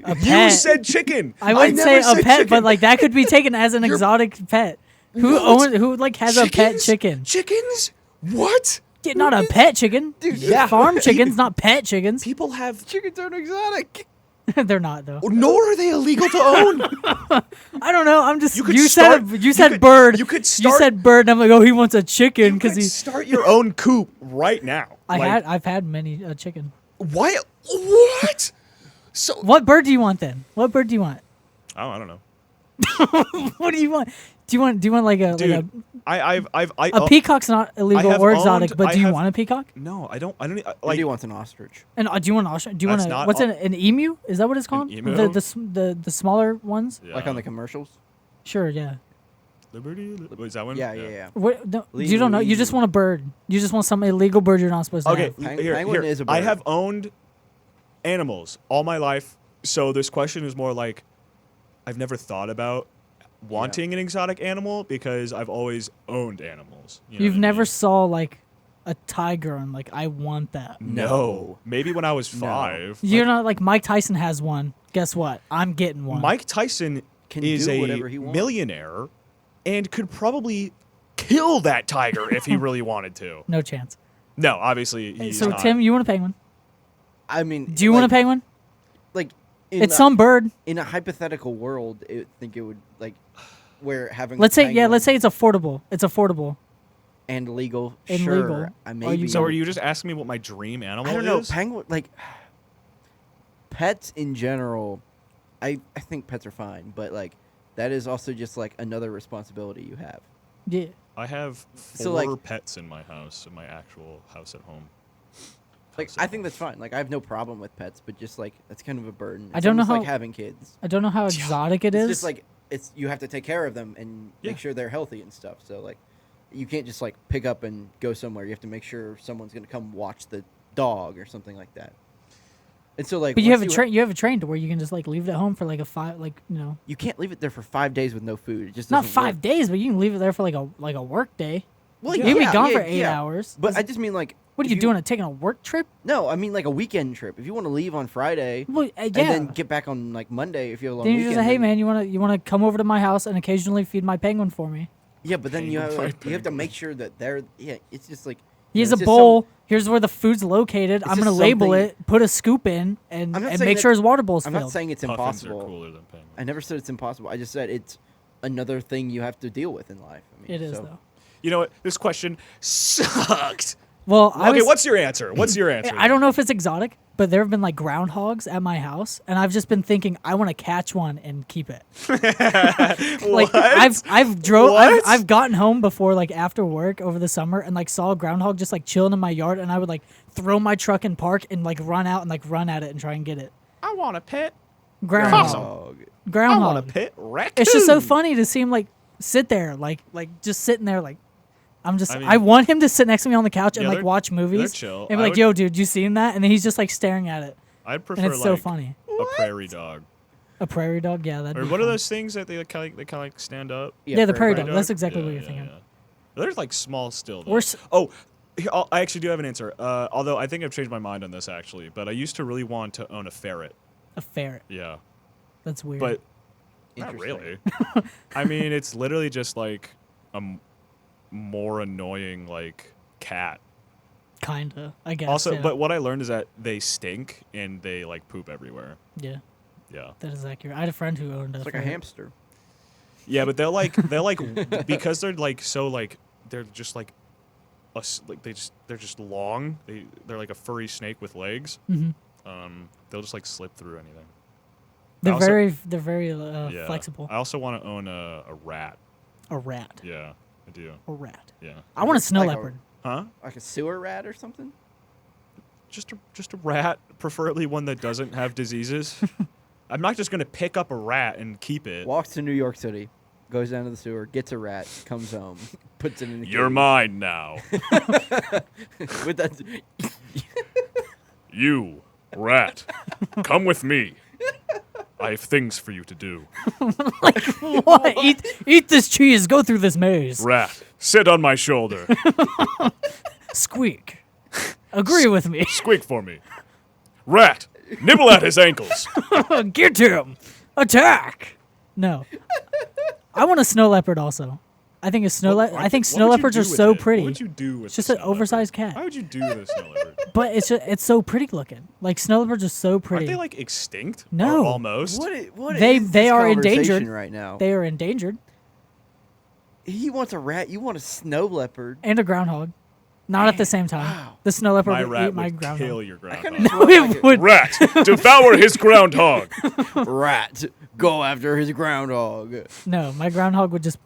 a pet. You said chicken. I wouldn't never say a said pet, chicken. but like that could be taken as an exotic pet. Who like has a pet Chickens? chicken? Chickens? What? Yeah, not a pet chicken. Yeah. Farm chickens, not pet chickens. People have. Chickens aren't exotic. They're not though. Nor are they illegal to own. I don't know. I'm just. You could You start- said you could- bird. you could You start- said bird, and I'm like, oh, he wants a chicken You because could he. start your own coop right now. I've had many chicken. Why? What? So What bird do you want then? What bird do you want? oh, I don't know, What do you want? Do you want like a dude. I've a peacock's not illegal have or exotic, owned- but I do you have- want a peacock? No, I don't. Like, Like, wants an ostrich. And do you want an ostrich? Do you want That's a not what's all- an emu? Is that what it's called? emu? The smaller ones? yeah. Like on the commercials. Sure, yeah. Liberty. Is that one? Yeah, yeah. What? No, you don't know. You just Emu. want a bird. You just want some illegal bird you're not supposed to Okay, have. Penguin is a I bird. have owned animals all my life, so this question is more like I've never thought about wanting an exotic animal because I've always owned animals. You know You've what I never mean? saw like a tiger and like I want that. No, maybe when I was No. 5. You're not like Mike Tyson has one. Guess what? I'm getting one. Mike Tyson Can is do a whatever he wants. millionaire and could probably kill that tiger if he really wanted to. No chance. No, obviously he's So not. Tim, you want a penguin? I mean, Do you want a penguin? Like, in It's a, some bird. in a hypothetical world, I think it would like where having. Let's a say penguin let's say it's affordable. It's affordable. and legal. And sure, legal. I Are maybe. you So are you just asking me what my dream animal I don't know. is? Penguin like pets in general. I think pets are fine, but like that is also just like another responsibility you have. Yeah. I have 4 So, like- pets in my house, in my actual house at home. Like House at I think home. that's fine. Like I have no problem with pets, but just like that's kind of a burden. I don't know It's almost like how- having kids. I don't know how exotic it It's is. just like it's you have to take care of them and Yeah. make sure they're healthy and stuff. So like you can't just like pick up and go somewhere. You have to make sure someone's gonna come watch the dog or something like that. And so like but you have once a train. You have a train to where you can just like leave it at home for like a 5, like you can't leave it there for 5 days with no food. It just not doesn't 5 work. days, but you can leave it there for like a work day. Well, You can be yeah, gone yeah, for 8 yeah. hours. But I just mean like What are if you doing? Taking a work trip? No, I mean like a weekend trip. If you want to leave on Friday Well, yeah. and then get back on like Monday if you have a long Then you weekend. just say, hey then- man, you wanna come over to my house and occasionally feed my penguin for me? Yeah, but then you have Penguin. like, you have to make sure that they're it's just like Here's it's a just bowl. Here's where the food's located. I'm just gonna label something- it, put a scoop in, and I'm not and saying make that- sure his water bowl's I'm filled. not saying it's Puffins impossible. are cooler than penguins. I never said it's impossible. I just said it's another thing you have to deal with in life. I mean, It is so- though. You know what? This question sucked. Well, Okay, what's your answer? What's your answer? I don't know if it's exotic, but there have been like groundhogs at my house, and I've just been thinking I want to catch one and keep it. Like What? I've gotten home before like after work over the summer and like saw a groundhog just like chilling in my yard, and I would like throw my truck in park and like run out and like run at it and try and get it. I want a pet. Groundhog. Possum. Dog. I want a Groundhog. pet raccoon. It's just so funny to see him like sit there, like just sitting there, like I'm just. I mean- I want him to sit next to me on the couch and Yeah, like they're- watch they're movies chill. and be I like, would- "Yo, dude, you seen that?" And then he's just like staring at it, I'd prefer and it's like so funny. a prairie dog. A prairie dog, yeah, that'd Or be what are fun. those things that they kind of like stand up? Yeah, the prairie dog. dog. That's exactly what you're thinking. They're like small still. Though. We're s- Oh, I actually do have an answer. Although I think I've changed my mind on this actually. But I used to really want to own a ferret. A ferret. Yeah, That's weird. but not Interesting. really. I mean, it's literally just like a more annoying like cat. Kinda, I guess. Also, yeah. but what I learned is that they stink and they like poop everywhere. yeah, Yeah. that is accurate. I had a friend who owned a It's like a ferret. hamster. Yeah, but they're like because they're like so like they're just like like they're just long. They're like a furry snake with legs. Mhm. They'll just like slip through anything. They're very Yeah. flexible. I also want to own a rat. A rat. Yeah, I do. A rat. Yeah. I want a snow like leopard. Huh? Like a sewer rat or something? Just a rat, preferably one that doesn't have diseases. I'm not just gonna pick up a rat and keep it. Walks to New York City, goes down to the sewer, gets a rat, comes home, puts it in the You're cage. mine now. With that, You, rat, come with me. I have things for you to do. What? Eat this cheese. Go through this maze. Rat, sit on my shoulder. Squeak. Agree with me. Squeak for me. Rat, nibble at his ankles. Get him. Attack. No. I want a snow leopard also. I think I think snow leopards are so pretty. What would you do with It's just a an snow oversized leopard? cat. Why would you do with a snow leopard? But it's so pretty looking. Like snow leopards are so pretty. Aren't they like extinct? No. Or almost. what They- is they this are conversation endangered. right now. They are endangered. He wants a rat. You want a snow leopard. And a groundhog. Not at the same time. Wow. The snow leopard My would rat eat my would groundhog. kill your I groundhog. kinda No, it would. Rat, devour his groundhog. Rat, go after his groundhog. No, my groundhog would just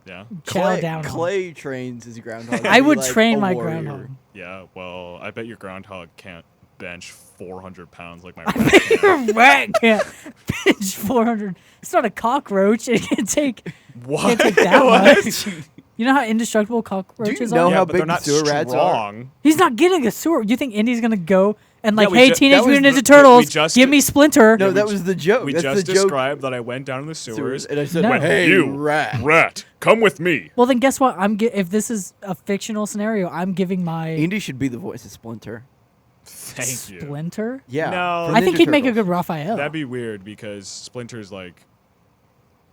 Yeah. chow down. on it. Clay trains his groundhog. to I be would like train a my warrior. groundhog. Yeah, well, I bet your groundhog can't bench 400 pounds like my rat can. Your rat can't pinch 400. It's not a cockroach. It can take. What? Can't take that What? much. You know how indestructible cockroaches know are? Yeah, how but big they're not sewer rats are? strong. He's not getting a sewer. You think Indy's gonna go and like, we hey, ju- Teenage that was Mutant the- Ninja Turtles, we just- give me Splinter? No, we that ju- was the joke. We That's just the joke. described that I went down in the sewers. And I said, No. hey, You, rat. rat, come with me. Well, then guess what? If this is a fictional scenario, I'm giving my Indy should be the voice of Splinter. Thank you. Splinter. Yeah. No. for I think Ninja he'd make a Turtles. good Raphael. That'd be weird because Splinter's like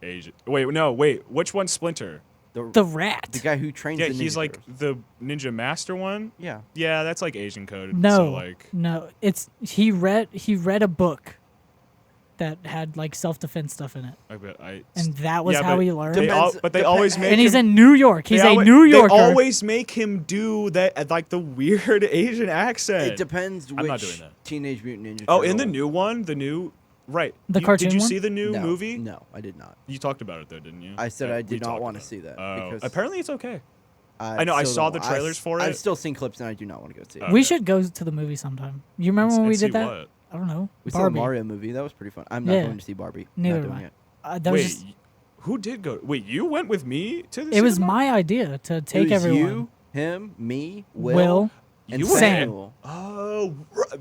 Asian. Wait. Which one's Splinter? the rat. The guy who trains Yeah, the he's Ninja like Turtles. the Ninja Master one. Yeah. Yeah, that's like Asian coded. No, So like, no. It's he read a book that had like self-defense stuff in it, and that was how but he learned. They always make And he's him, in New York. He's they a alwa- New Yorker. They always make him do that, like the weird Asian accent. It depends which I'm not doing that. Teenage Mutant Ninja Oh, Turtle. in the new one, right? The cartoon Did you one? see the new no, movie? No, I did not. You talked about it though, didn't you? I said Yeah, I we did not talked want to about see that. Oh, because apparently it's okay. I know, I still saw don't the wa- trailers for I've it. still seen clips and I do not want to go see it. We Okay. should go to the movie sometime. You remember when And we see did that? what? I don't know. We saw a Barbie. Mario movie. That was pretty fun. I'm not Yeah. going to see Barbie. Neither not am doing I. it. That was Wait, just, who did go? Wait, you went with me to the it was cinema? my idea to It take was everyone. you, him, me, Will, and You went? Samuel. Oh,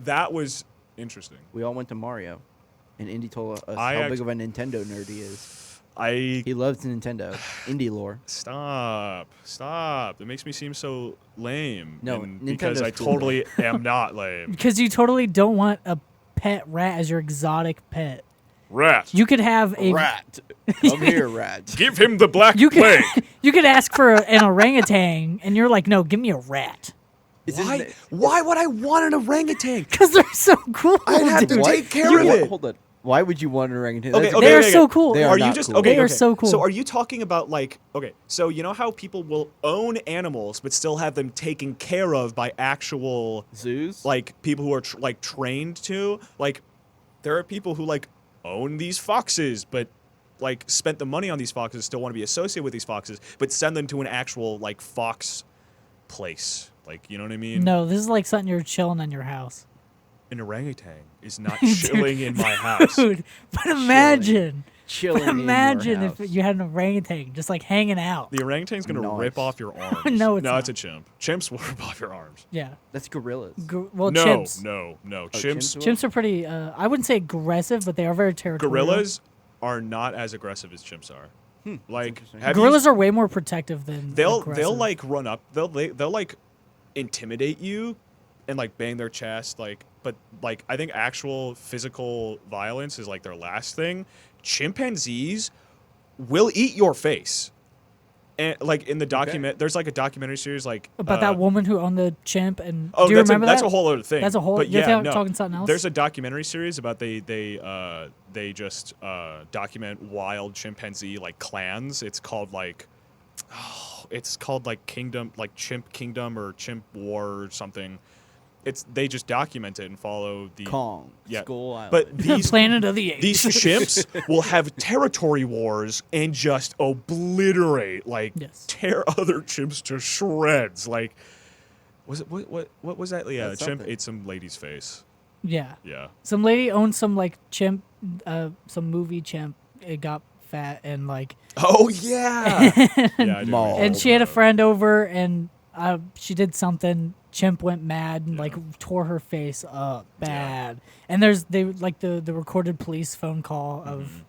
that was interesting. We all went to Mario, and Indy told us I how act- big of a Nintendo nerd he is. I He loves Nintendo. Indie lore. stop. It makes me seem so lame. No, and because I Nintendo's cool, totally am not lame. because you totally don't want a pet rat as your exotic pet. Rat, You could have a Rat, come here, rat. give him the black you could plague. you could ask for an orangutan, and you're like, no, give me a rat. Is his Why? na- Why would I want an orangutan? Because they're so cool. I'd have to dude. take care You of want- it. Hold on. Why would you want an orangutan? Okay, That's- okay, They are okay, so okay. cool. They Are are you not just cool. okay? They are okay. so cool. So are you talking about like okay? So you know how people will own animals but still have them taken care of by actual Zoos? like people who are like trained to like there are people who like own these foxes but like spent the money on these foxes still want to be associated with these foxes but send them to an actual like fox place like you know what I mean? No, this is like something you're chilling in your house. An orangutan is not chilling in my house. Dude, but imagine. Chilling But in your imagine house. if you had an orangutan just like hanging out. The orangutan's gonna Nice. rip off your arms. No, it's no, not. it's a chimp. Chimps will rip off your arms. Yeah. That's gorillas. Well, no, chimps. no. Oh, Chimps. chimps will? Chimps are pretty. I wouldn't say aggressive, but they are very territorial. Gorillas are not as aggressive as chimps are. Like interesting. have you- Gorillas are way more protective than they'll aggressive. like run up. They'll like intimidate you and like bang their chest like but like I think actual physical violence is like their last thing. Chimpanzees will eat your face. And like in the document there's like a documentary series like about that woman who owned the chimp and Oh, do you remember that's that? a whole other thing. That's a whole- But you're yeah, no. talking something else? There's a documentary series about they just document wild chimpanzee like clans. It's called like Kingdom, like Chimp Kingdom or Chimp War or something. they just document it and follow the Kong, Yeah. Skull Island. But these Planet of the Apes. these chimps will have territory wars and just obliterate, like Yes. tear other chimps to shreds. Like, was it what was that? Yeah, a That's chimp something. ate some lady's face. Yeah. Yeah. Some lady owned some like chimp, some movie chimp. It got fat and like, Oh yeah. Yeah, I do Maul. remember and she had a that. friend over and she did something. Chimp went mad and like tore her face up bad. And they like the recorded police phone call of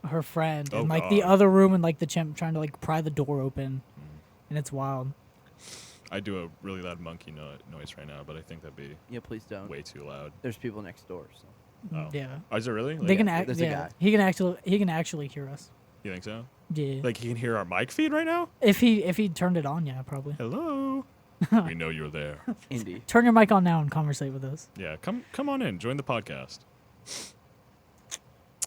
her friend Oh, and like the God. other room and like the chimp trying to like pry the door open, and it's wild. I do a really loud monkey noise right now, but I think that'd be yeah, please don't. way too loud. There's people next door. So. Oh. Yeah, Oh, is it really? they Like, can act. there's a Yeah, guy. he can actually hear us. you think so? Yeah, Like he can hear our mic feed right now? if he turned it on, yeah, probably. Hello. We know you're there. Indy. Turn your mic on now and conversate with us. Yeah, come on in. Join the podcast.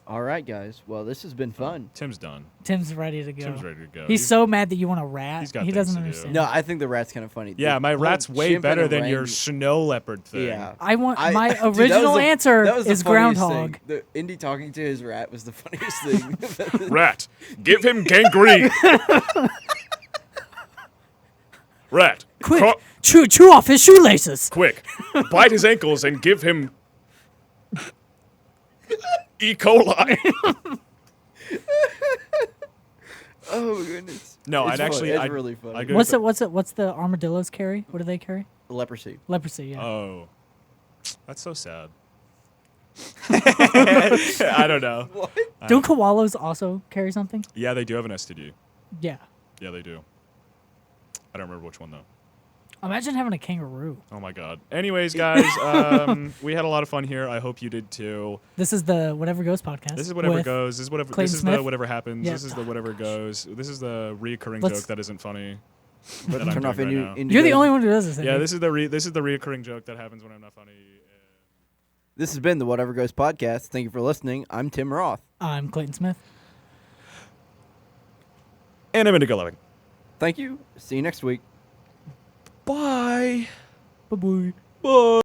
All right, guys. Well, this has been fun. Tim's done. Tim's ready to go. Tim's ready to go. He's so mad that you want a rat. he's got He things doesn't to do. understand. No, I think the rat's kind of funny. Yeah, The my whole rat's way chimp and better than your orang- snow leopard thing. Yeah. I want I- my dude, that was original the- answer that was the is funniest groundhog. thing. The Indy talking to his rat was the funniest thing. Rat, give him gangrene. Rat, Quick, chew off his shoelaces. quick, bite his ankles and give him E. coli. Oh my goodness. No, It's I'd fun- actually. It's I'd, really funny. I'd go What's with it? What's the armadillos carry? What do they carry? Leprosy. Leprosy. Yeah. Oh, that's so sad. I don't know. What? Don't koalas also carry something? Yeah, they do have an STD. Yeah. Yeah, they do. I don't remember which one though. Imagine having a kangaroo. Oh my god. Anyways, guys, we had a lot of fun here. I hope you did too. This is the Whatever Goes podcast. This is whatever with- goes. This is whatever. Clayton This is Smith? the whatever happens. Yeah. This is the whatever goes. This is the reoccurring Let's- joke that isn't funny. Let's that I'm turn off doing Indy. right now. Indy You're the goes- only one who does this. Yeah, Andy. this is the reoccurring joke that happens when I'm not funny. This has been the Whatever Goes podcast. Thank you for listening. I'm Tim Roth. I'm Clayton Smith. And I'm Indigo Loving. Thank you. See you next week. Bye. Bye bye. Bye.